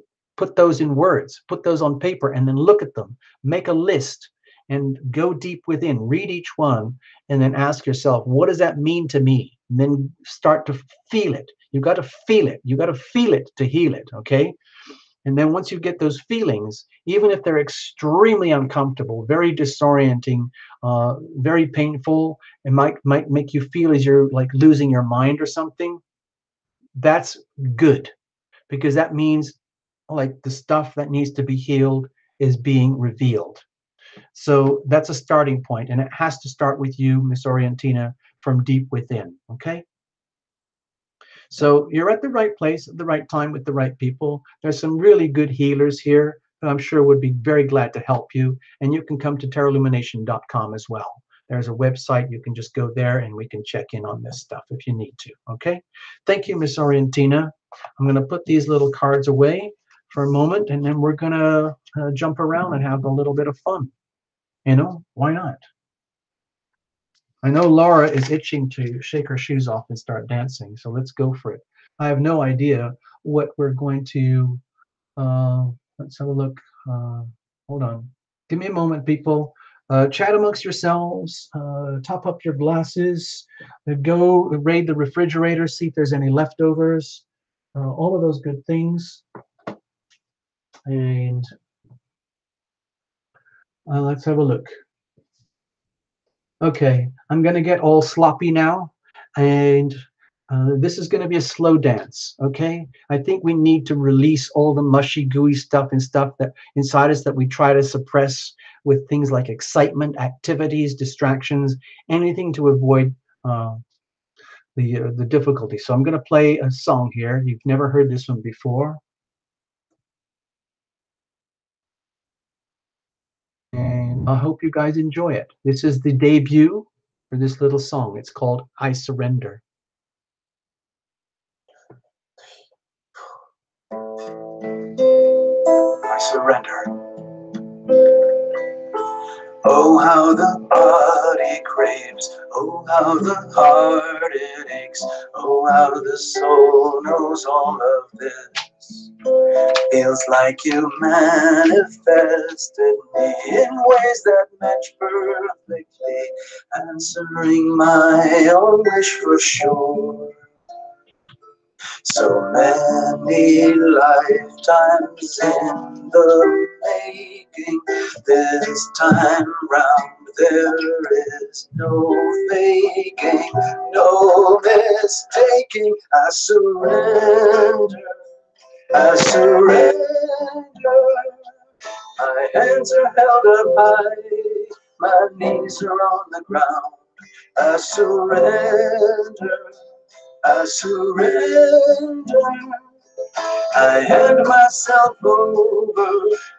those in words, put those on paper, and then look at them, make a list, and go deep within, read each one, and then ask yourself, what does that mean to me? And then start to feel it. You got to feel it. You got to feel it to heal it. Okay. And then once you get those feelings, even if they're extremely uncomfortable, very disorienting, very painful, it might make you feel as you're like losing your mind or something. That's good, because that means like the stuff that needs to be healed is being revealed. So that's a starting point, and it has to start with you, Miss Orientina, from deep within. Okay. So you're at the right place at the right time with the right people. There's some really good healers here that I'm sure would be very glad to help you. And you can come to terralumination.com as well. There's a website. You can just go there and we can check in on this stuff if you need to. Okay. Thank you, Miss Orientina. I'm going to put these little cards away for a moment, and then we're going to jump around and have a little bit of fun. You know, why not? I know Laura is itching to shake her shoes off and start dancing, so let's go for it. I have no idea what we're going to. Uh, let's have a look. Hold on. Give me a moment, people. Chat amongst yourselves. Top up your glasses. Go raid the refrigerator. See if there's any leftovers. All of those good things. And let's have a look. Okay, I'm going to get all sloppy now, and this is going to be a slow dance. Okay, I think we need to release all the mushy, gooey stuff and stuff that inside us that we try to suppress with things like excitement, activities, distractions, anything to avoid the difficulty. So I'm going to play a song here. You've never heard this one before, and I hope you guys enjoy it. This is the debut for this little song. It's called "I Surrender." I surrender. Oh, how the body craves. Oh, how the heart it aches. Oh, how the soul knows all of this. Feels like you manifested me in ways that match perfectly, answering my own wish for sure. So many lifetimes in the making. This time round there is no faking, no mistaking. I surrender, I surrender. My hands are held up high, my knees are on the ground. I surrender, I surrender. I hand myself over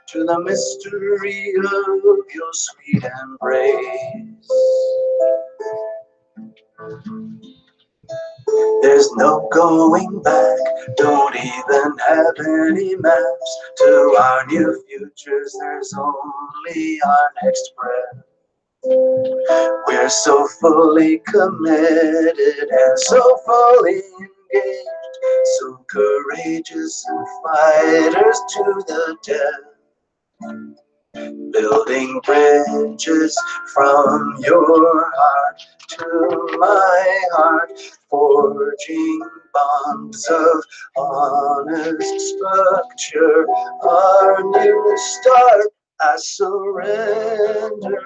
to the mystery of your sweet embrace. There's no going back, don't even have any maps to our new futures. There's only our next breath. We're so fully committed and so fully engaged, so courageous and fighters to the death, building bridges from your heart to my heart, forging bonds of honest structure, our new start. I surrender,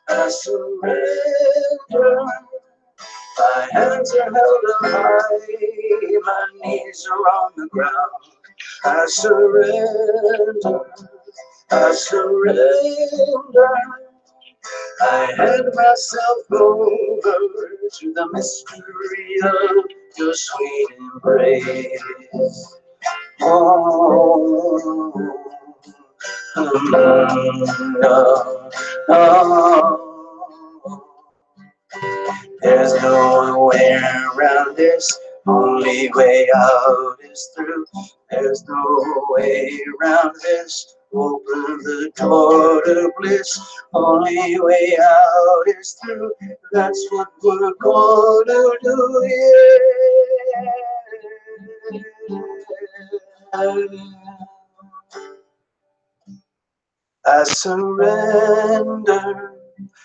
I surrender. My hands are held up high, my knees are on the ground. I surrender, I surrender. I hand myself over to the mystery of your sweet embrace. Oh, no, no. There's no way around this, only way out is through. There's no way around this, Open the door to bliss. Only way out is through. That's what we're gonna do. Yeah. I surrender.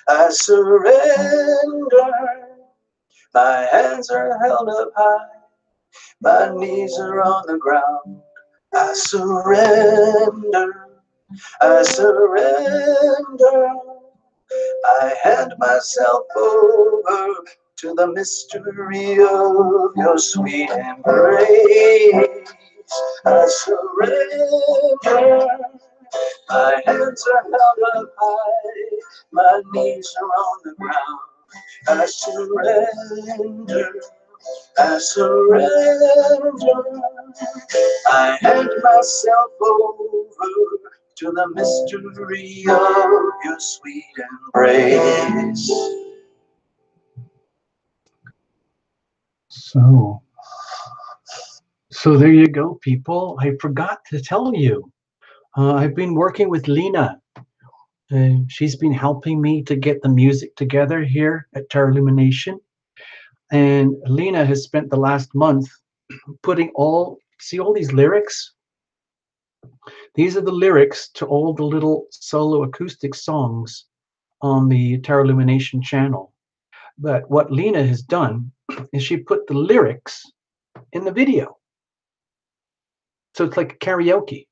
I surrender. My hands are held up high. My knees are on the ground. I surrender. I surrender. I hand myself over to the mystery of your sweet embrace. I surrender. My hands are held up high. My knees are on the ground. I surrender. I surrender. I hand myself over to the mystery of your sweet embrace. So, so there you go, people. I forgot to tell you. I've been working with Lena. She's been helping me to get the music together here at Terra Illumination. And Lena has spent the last month putting see all these lyrics? These are the lyrics to all the little solo acoustic songs on the Terra Illumination channel. But what Lena has done is she put the lyrics in the video. So it's like karaoke.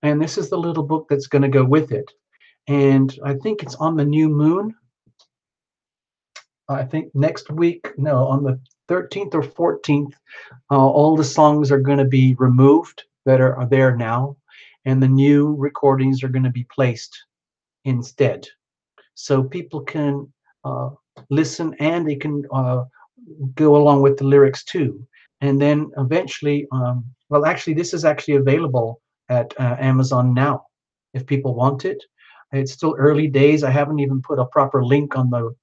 And this is the little book that's going to go with it. And I think it's on the new moon. I think next week, no, on the 13th or 14th, all the songs are going to be removed that are there now, and the new recordings are going to be placed instead. So people can listen and they can go along with the lyrics too. And then eventually, well, actually, this is actually available at Amazon now if people want it. It's still early days. I haven't even put a proper link on the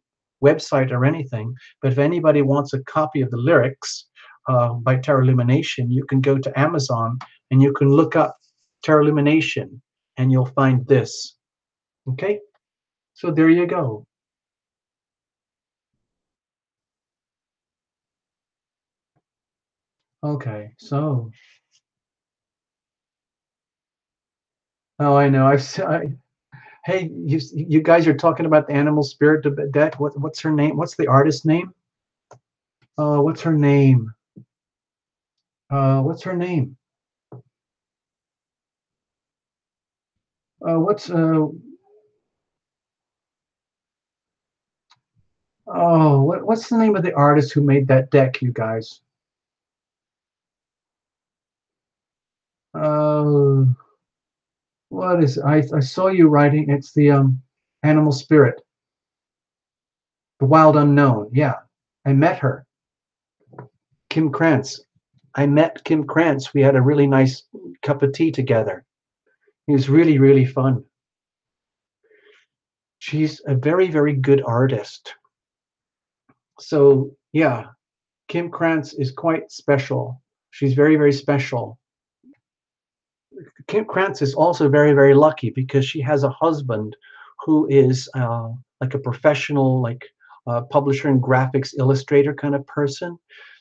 website or anything. But if anybody wants a copy of the lyrics by Terra Illumination, you can go to Amazon and you can look up Terra Illumination and you'll find this. Okay? So there you go. Okay, so oh, I know. Hey, you guys are talking about the animal spirit deck. What's her name? What's the artist's name? What's her name? What's her name? What's oh, what's the name of the artist who made that deck, you guys? Uh, what is I saw you writing. It's the animal spirit, the wild unknown. Yeah, I met her, Kim Krantz. I met Kim Krantz. We had a really nice cup of tea together. It was really, really fun. She's a very, very good artist. So yeah, Kim Krantz is quite special. She's very, very special. Kim Krantz is also very, very lucky because she has a husband who is like a professional, like publisher and graphics illustrator kind of person.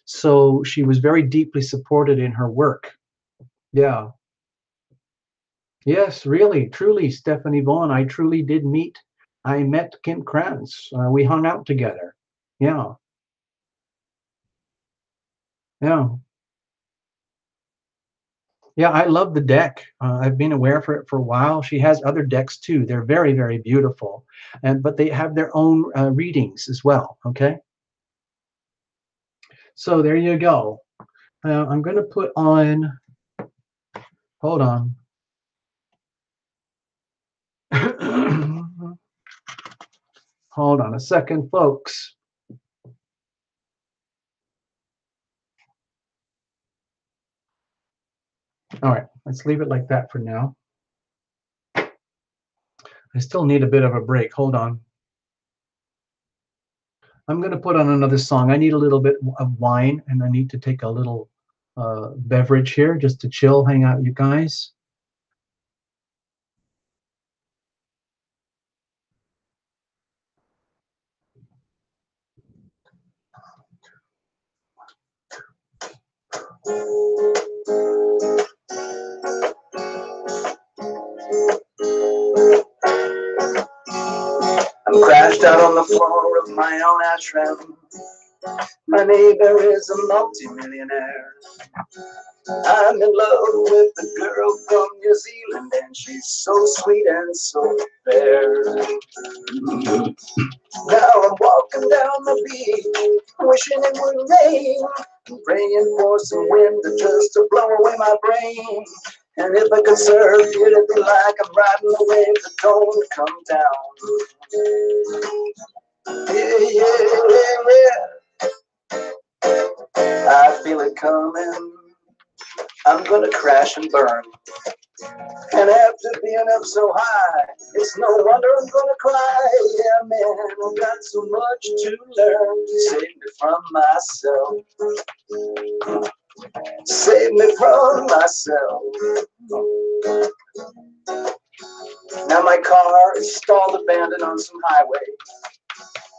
So she was very deeply supported in her work. Yeah. Yes, really, truly, Stephanie Vaughn. I truly did meet. I met Kim Krantz. We hung out together. Yeah, yeah, yeah. I love the deck. I've been aware for it for a while. She has other decks too. They're very, very beautiful, and but they have their own readings as well. Okay, so there you go. I'm going to put on. Hold on. Hold on a second, folks. All right, let's leave it like that for now. I still need a bit of a break. Hold on. I'm going to put on another song. I need a little bit of wine and I need to take a little beverage here just to chill, hang out, you guys. I'm crashed out on the floor of my own ashram. My neighbor is a multimillionaire. I'm in love with a girl from New Zealand, and she's so sweet and so fair. Now I'm walking down the beach, wishing it would rain, praying for some wind just to blow away my brain. And if I could surf, it'd be like I'm riding the waves that don't come down. Yeah. I feel it coming. I'm gonna crash and burn. And after being up so high, it's no wonder I'm gonna cry. Yeah, man, I've got so much to learn. Save me from myself. Save me from myself. Now my car is stalled abandoned on some highway.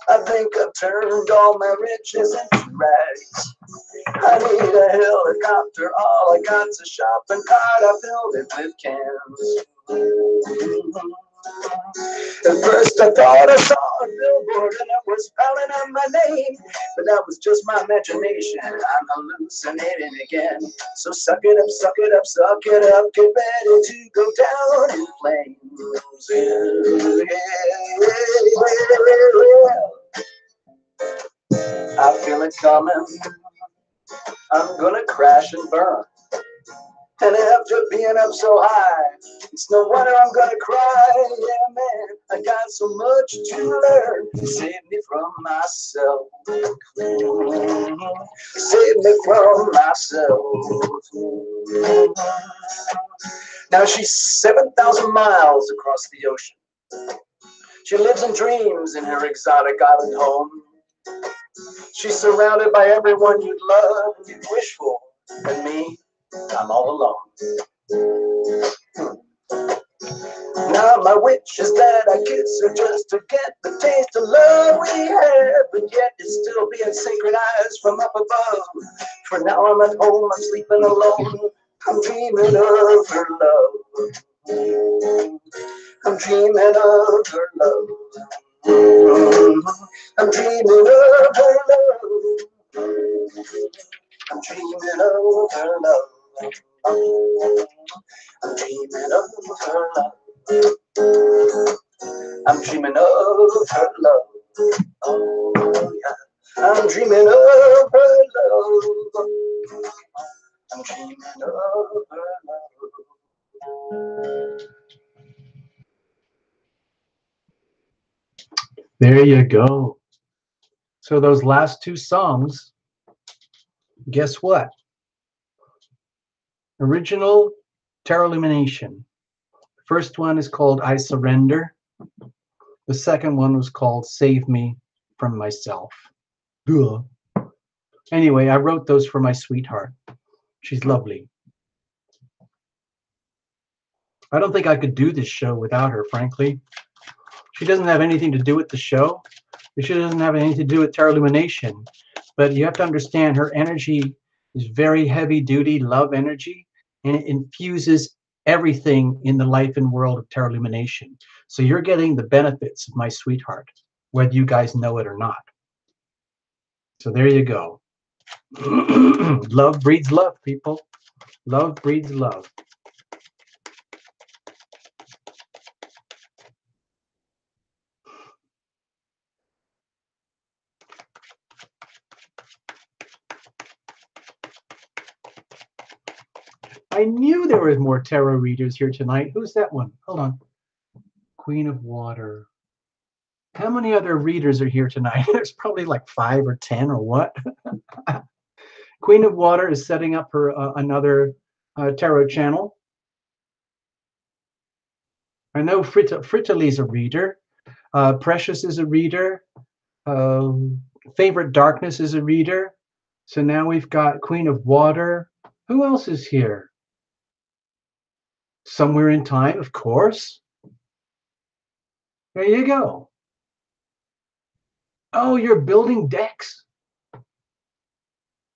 I think I've turned all my riches into rags. I need a helicopter, all I got's a shopping cart, I filled it with cans. At first I thought I saw a billboard and it was spelling out my name, but that was just my imagination. I'm hallucinating again. So suck it up, suck it up, suck it up, get ready to go down in flames. I feel it coming. I'm gonna crash and burn. And after being up so high, it's no wonder I'm gonna cry. Yeah, man, I got so much to learn. Save me from myself. Save me from myself. Now she's 7,000 miles across the ocean. She lives in dreams in her exotic island home. She's surrounded by everyone you'd love and you'd wish for. And me, I'm all alone. Now my wish is that I kiss her just to get the taste of love we have, but yet it's still being synchronized from up above. For now I'm at home, I'm sleeping alone. I'm dreaming of her love. I'm dreaming of her love. I'm dreaming of her love. I'm dreaming of her love. I'm dreaming of her love. I'm dreaming of her love. Oh, yeah. I'm dreaming of her love. I'm dreaming of her love. There you go. So those last two songs, guess what? Original Tarot Lumination. The first one is called I Surrender. The second one was called Save Me from Myself. Ugh. Anyway, I wrote those for my sweetheart. She's lovely. I don't think I could do this show without her, frankly. She doesn't have anything to do with the show. She doesn't have anything to do with Tarot Illumination. But you have to understand her energy is very heavy duty love energy, and it infuses everything in the life and world of Tarot Illumination. So you're getting the benefits of my sweetheart, whether you guys know it or not. So there you go. Love breeds love, people. Love breeds love. I knew there was more tarot readers here tonight. Who's that one? Hold on. Queen of Water. How many other readers are here tonight? There's probably like 5 or 10 or what? Queen of Water is setting up her another tarot channel. I know Fritali's a reader. Precious is a reader. Favorite Darkness is a reader. So now we've got Queen of Water. Who else is here? Somewhere in Time, of course. There you go. Oh, you're building decks.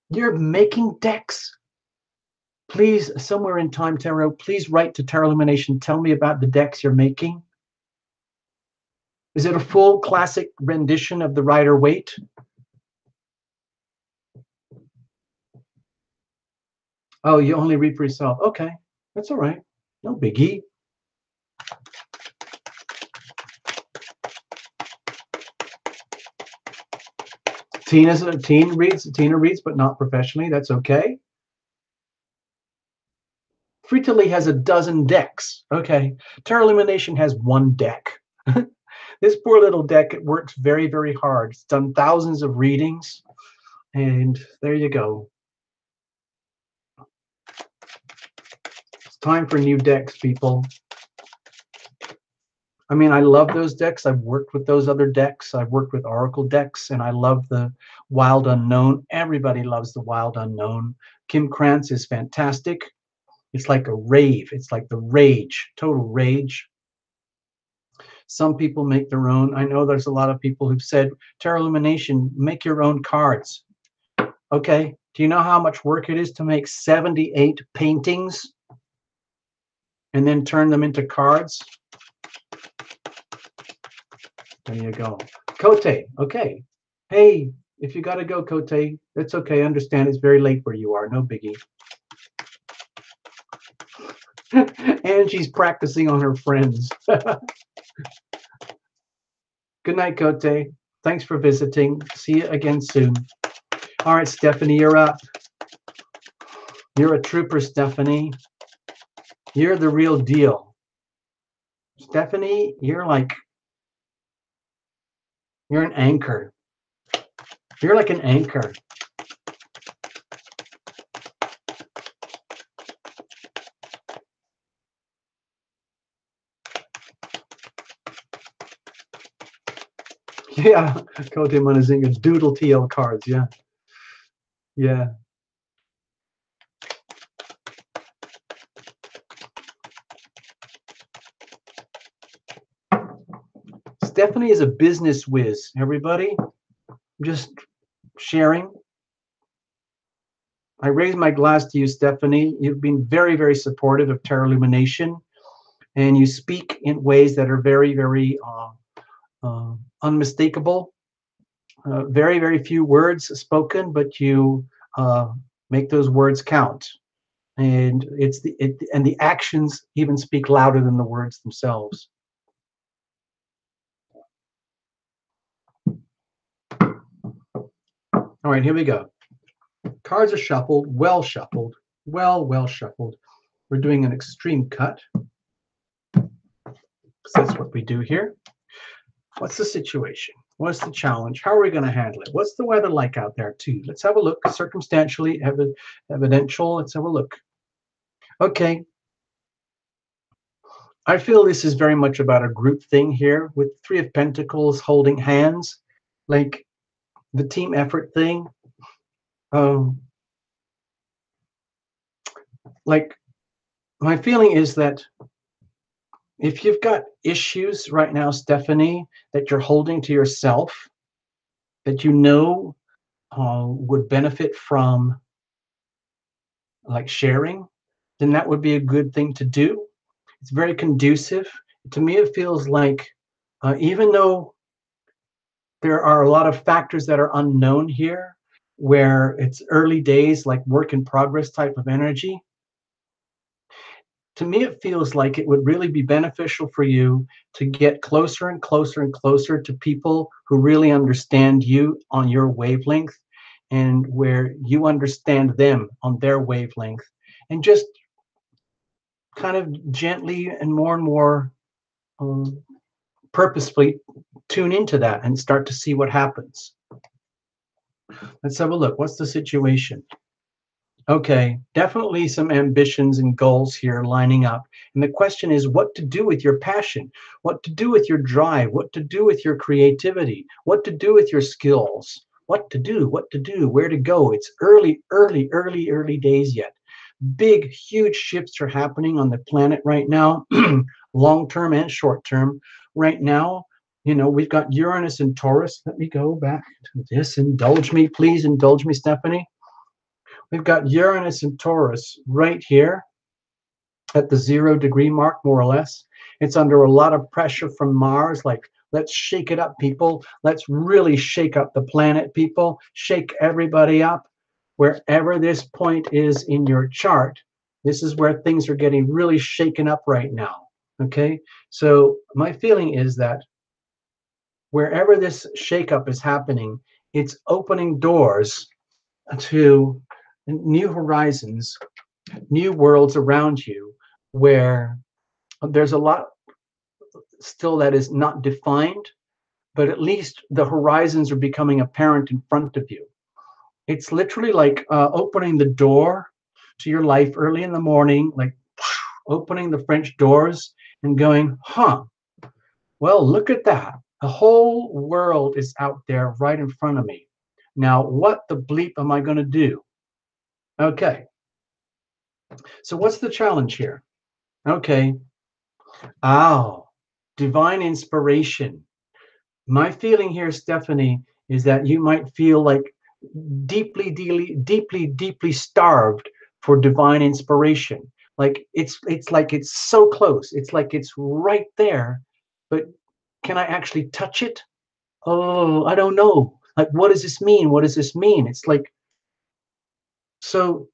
You're making decks. Please, somewhere in Time Tarot, please write to Tarot Illumination. Tell me about the decks you're making. Is it a full classic rendition of the Rider-Waite? Oh, you only read for yourself. Okay, that's all right. No biggie. Tina reads, but not professionally. That's okay. Frito-Lay has a dozen decks. Okay, Tarot Illumination has one deck. This poor little deck, it works very, very hard. It's done thousands of readings, and there you go. It's time for new decks, people. I mean, I love those decks. I've worked with those other decks. I've worked with Oracle decks, and I love the Wild Unknown. Everybody loves the Wild Unknown. Kim Krantz is fantastic. It's like a rave. It's like the rage, total rage. Some people make their own. I know there's a lot of people who've said, Tarot Illumination, make your own cards. Okay, do you know how much work it is to make 78 paintings and then turn them into cards? There you go. Cote, okay. Hey, if you got to go, Cote, that's okay. I understand it's very late where you are. No biggie. And she's practicing on her friends. Good night, Cote. Thanks for visiting. See you again soon. All right, Stephanie, you're up. You're a trooper, Stephanie. You're the real deal. Stephanie, you're an anchor. You're like an anchor. Yeah, Cote Monazinga, doodle TL cards, yeah. Yeah. Stephanie is a business whiz, everybody. Just sharing. I raise my glass to you, Stephanie. You've been very, very supportive of Tarot Illumination, and you speak in ways that are very, very unmistakable. Very, very few words spoken, but you make those words count. And the actions even speak louder than the words themselves. All right, here we go. Cards are shuffled, well shuffled, well shuffled. We're doing an extreme cut. That's what we do here. What's the situation? What's the challenge? How are we going to handle it? What's the weather like out there too? Let's have a look. Circumstantially, evidential. Let's have a look. Okay. I feel this is very much about a group thing here with Three of Pentacles holding hands, like the team effort thing. Like my feeling is that if you've got issues right now, Stephanie, that you're holding to yourself, that you know would benefit from like sharing, then that would be a good thing to do. It's very conducive. To me, it feels like even though there are a lot of factors that are unknown here, where it's early days, like work in progress type of energy, to me, it feels like it would really be beneficial for you to get closer and closer and closer to people who really understand you on your wavelength and where you understand them on their wavelength, and just kind of gently and more purposefully tune into that and start to see what happens. Let's have a look. What's the situation? Okay, definitely some ambitions and goals here lining up. And the question is what to do with your passion, what to do with your drive, what to do with your creativity, what to do with your skills, what to do, where to go. It's early days yet. Big, huge shifts are happening on the planet right now, long term and short term. Right now, you know, we've got Uranus and Taurus. Let me go back to this. Indulge me, please indulge me, Stephanie. We've got Uranus and Taurus right here at the 0 degree mark, more or less. It's under a lot of pressure from Mars, like, let's shake it up, people. Let's really shake up the planet, people. Shake everybody up. Wherever this point is in your chart, this is where things are getting really shaken up right now. Okay? So my feeling is that wherever this shakeup is happening, it's opening doors to new horizons, new worlds around you, where there's a lot still that is not defined, but at least the horizons are becoming apparent in front of you. It's literally like opening the door to your life early in the morning, like opening the French doors and going, huh, well, look at that. The whole world is out there right in front of me. Now, what the bleep am I going to do? Okay, so what's the challenge here? Okay, oh, divine inspiration. My feeling here, Stephanie, is that you might feel like deeply starved for divine inspiration. Like it's like it's so close. It's like it's right there, but can I actually touch it? Oh, I don't know. Like, what does this mean? What does this mean? It's like, so,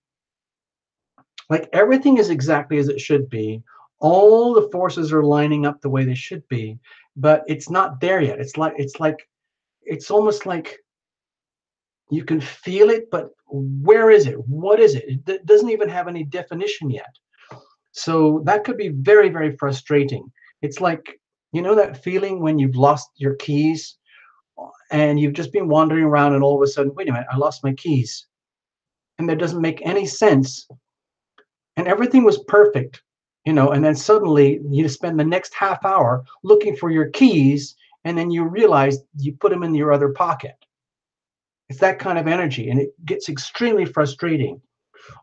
like, everything is exactly as it should be. All the forces are lining up the way they should be, but it's not there yet. It's almost like you can feel it, but where is it? What is it? It doesn't even have any definition yet. So that could be very, very frustrating. It's like, you know, that feeling when you've lost your keys and you've just been wandering around and all of a sudden, wait a minute, I lost my keys. And that doesn't make any sense. And everything was perfect, you know, and then suddenly you spend the next half hour looking for your keys, and then you realize you put them in your other pocket. It's that kind of energy, and it gets extremely frustrating.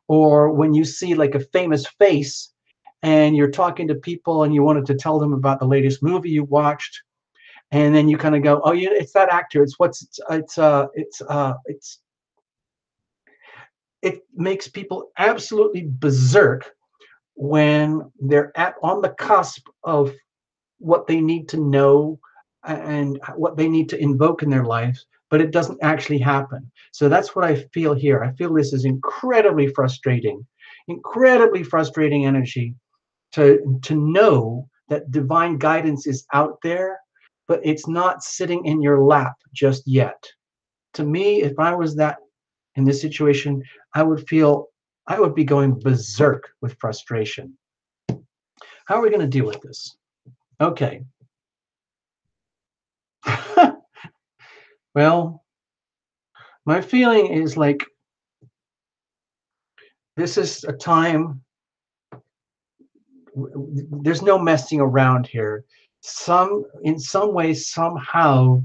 Or when you see like a famous face and you're talking to people and you wanted to tell them about the latest movie you watched, and then you kind of go, oh yeah, it's that actor, it makes people absolutely berserk when they're at on the cusp of what they need to know and what they need to invoke in their lives, but it doesn't actually happen. So that's what I feel here. I feel this is incredibly frustrating energy to know that divine guidance is out there, but it's not sitting in your lap just yet. To me, if I was that in this situation, I would be going berserk with frustration. How are we going to deal with this? Okay. Well, my feeling is like this is a time, there's no messing around here. In some way, somehow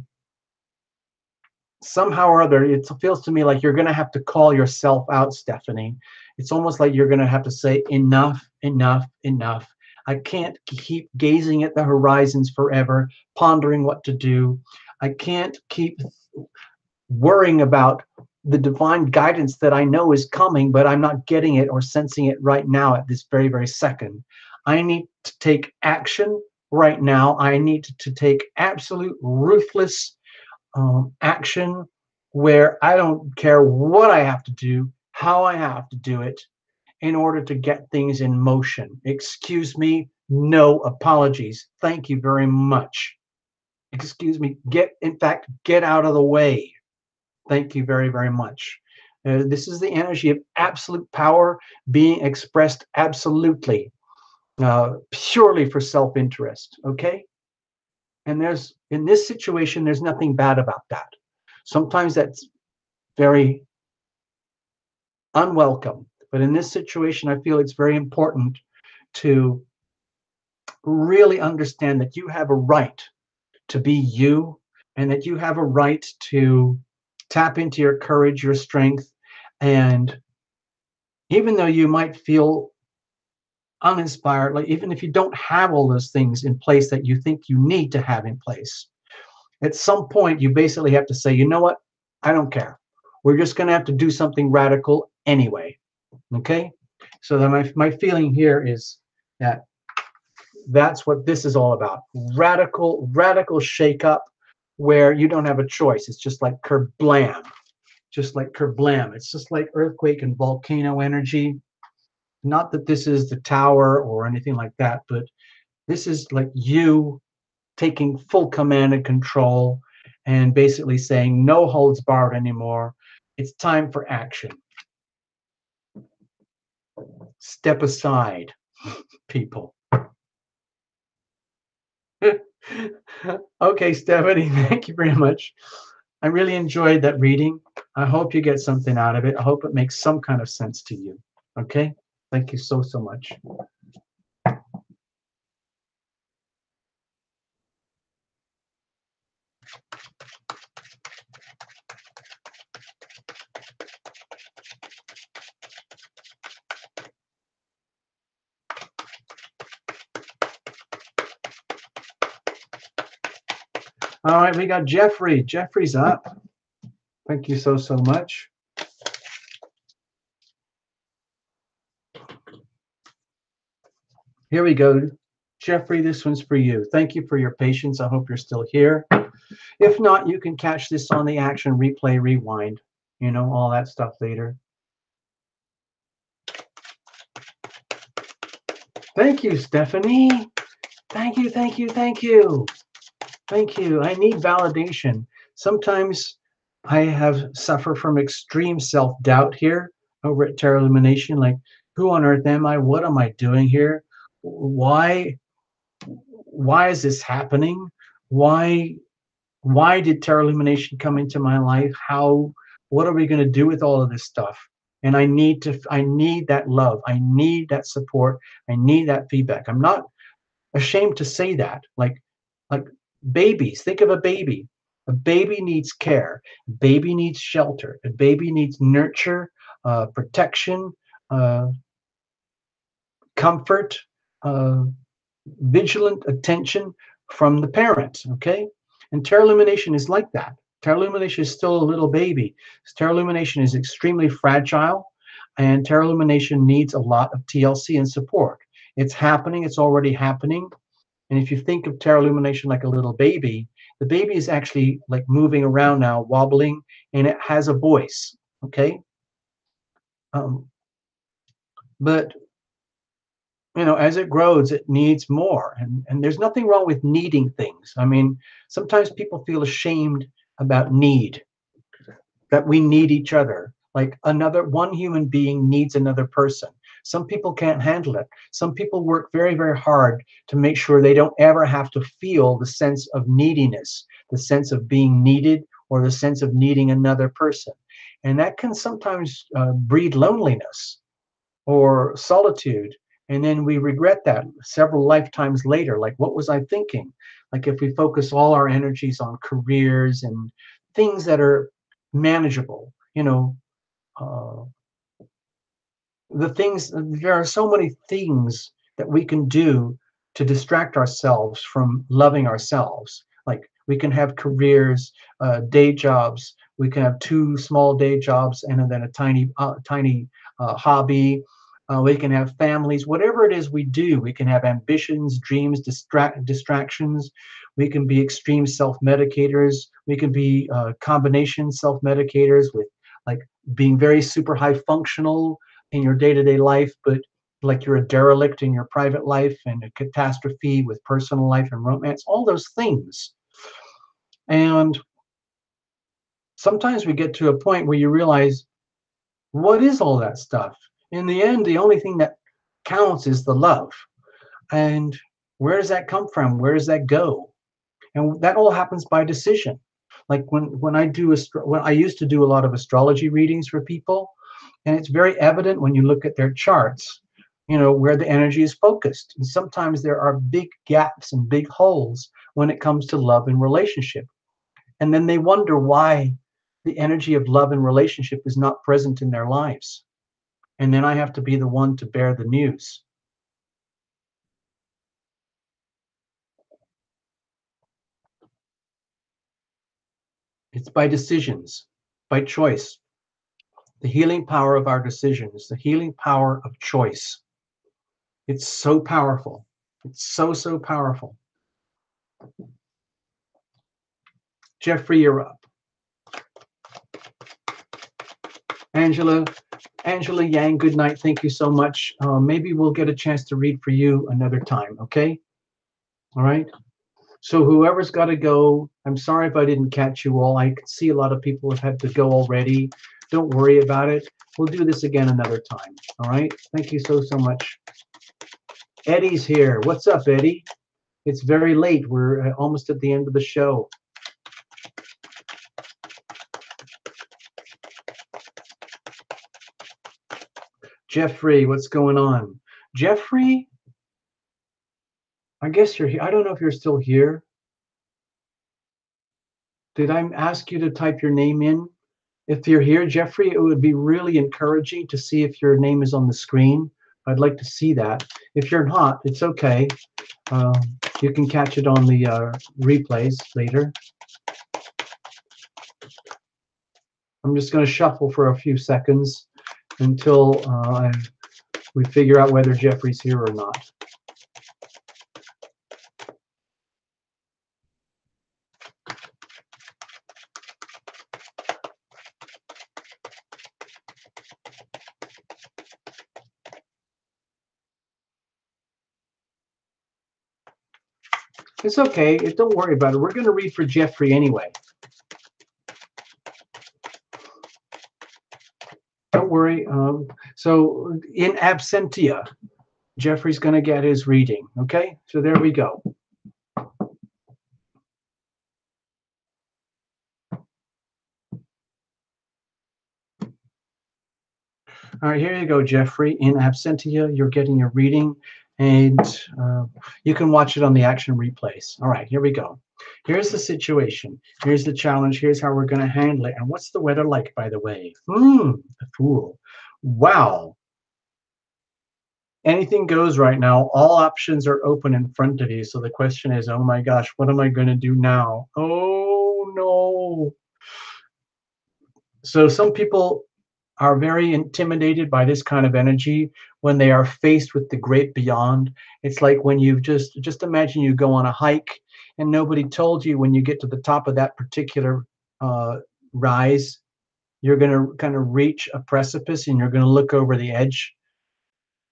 or other, it feels to me like you're going to have to call yourself out, Stephanie. It's almost like you're going to have to say, enough, enough, enough. I can't keep gazing at the horizons forever, pondering what to do. I can't keep worrying about the divine guidance that I know is coming, but I'm not getting it or sensing it right now at this very, very second. I need to take action right now. I need to take absolute ruthless action where I don't care what I have to do, how I have to do it in order to get things in motion. Excuse me, no apologies. Thank you very much. Excuse me, in fact, get out of the way. Thank you very, very much. This is the energy of absolute power being expressed absolutely, purely for self-interest, okay? And in this situation, there's nothing bad about that. Sometimes that's very unwelcome. But in this situation, I feel it's very important to really understand that you have a right to be you, and that you have a right to tap into your courage, your strength. And even though you might feel uninspired, like even if you don't have all those things in place that you think you need to have in place, at some point you basically have to say, you know what, I don't care. We're just going to have to do something radical, anyway. Okay, so then my feeling here is that that's what this is all about. Radical shake up where you don't have a choice. It's just like kerblam, just like kerblam. It's just like earthquake and volcano energy. Not that this is the tower or anything like that, but this is like you taking full command and control and basically saying no holds barred anymore. It's time for action. Step aside, people. Okay, Stephanie, thank you very much. I really enjoyed that reading. I hope you get something out of it. I hope it makes some kind of sense to you. Okay? Thank you so much. All right, we got Jeffrey. Jeffrey's up. Thank you so much. Here we go. Jeffrey, this one's for you. Thank you for your patience. I hope you're still here. If not, you can catch this on the action replay, rewind, all that stuff later. Thank you, Stephanie. Thank you, thank you, thank you. Thank you. I need validation. Sometimes I have suffered from extreme self-doubt here over at Terra Illumination. Like, who on earth am I? What am I doing here? Why is this happening? Why why did Terra Illumination come into my life? What are we going to do with all of this stuff? And I need that love. I need that support. I need that feedback. I'm not ashamed to say that. Like babies, think of a baby. A baby needs care. A baby needs shelter. A baby needs nurture, protection, uh, comfort, uh, vigilant attention from the parents. Okay, and Terra Illumination is like that. Terra Illumination is still a little baby. Terra Illumination is extremely fragile, and Terra Illumination needs a lot of TLC and support. It's happening. It's already happening. And if you think of Terra Illumination like a little baby, the baby is actually like moving around now, wobbling, and it has a voice. Okay. Um, but as it grows, it needs more. And there's nothing wrong with needing things. I mean, sometimes people feel ashamed about need, that we need each other. Like one human being needs another person. Some people can't handle it. Some people work very hard to make sure they don't ever have to feel the sense of neediness, the sense of being needed, or the sense of needing another person. And that can sometimes breed loneliness or solitude. And then we regret that several lifetimes later. Like, what was I thinking? Like, if we focus all our energies on careers and things that are manageable, uh, there are so many things that we can do to distract ourselves from loving ourselves. Like, we can have careers, day jobs. We can have two small day jobs and then a tiny hobby. We can have families. Whatever it is we do, we can have ambitions, dreams, distractions. We can be extreme self-medicators. We can be combination self-medicators with like being very super high functional in your day-to-day life, but like you're a derelict in your private life and a catastrophe with personal life and romance, all those things. And sometimes we get to a point where you realize, what is all that stuff? In the end, the only thing that counts is the love. And where does that come from? Where does that go? And that all happens by decision. Like when I used to do a lot of astrology readings for people, and it's very evident when you look at their charts, where the energy is focused. And sometimes there are big gaps and big holes when it comes to love and relationship. And then they wonder why the energy of love and relationship is not present in their lives. And then I have to be the one to bear the news. It's by decisions, by choice. The healing power of our decisions, the healing power of choice. It's so powerful. It's so, so powerful. Jeffrey, you're up. Angela Yang, good night. Thank you so much. Maybe we'll get a chance to read for you another time, okay? All right. So whoever's got to go, I'm sorry if I didn't catch you all. I can see a lot of people have had to go already. Don't worry about it. We'll do this again another time. All right. Thank you so, so much. Eddie's here. What's up, Eddie? It's very late. We're almost at the end of the show. Jeffrey, what's going on? Jeffrey, I guess you're here. I don't know if you're still here. Did I ask you to type your name in? If you're here, Jeffrey, it would be really encouraging to see if your name is on the screen. I'd like to see that. If you're not, it's okay. You can catch it on the replays later. I'm just going to shuffle for a few seconds until we figure out whether Jeffrey's here or not. It's okay. Don't worry about it. We're going to read for Jeffrey anyway. Don't worry. So in absentia, Jeffrey's going to get his reading. Okay? So there we go. All right, here you go, Jeffrey. In absentia, you're getting your reading, and you can watch it on the action replays. All right, here we go. Here's the situation. Here's the challenge. Here's how we're going to handle it. And what's the weather like, by the way? The Fool. Wow. Anything goes right now. All options are open in front of you. So the question is, oh my gosh, what am I going to do now? Oh, no. So some people are very intimidated by this kind of energy when they are faced with the great beyond. It's like when you've just imagine you go on a hike and nobody told you when you get to the top of that particular rise, you're going to kind of reach a precipice and you're going to look over the edge.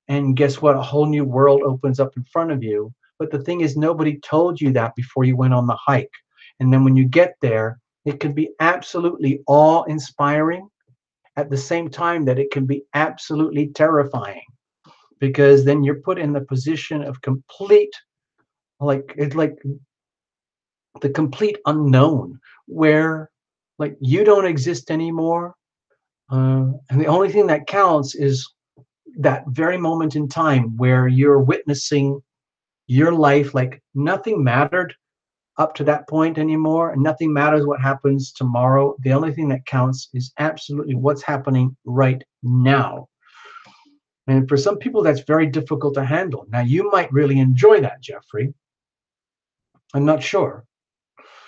And guess what? A whole new world opens up in front of you. But the thing is, nobody told you that before you went on the hike. And then when you get there, it can be absolutely awe-inspiring at the same time that it can be absolutely terrifying, because then you're put in the position of complete, it's like the complete unknown, where like you don't exist anymore, and the only thing that counts is that very moment in time where you're witnessing your life. Like nothing mattered up to that point anymore, and nothing matters what happens tomorrow. The only thing that counts is absolutely what's happening right now. And for some people, that's very difficult to handle. Now, you might really enjoy that, Jeffrey. I'm not sure.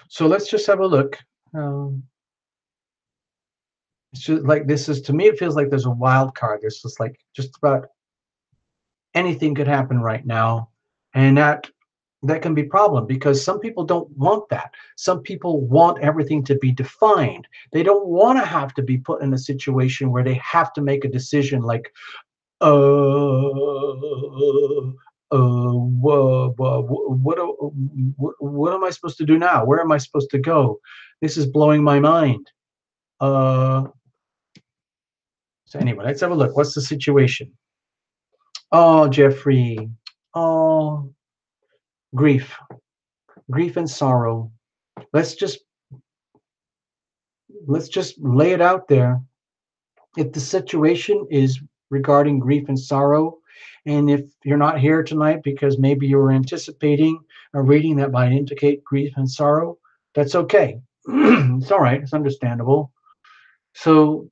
So let's just have a look. It's just like this is, to me, it feels like there's a wild card. There's just like just about anything could happen right now, and that can be a problem, because some people don't want that. Some people want everything to be defined. They don't want to have to be put in a situation where they have to make a decision like, what am I supposed to do now? Where am I supposed to go? This is blowing my mind. So anyway, let's have a look. What's the situation? Oh, Jeffrey. Oh, grief and sorrow. Let's just lay it out there. If the situation is regarding grief and sorrow, and if you're not here tonight because maybe you were anticipating a reading that might indicate grief and sorrow, that's okay. It's all right. It's understandable. So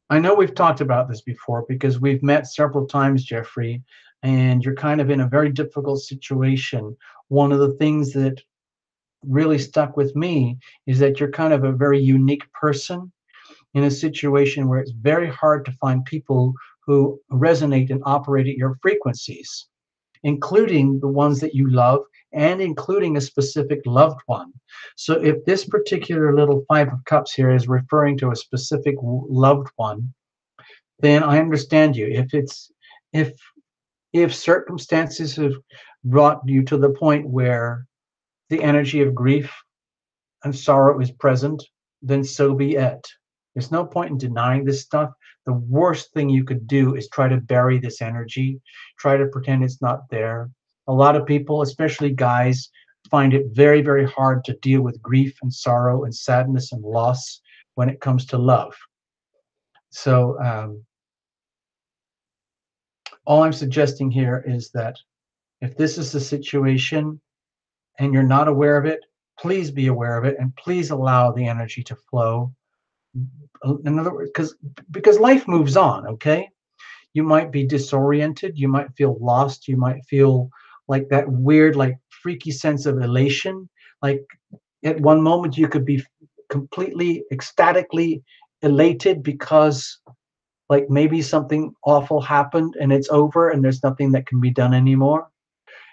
I know we've talked about this before because we've met several times, Jeffrey, and you're kind of in a very difficult situation. One of the things that really stuck with me is that you're kind of a very unique person in a situation where it's very hard to find people who resonate and operate at your frequencies, including the ones that you love and including a specific loved one. So if this particular little Five of Cups here is referring to a specific loved one, then I understand you. If if circumstances have brought you to the point where the energy of grief and sorrow is present, then so be it. There's no point in denying this stuff. The worst thing you could do is try to bury this energy, try to pretend it's not there. A lot of people, especially guys, find it very, very hard to deal with grief and sorrow and sadness and loss when it comes to love. So, all I'm suggesting here is that if this is the situation and you're not aware of it, please be aware of it and please allow the energy to flow. In other words, because life moves on, okay? You might be disoriented, you might feel lost, you might feel like that weird, like freaky sense of elation. Like at one moment you could be completely ecstatically elated because like maybe something awful happened and it's over and there's nothing that can be done anymore.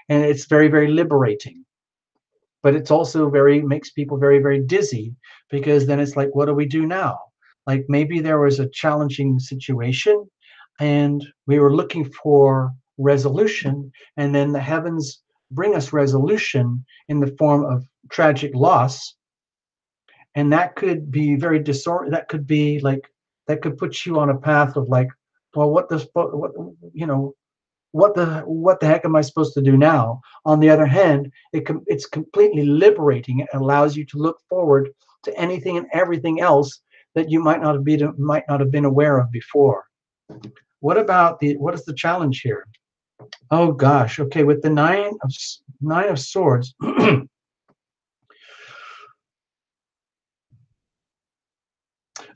And it's very, very liberating. But it's also very makes people very, very dizzy because then it's like, what do we do now? Like maybe there was a challenging situation and we were looking for resolution, and then the heavens bring us resolution in the form of tragic loss. And that could be very that could be like that could put you on a path of like, well, what you know what the heck am I supposed to do now? On the other hand, it's completely liberating. It allows you to look forward to anything and everything else that you might not have been aware of before. What is the challenge here? Oh gosh, okay, with the nine of swords.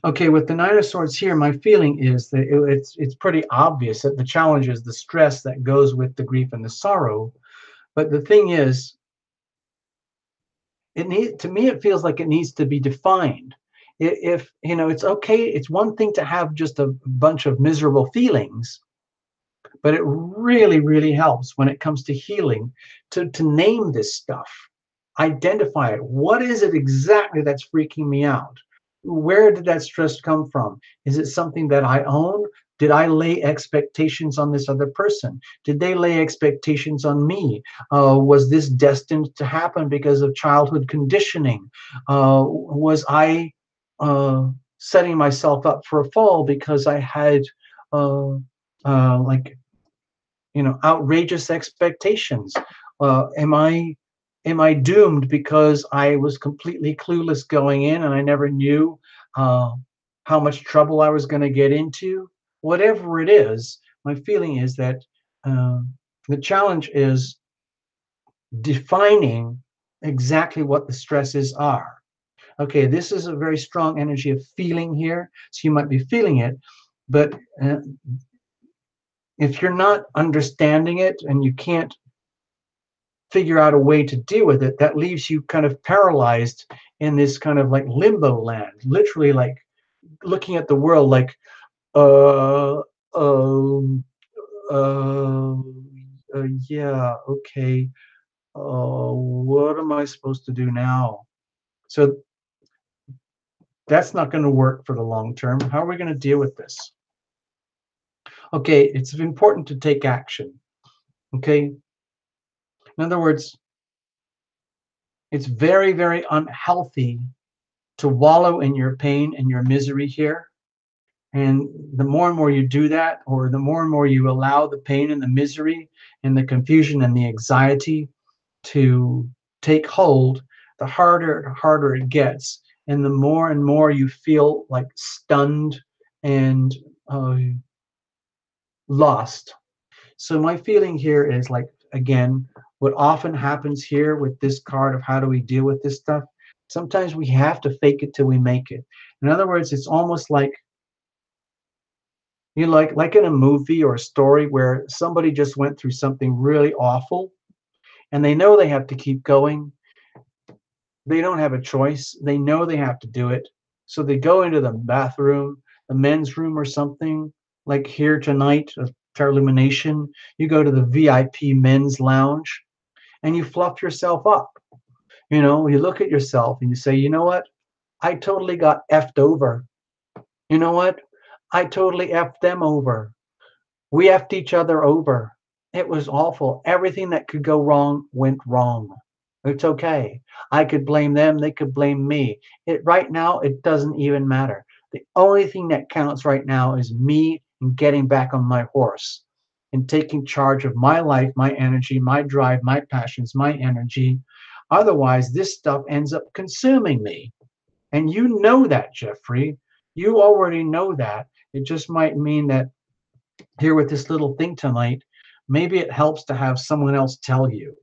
Okay, with the Nine of Swords here, my feeling is that it's pretty obvious that the challenge is the stress that goes with the grief and the sorrow. But the thing is, to me it feels like it needs to be defined. If you know, it's okay. It's one thing to have just a bunch of miserable feelings, but it really, really helps when it comes to healing to name this stuff, identify it. What is it exactly that's freaking me out? Where did that stress come from? Is it something that I own? Did I lay expectations on this other person? Did they lay expectations on me? Was this destined to happen because of childhood conditioning? Was I setting myself up for a fall because I had uh, like outrageous expectations? Am I doomed because I was completely clueless going in and I never knew uh, how much trouble I was going to get into? Whatever it is, my feeling is that uh, the challenge is defining exactly what the stresses are. Okay, this is a very strong energy of feeling here, so you might be feeling it, but if you're not understanding it and you can't figure out a way to deal with it, that leaves you kind of paralyzed in this kind of like limbo land, literally like looking at the world like, uh, um, uh, yeah, okay, what am I supposed to do now? So that's not going to work for the long term. How are we going to deal with this? Okay, it's important to take action. Okay, in other words, it's very, very unhealthy to wallow in your pain and your misery here. And the more and more you do that, or the more and more you allow the pain and the misery and the confusion and the anxiety to take hold, the harder and harder it gets. And the more and more you feel like stunned and uh, lost. So my feeling here is like, again, what often happens here with this card of how do we deal with this stuff, sometimes we have to fake it till we make it. In other words, it's almost like like in a movie or a story where somebody just went through something really awful and they know they have to keep going, They don't have a choice. They know they have to do it. So they go into the bathroom, the men's room or something, like here tonight, Illumination. You go to the VIP men's lounge and you fluff yourself up. You know, you look at yourself and you say, you know what? I totally got effed over. You know what? I totally effed them over. We effed each other over. It was awful. Everything that could go wrong went wrong. It's okay. I could blame them. They could blame me. Right now, it doesn't even matter. The only thing that counts right now is me getting back on my horse and taking charge of my life, my energy, my drive, my passions, my energy. Otherwise, this stuff ends up consuming me. And you know that, Jeffrey. You already know that. It just might mean that here with this little thing tonight, maybe it helps to have someone else tell you.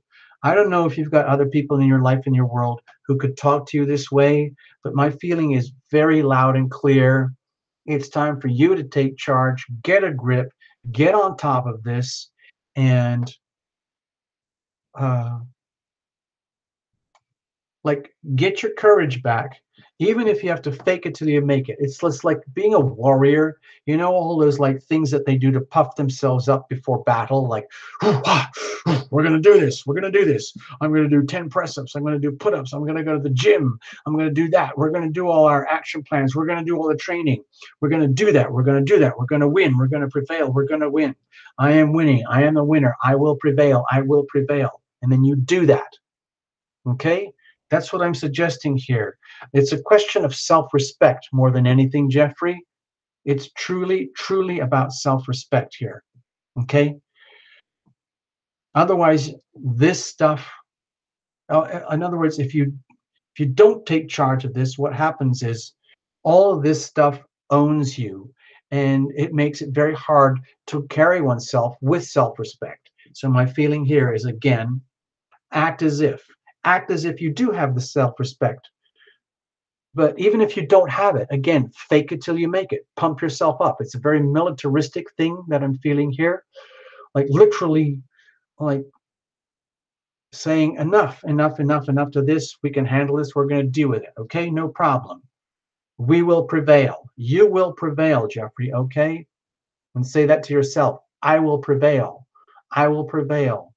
I don't know if you've got other people in your life, in your world, who could talk to you this way, but my feeling is very loud and clear. It's time for you to take charge, get a grip, get on top of this, and uh, like get your courage back, even if you have to fake it till you make it. It's just like being a warrior. You know, all those like things that they do to puff themselves up before battle, like we're gonna do this, we're gonna do this, I'm gonna do 10 press-ups, I'm gonna do put-ups, I'm gonna go to the gym, I'm gonna do that, we're gonna do all our action plans, we're gonna do all the training, we're gonna do that, we're gonna do that, we're gonna win, we're gonna prevail, we're gonna win. I am winning, I am the winner, I will prevail, I will prevail. And then you do that. Okay? That's what I'm suggesting here. It's a question of self-respect more than anything, Jeffrey. It's truly, truly about self-respect here. Okay? Otherwise, this stuff, in other words, if you don't take charge of this, what happens is all of this stuff owns you, and it makes it very hard to carry oneself with self-respect. So my feeling here is, again, act as if. Act as if you do have the self-respect. But even if you don't have it, again, fake it till you make it. Pump yourself up. It's a very militaristic thing that I'm feeling here. Like literally, like saying enough, enough, enough, enough to this. We can handle this. We're going to deal with it. Okay, no problem. We will prevail. You will prevail, Jeffrey. Okay? And say that to yourself. I will prevail. I will prevail.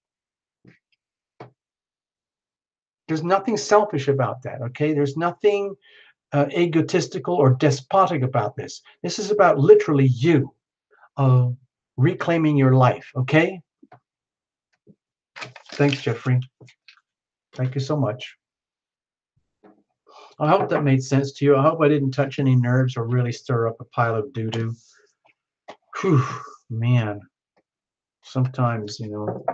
There's nothing selfish about that. Okay? There's nothing egotistical or despotic about this. This is about literally you reclaiming your life. Okay? Thanks, Jeffrey. Thank you so much. I hope that made sense to you. I hope I didn't touch any nerves or really stir up a pile of doo-doo. Whew, man. Sometimes, you know.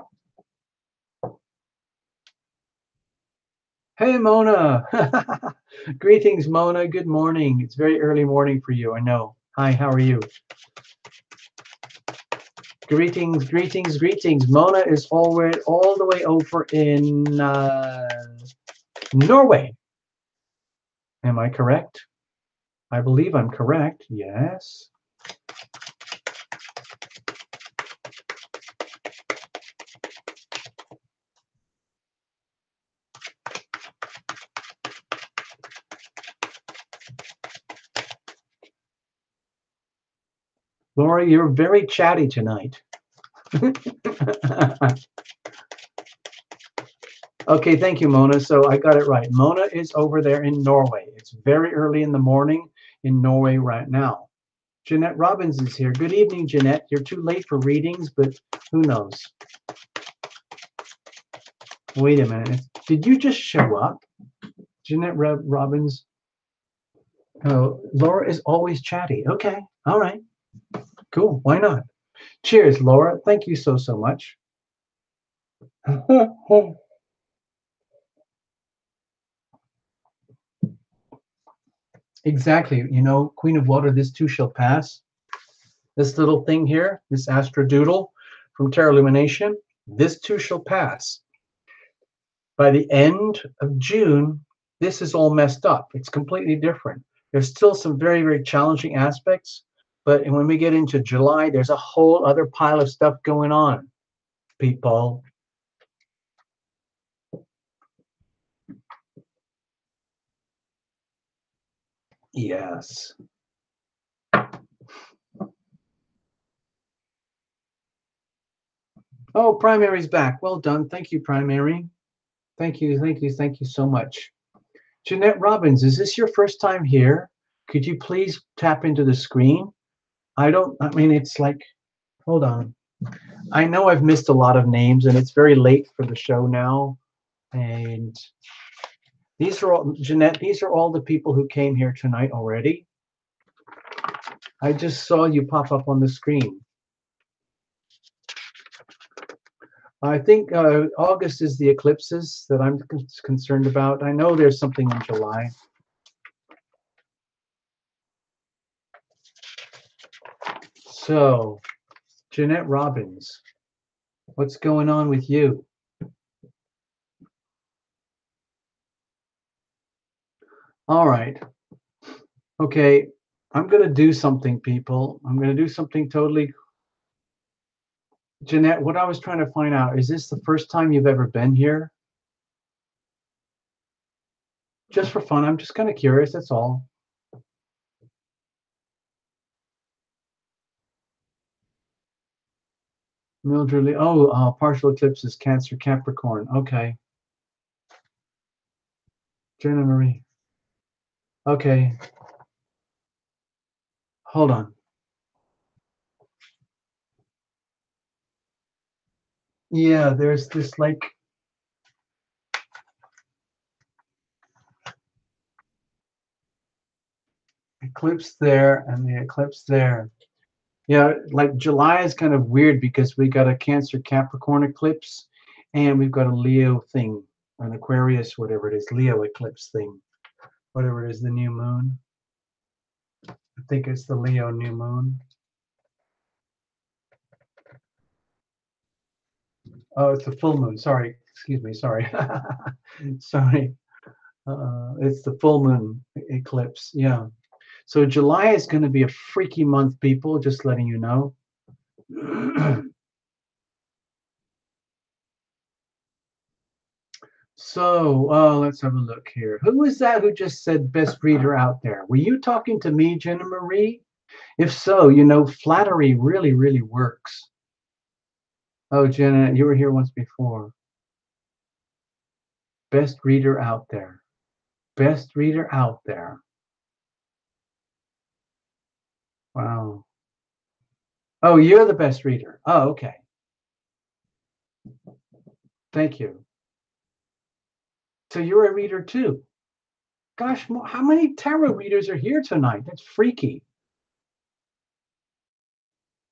Hey, Mona. Greetings, Mona. Good morning. It's very early morning for you, I know. Hi, how are you? Greetings, greetings, greetings. Mona is all the way over in Norway. Am I correct? I believe I'm correct. Yes. Laura, you're very chatty tonight. Okay, thank you, Mona. So I got it right. Mona is over there in Norway. It's very early in the morning in Norway right now. Jeanette Robbins is here. Good evening, Jeanette. You're too late for readings, but who knows? Wait a minute. Did you just show up? Jeanette Robbins? Oh, Laura is always chatty. Okay, all right. Cool, why not? Cheers, Laura. Thank you so, so much. Exactly. You know, Queen of Water, this too shall pass. This little thing here, this Astrodoodle from Tarot Illumination, this too shall pass. By the end of June, this is all messed up. It's completely different. There's still some very, very challenging aspects, but when we get into July, there's a whole other pile of stuff going on, people. Yes. Oh, Primary's back. Well done. Thank you, Primary. Thank you, thank you, thank you so much. Jeanette Robbins, is this your first time here? Could you please tap into the screen? I mean, it's like, hold on. I know I've missed a lot of names and it's very late for the show now. And these are all, Jeanette, these are all the people who came here tonight already. I just saw you pop up on the screen. I think August is the eclipses that I'm concerned about. I know there's something in July. So, Jeanette Robbins, what's going on with you? All right. Okay. I'm going to do something, people. I'm going to do something totally. Jeanette, what I was trying to find out, is this the first time you've ever been here? Just for fun. I'm just kind of curious. That's all. Mildred Lee. Oh, partial eclipse is Cancer, Capricorn. Okay. Jenna Marie. Okay. Hold on. Yeah, there's this like eclipse there and the eclipse there. Yeah, like July is kind of weird because we got a Cancer Capricorn eclipse and we've got a Leo thing, an Aquarius, whatever it is, Leo eclipse thing, whatever it is, the new moon. I think it's the Leo new moon. Oh, it's the full moon. Sorry, excuse me. Sorry, sorry. It's the full moon eclipse. Yeah. So July is going to be a freaky month, people. Just letting you know. So let's have a look here. Who was that who just said best reader out there? Were you talking to me, Jenna Marie? If so, you know, flattery really, really works. Oh, Jenna, you were here once before. Best reader out there. Best reader out there. Wow. Oh, you're the best reader. Oh, okay. Thank you. So you're a reader too. Gosh, how many tarot readers are here tonight? That's freaky.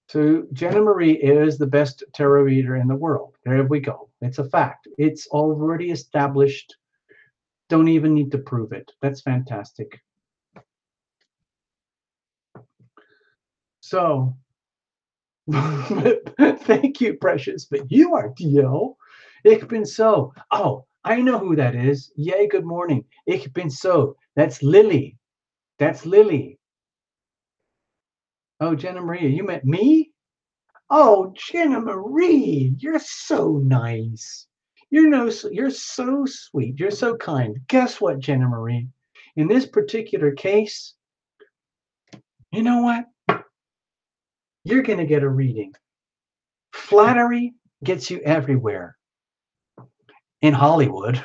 So Jenna Marie is the best tarot reader in the world. There we go. It's a fact. It's already established. Don't even need to prove it. That's fantastic. So, thank you, precious. But you are DL. Ich bin so. Oh, I know who that is. Yay, good morning. Ich bin so. That's Lily. That's Lily. Oh, Jenna Maria, you met me? Oh, Jenna Marie, you're so nice. You're so sweet. You're so kind. Guess what, Jenna Marie? In this particular case, you know what? You're going to get a reading. Flattery gets you everywhere. In Hollywood.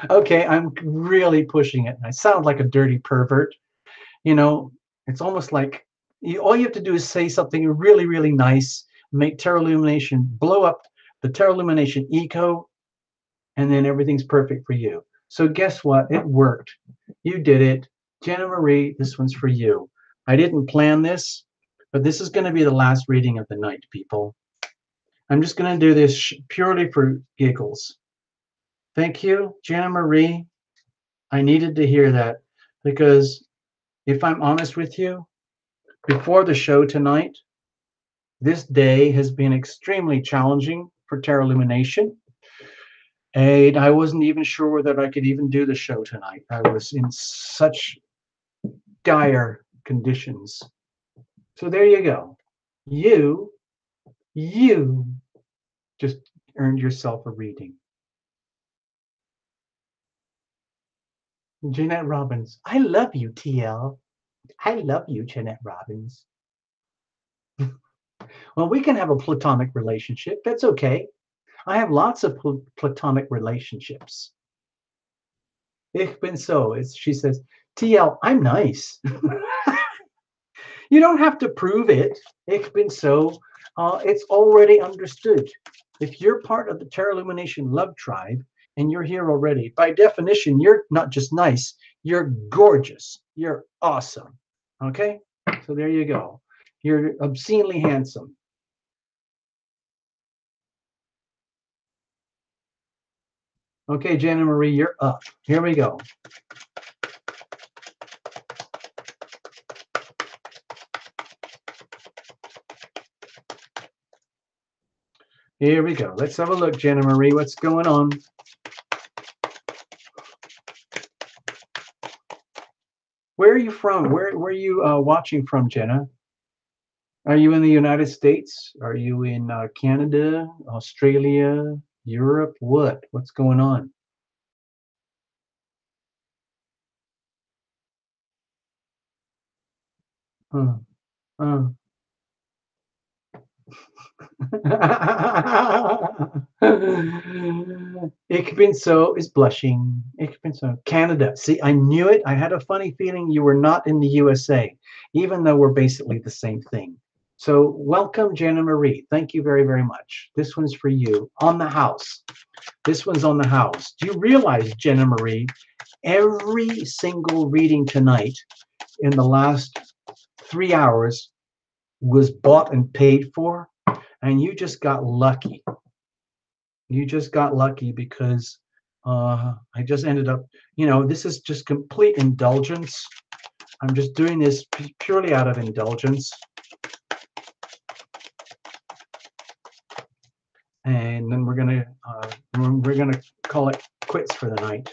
Okay, I'm really pushing it. I sound like a dirty pervert. You know, it's almost like all you have to do is say something really, really nice, make Terra Illumination blow up the Terra Illumination eco, and then everything's perfect for you. So guess what? It worked. You did it. Jenna Marie, this one's for you. I didn't plan this, but this is going to be the last reading of the night, people. I'm just going to do this purely for giggles. Thank you, Jenna Marie. I needed to hear that because if I'm honest with you, before the show tonight, this day has been extremely challenging for Terra Illumination. And I wasn't even sure that I could even do the show tonight. I was in such dire conditions. So there you go. You just earned yourself a reading. Jeanette Robbins. I love you, TL. I love you, Jeanette Robbins. Well, we can have a platonic relationship. That's okay. I have lots of platonic relationships. Ich bin so. She says, TL, I'm nice. You don't have to prove it. Ich bin so. It's already understood. If you're part of the Terra Illumination Love Tribe and you're here already, by definition, you're not just nice, you're gorgeous. You're awesome. Okay? So there you go. You're obscenely handsome. Okay, Jana Marie, you're up. Here we go. Here we go. Let's have a look, Jana Marie. What's going on? Where are you from? Where are you watching from, Jenna? Are you in the United States? Are you in Canada, Australia, Europe? What? What's going on? Uh, uh. Ich bin so is blushing. Ich bin so. Canada. See, I knew it. I had a funny feeling you were not in the USA, even though we're basically the same thing. So welcome, Jenna Marie. Thank you very, very much. This one's for you on the house. This one's on the house. Do you realize, Jenna Marie, every single reading tonight in the last 3 hours was bought and paid for, and you just got lucky. You just got lucky because I just ended up, this is just complete indulgence. I'm just doing this purely out of indulgence. And then we're gonna call it quits for the night.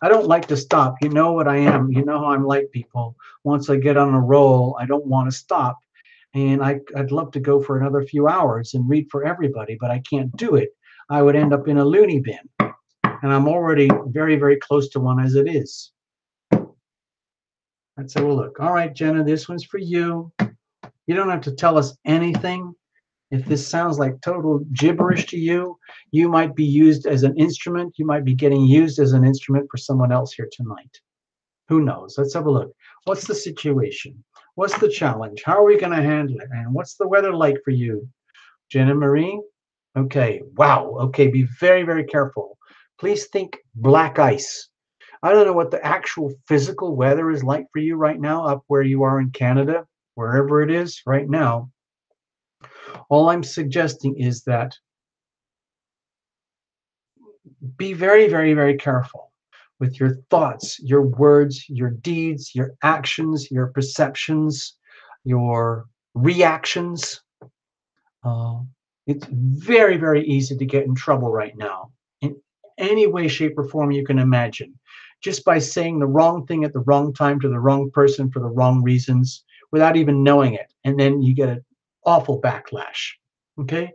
I don't like to stop. You know what I am. You know how I'm like, people. Once I get on a roll, I don't want to stop. And I'd love to go for another few hours and read for everybody, but I can't do it. I would end up in a loony bin. And I'm already very, very close to one as it is. Let's have a look. All right, Jenna, this one's for you. You don't have to tell us anything. If this sounds like total gibberish to you, you might be used as an instrument. You might be getting used as an instrument for someone else here tonight. Who knows? Let's have a look. What's the situation? What's the challenge? How are we going to handle it? And what's the weather like for you? Jenna Marie? Okay. Wow. Okay. Be very, very careful. Please think black ice. I don't know what the actual physical weather is like for you right now up where you are in Canada, wherever it is right now. All I'm suggesting is that be very, very, very careful with your thoughts, your words, your deeds, your actions, your perceptions, your reactions. It's very, very easy to get in trouble right now in any way, shape, or form you can imagine, just by saying the wrong thing at the wrong time to the wrong person for the wrong reasons without even knowing it. And then you get an awful backlash. Okay?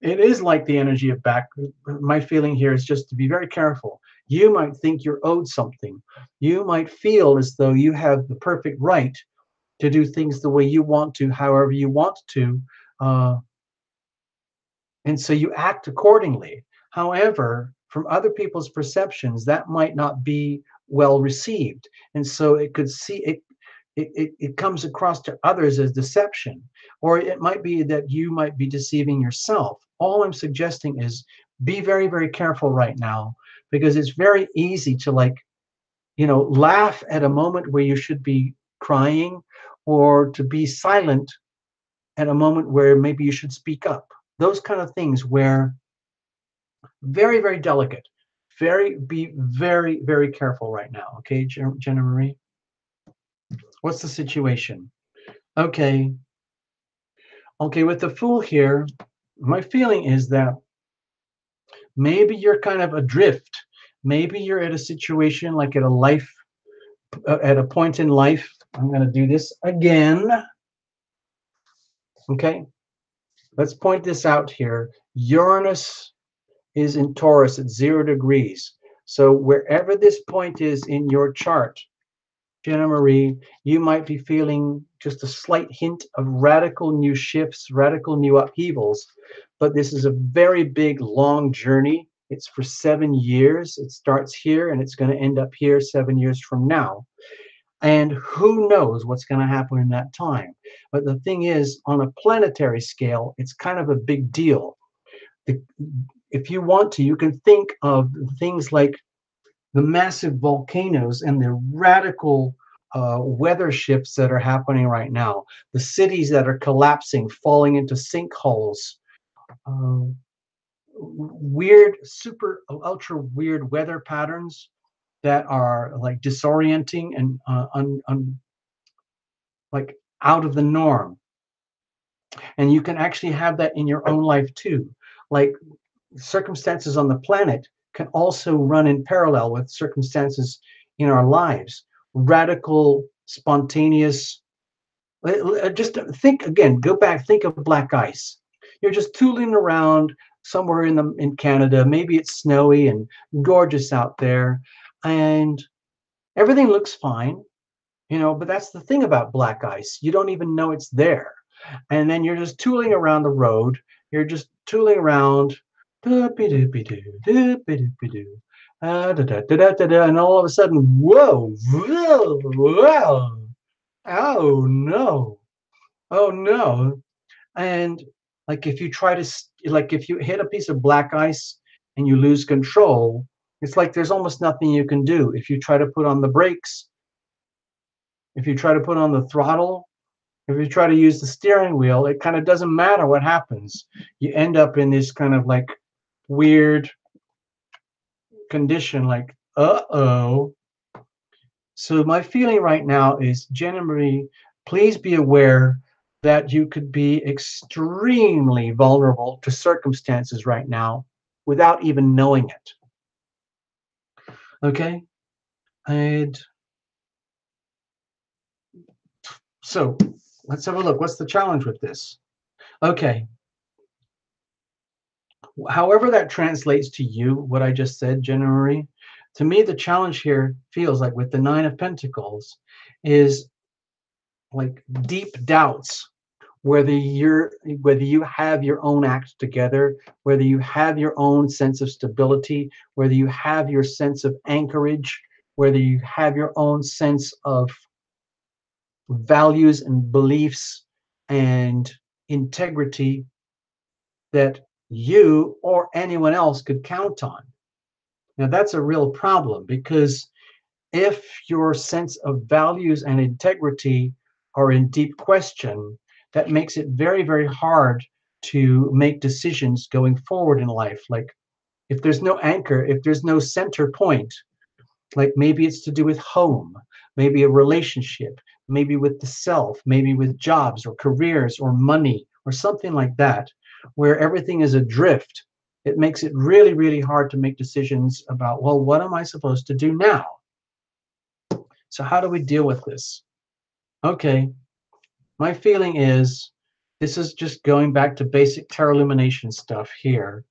It is like the energy of back. My feeling here is just to be very careful. You might think you're owed something. You might feel as though you have the perfect right to do things the way you want to, however you want to. And so you act accordingly. However, from other people's perceptions, that might not be well received. And so it could see it. It comes across to others as deception, or it might be that you might be deceiving yourself. All I'm suggesting is be very, very careful right now, because it's very easy to laugh at a moment where you should be crying, or to be silent at a moment where maybe you should speak up. Those kind of things where very, very delicate. Be very, very careful right now. Okay, Jenna Marie? What's the situation? Okay. Okay, with the Fool here, my feeling is that maybe you're kind of adrift. Maybe you're at a situation like at a point in life. I'm going to do this again. Okay, let's point this out here. Uranus is in Taurus at 0 degrees. So wherever this point is in your chart, Jenna Marie, you might be feeling just a slight hint of radical new shifts, radical new upheavals. But this is a very big, long journey. It's for 7 years. It starts here and it's going to end up here 7 years from now. And who knows what's going to happen in that time. But the thing is, on a planetary scale, it's kind of a big deal. The, if you want to, you can think of things like the massive volcanoes and the radical weather shifts that are happening right now, the cities that are collapsing, falling into sinkholes, uh, weird, super, ultra weird weather patterns that are like disorienting and like out of the norm. And you can actually have that in your own life too. Like circumstances on the planet can also run in parallel with circumstances in our lives. Radical, spontaneous. Just think again. Go back. Think of black ice. You're just tooling around somewhere in Canada. Maybe it's snowy and gorgeous out there, and everything looks fine. But that's the thing about black ice. You don't even know it's there. And then you're just tooling around the road. You're just tooling around. And all of a sudden, whoa, whoa, whoa. Oh no. Oh no. And like if you try to, like if you hit a piece of black ice and you lose control, it's like there's almost nothing you can do. If you try to put on the brakes, if you try to put on the throttle, if you try to use the steering wheel, it kind of doesn't matter what happens. You end up in this kind of like weird condition, like, uh-oh. So my feeling right now is, Jenna Marie, please be aware that you could be extremely vulnerable to circumstances right now without even knowing it. Okay? And so let's have a look. What's the challenge with this? Okay. However that translates to you, what I just said, Jenna Marie, to me, the challenge here feels like with the Nine of Pentacles is like deep doubts whether you have your own act together, whether you have your own sense of stability, whether you have your sense of anchorage, whether you have your own sense of values and beliefs and integrity that you or anyone else could count on. Now, that's a real problem because if your sense of values and integrity are in deep question, that makes it very, very hard to make decisions going forward in life. Like if there's no anchor, if there's no center point, like maybe it's to do with home, maybe a relationship, maybe with the self, maybe with jobs or careers or money or something like that, where everything is adrift. It makes it really, really hard to make decisions about, well, what am I supposed to do now? So how do we deal with this? Okay, my feeling is this is just going back to basic tarot illumination stuff here.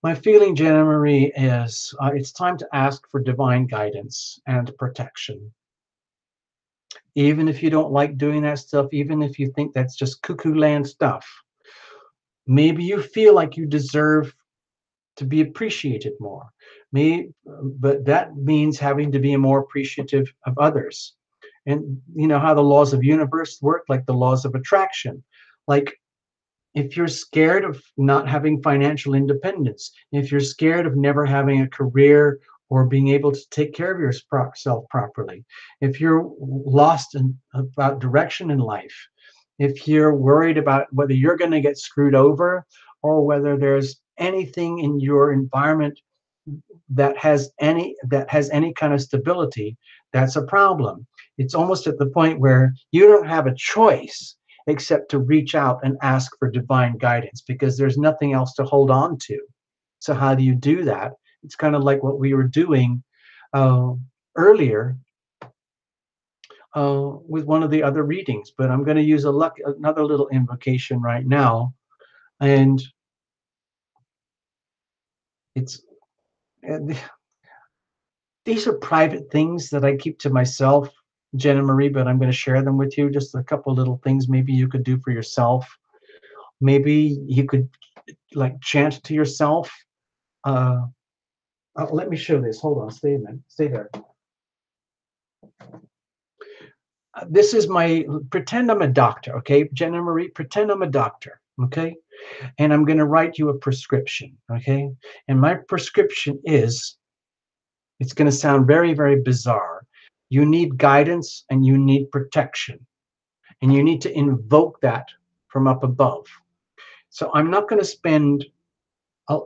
My feeling, Jenna Marie, is it's time to ask for divine guidance and protection. Even if you don't like doing that stuff, even if you think that's just cuckoo land stuff, maybe you feel like you deserve to be appreciated more. But that means having to be more appreciative of others. And you know how the laws of universe work, like the laws of attraction. Like if you're scared of not having financial independence, if you're scared of never having a career or being able to take care of yourself properly, if you're lost about direction in life, if you're worried about whether you're going to get screwed over or whether there's anything in your environment that has any kind of stability, that's a problem. It's almost at the point where you don't have a choice except to reach out and ask for divine guidance because there's nothing else to hold on to. So how do you do that? It's kind of like what we were doing uh, earlier with one of the other readings, but I'm going to use another little invocation right now, and it's These are private things that I keep to myself, Jen and Marie, but I'm going to share them with you. Just a couple little things maybe you could do for yourself. Maybe you could like chant to yourself. Uh, let me show this. Hold on. Stay a minute. Stay there. This is my pretend I'm a doctor. Okay, Jen and Marie, pretend I'm a doctor. Okay, and I'm going to write you a prescription. Okay, and my prescription is, it's going to sound very, very bizarre. You need guidance and you need protection, and you need to invoke that from up above. So I'm not going to spend, a,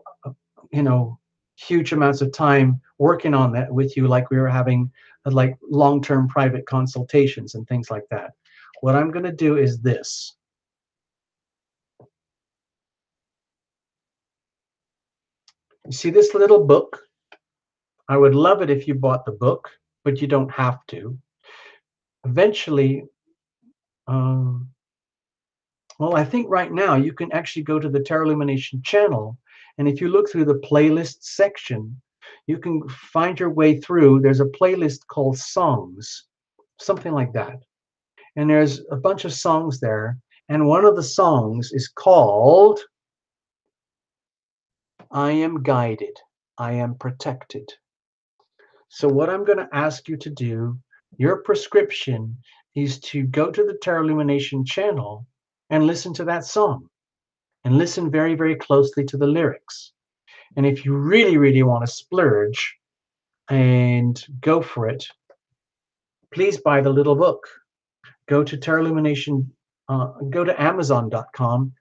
you know, huge amounts of time working on that with you, like we were having like long-term private consultations and things like that. What I'm going to do is this. You see this little book? I would love it if you bought the book, but you don't have to. Eventually, um, well, I think right now you can actually go to the Tarot Illumination channel, and if you look through the playlist section, you can find your way through. There's a playlist called Songs, something like that. And there's a bunch of songs there, and one of the songs is called I Am Guided, I Am Protected. So what I'm going to ask you to do, your prescription is to go to the Tarot Illumination channel and listen to that song, and listen very, very closely to the lyrics. And if you really, really want to splurge and go for it, please buy the little book. Go to Tarot Illumination, go to Amazon.com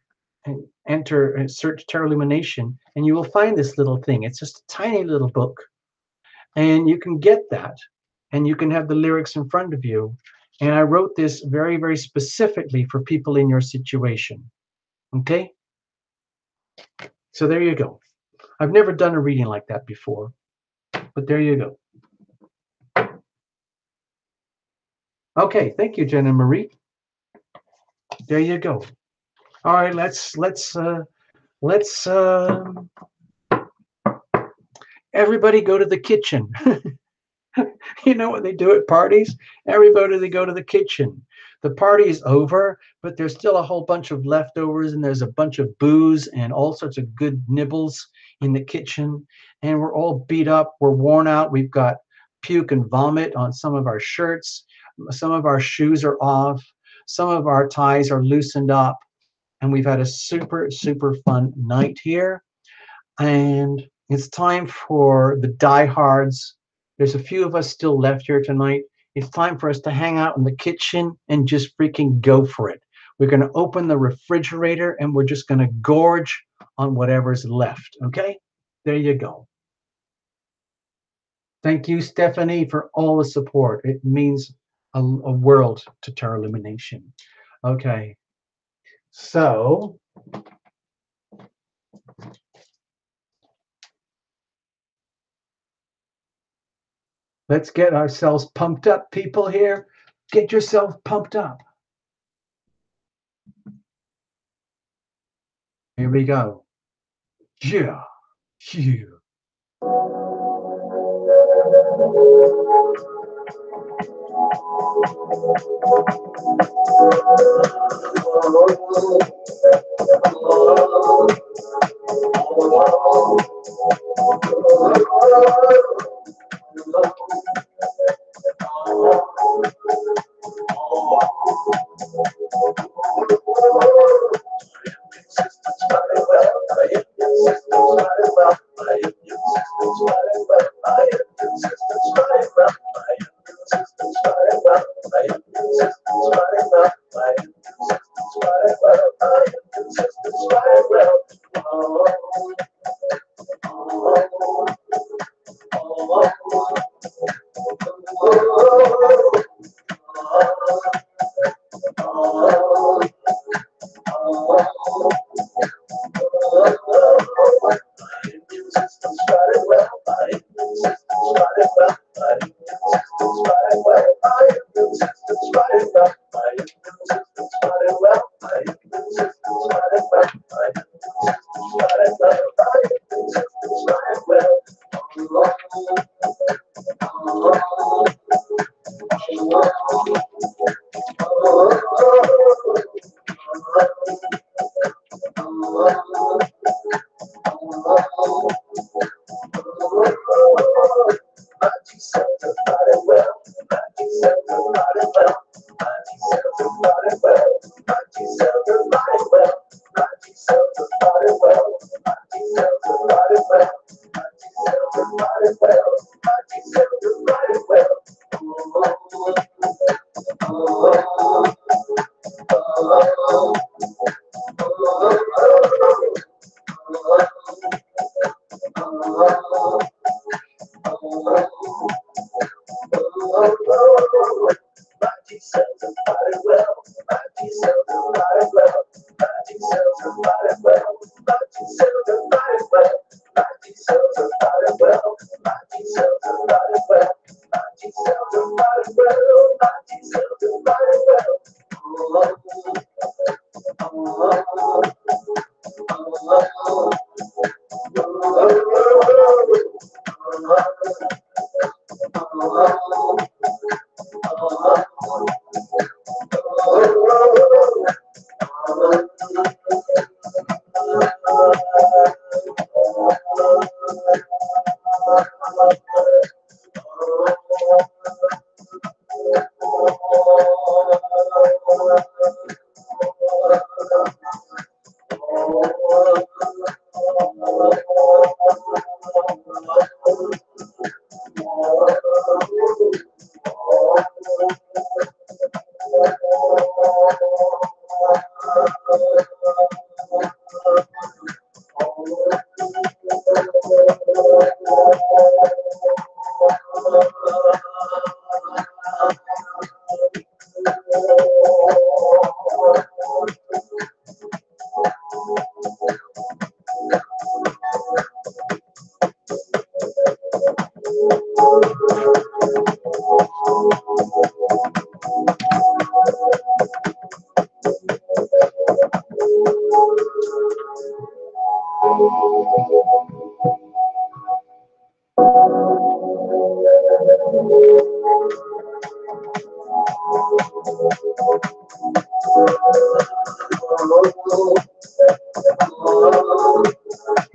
and enter and search Tarot Illumination, and you will find this little thing. It's just a tiny little book, and you can get that, and you can have the lyrics in front of you. And I wrote this very, very specifically for people in your situation. Okay? So there you go. I've never done a reading like that before, but there you go. Okay, thank you, Jen and Marie. There you go. All right, let's everybody go to the kitchen. You know what they do at parties? Everybody, they go to the kitchen. The party is over, but there's still a whole bunch of leftovers, and there's a bunch of booze and all sorts of good nibbles in the kitchen. And we're all beat up. We're worn out. We've got puke and vomit on some of our shirts. Some of our shoes are off. Some of our ties are loosened up. And we've had a super, super fun night here. And it's time for the diehards. There's a few of us still left here tonight. It's time for us to hang out in the kitchen and just freaking go for it. We're going to open the refrigerator and we're just going to gorge on whatever's left. Okay? There you go. Thank you, Stephanie, for all the support. It means a world to Tarot Illumination. Okay. So let's get ourselves pumped up, people here. Get yourself pumped up. Here we go. Yeah. Yeah.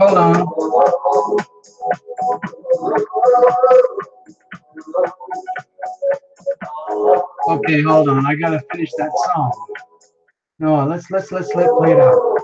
Hold on. Okay, hold on. I gotta finish that song. No, let's let play it out.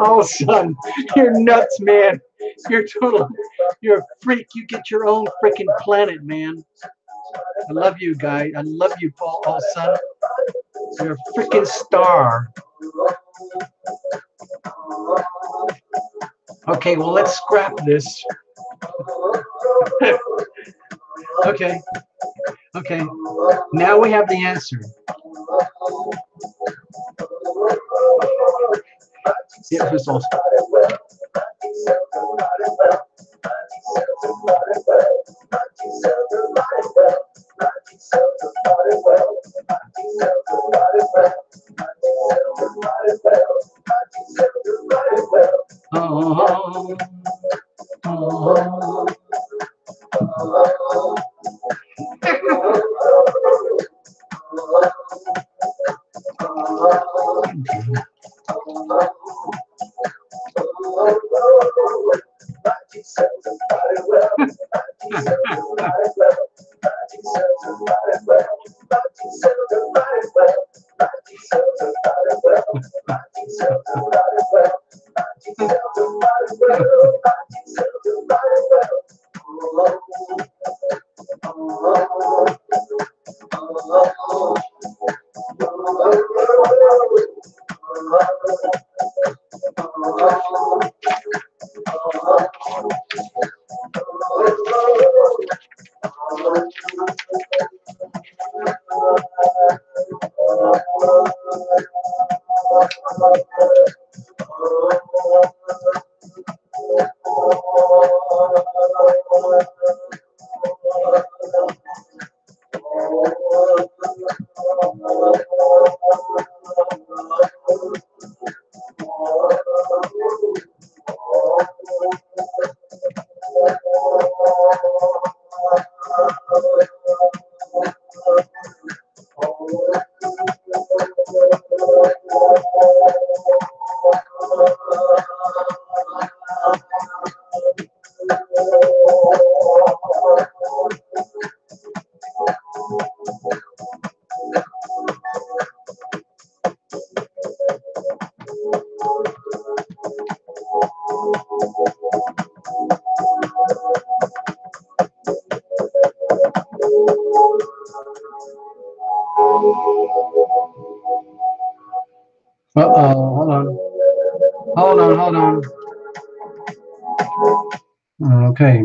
Oh, son, you're nuts, man. You're total. You're a freak. You get your own freaking planet, man. I love you, guy. I love you, Paul. Oh, son, you're a freaking star. Okay, well, let's scrap this. Okay, okay. Now we have the answer. Yeah, first of all, oh, oh, Uh-oh, hold on. Hold on, hold on. Okay.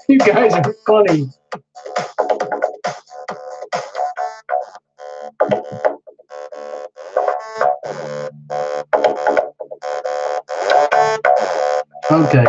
You guys are funny. Okay.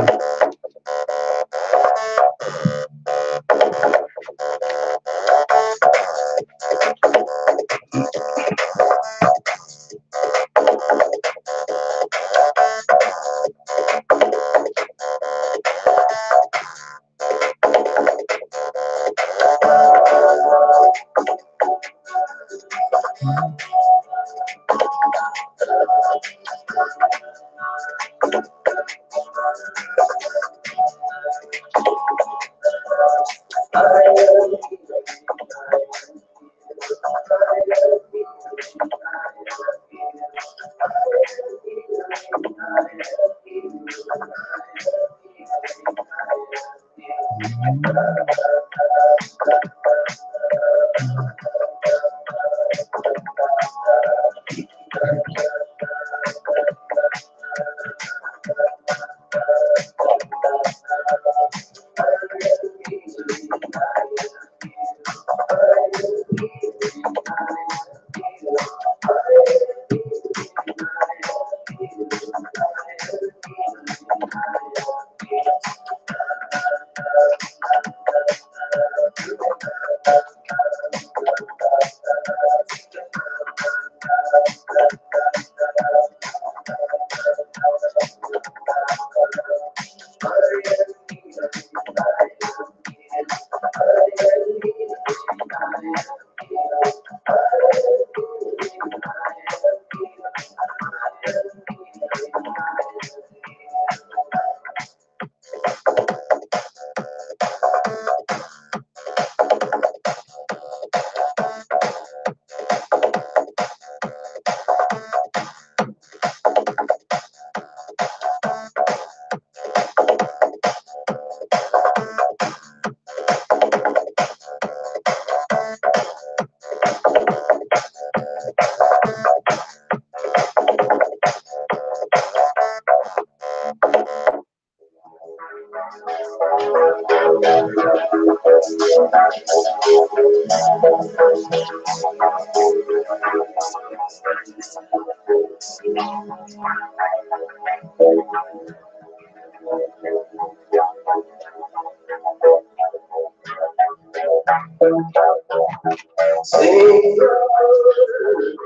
Sing the word,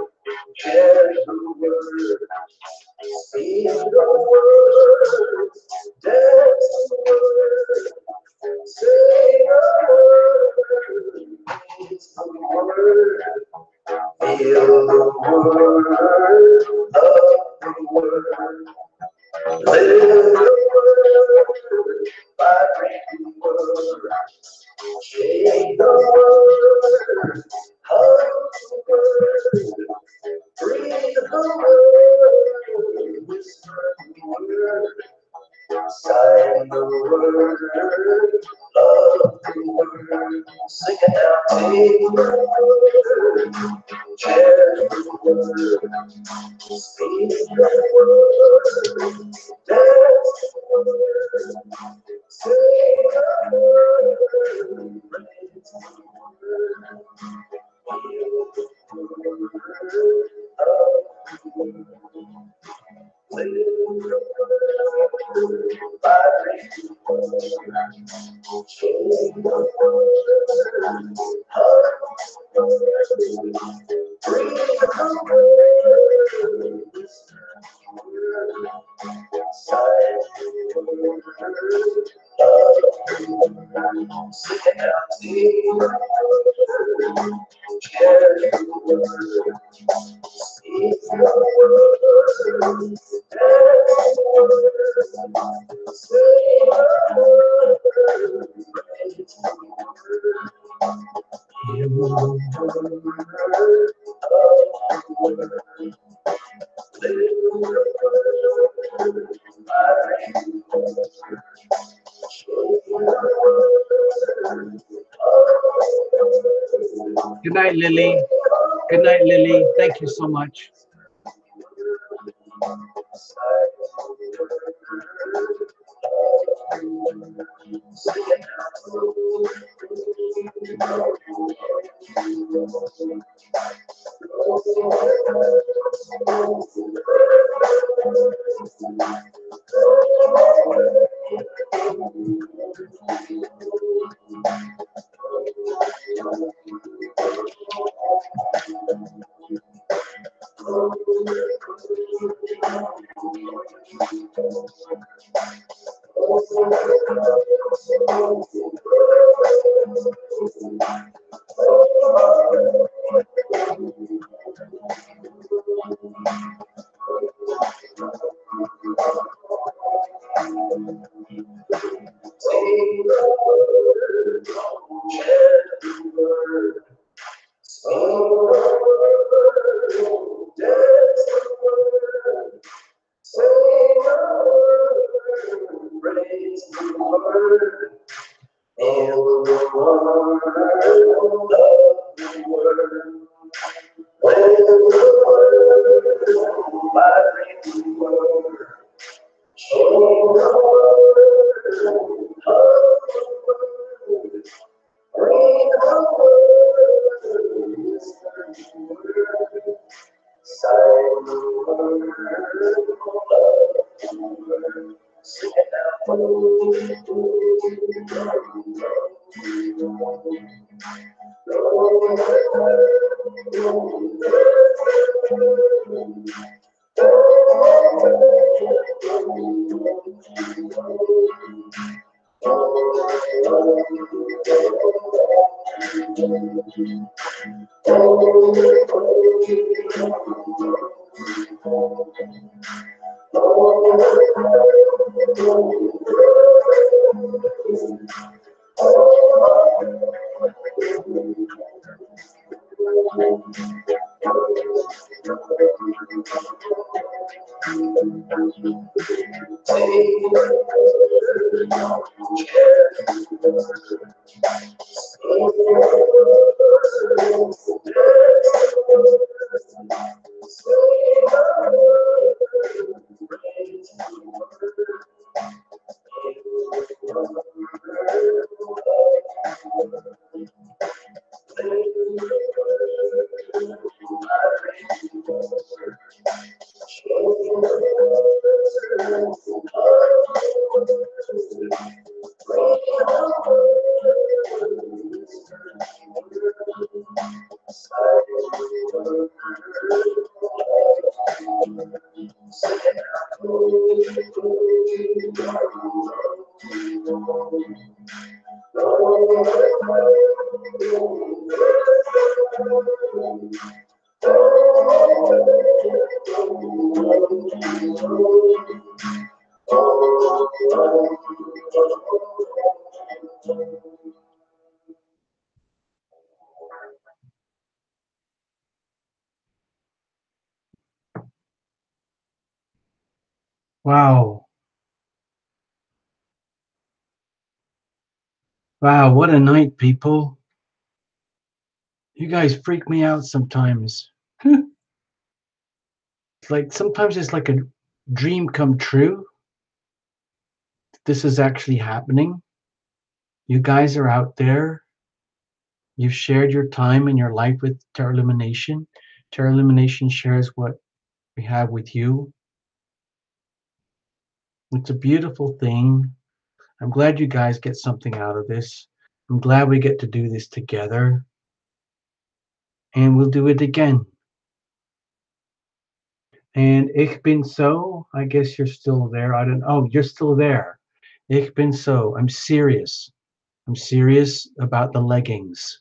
share the word, speak the word, dance the word, say the word, it's the word, feel the word, love the word, live the word, vibrate the word, shake the word, hug the word, breathe the word, whisper the word, sign the word, love the word, sing it out, take the word, share the word, speak the word, dance the word, say the word, praise the word, feel the word, love the word, live the word, vibrate the word, change the word, hug the word, breathe the word, whisper the word, sigh the word, love the word, sing it out, see the word, share the word, speak the word, dance the word, say the word, praise the word, heal the word, love the word, live the word, marry the word, show the word, Good night, Lily. Good night, Lily. Thank you so much. Wow. Wow, what a night, people. You guys freak me out sometimes. It's like sometimes it's like a dream come true. This is actually happening. You guys are out there. You've shared your time and your life with Terra Illumination. Terra Illumination shares what we have with you. It's a beautiful thing. I'm glad you guys get something out of this. I'm glad we get to do this together. And we'll do it again. And ich bin so, I guess you're still there. I don't, oh, you're still there. Ich bin so, I'm serious. I'm serious about the leggings.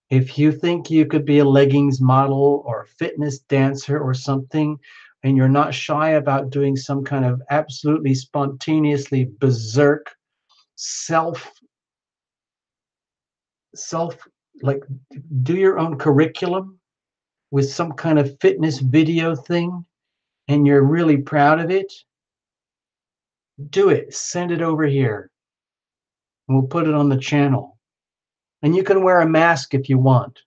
If you think you could be a leggings model or a fitness dancer or something, and you're not shy about doing some kind of absolutely spontaneously berserk self, self, like do your own curriculum with some kind of fitness video thing, and you're really proud of it, do it. Send it over here. And we'll put it on the channel. And you can wear a mask if you want.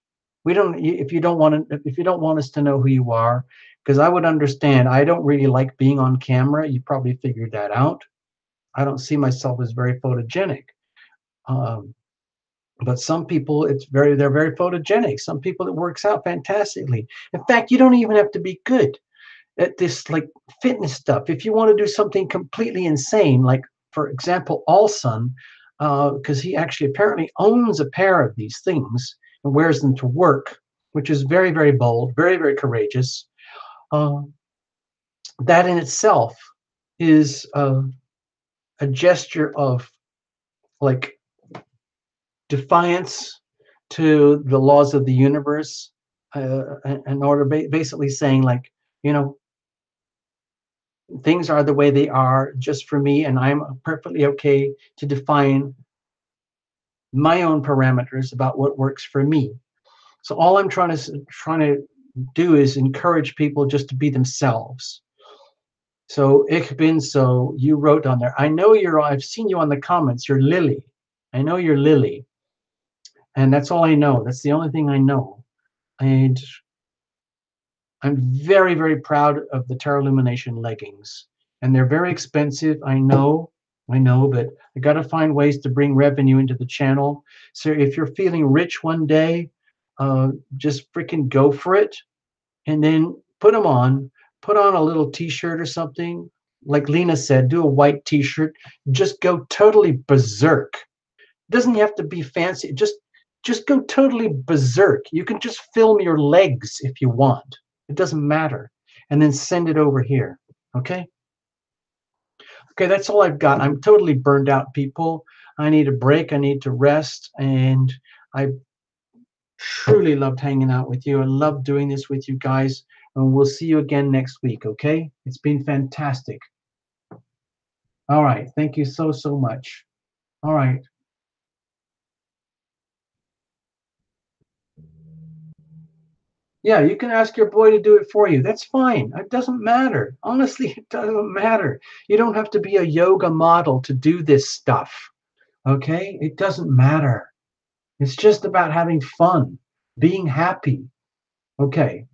We don't if you don't want to if you don't want us to know who you are, because I would understand. I don't really like being on camera. You probably figured that out. I don't see myself as very photogenic. Um, but some people they're very photogenic. Some people it works out fantastically. In fact, you don't even have to be good at this like fitness stuff. If you want to do something completely insane, like for example, Allsun, because he actually apparently owns a pair of these things and wears them to work, which is very, very bold, very, very courageous. Uh, that in itself is a gesture of like defiance to the laws of the universe, in order basically saying like, you know, things are the way they are just for me, and I'm perfectly okay to define my own parameters about what works for me. So all I'm trying to do is encourage people just to be themselves. So ich bin so, you wrote on there. I know I've seen you on the comments. You're Lily. I know you're Lily, and that's all I know. That's the only thing I know. And I'm very, very proud of the Terra Illumination leggings. And they're very expensive, I know, but I got to find ways to bring revenue into the channel. So if you're feeling rich one day, just freaking go for it. And then put on a little t-shirt or something. Like Lena said, do a white t-shirt. Just go totally berserk. It doesn't have to be fancy. Just go totally berserk. You can just film your legs if you want. It doesn't matter. And then send it over here. Okay? Okay, that's all I've got. I'm totally burned out, people. I need a break. I need to rest. And I truly loved hanging out with you. I love doing this with you guys. And we'll see you again next week, okay? It's been fantastic. All right. Thank you so, so much. All right. Yeah, you can ask your boy to do it for you. That's fine. It doesn't matter. Honestly, it doesn't matter. You don't have to be a yoga model to do this stuff. Okay? It doesn't matter. It's just about having fun, being happy. Okay.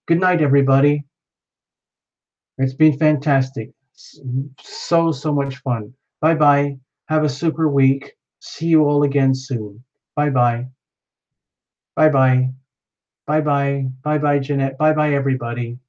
Good night, everybody. It's been fantastic. So, so much fun. Bye bye. Have a super week. See you all again soon. Bye bye. Bye bye. Bye bye. Bye bye, Jeanette. Bye bye, everybody.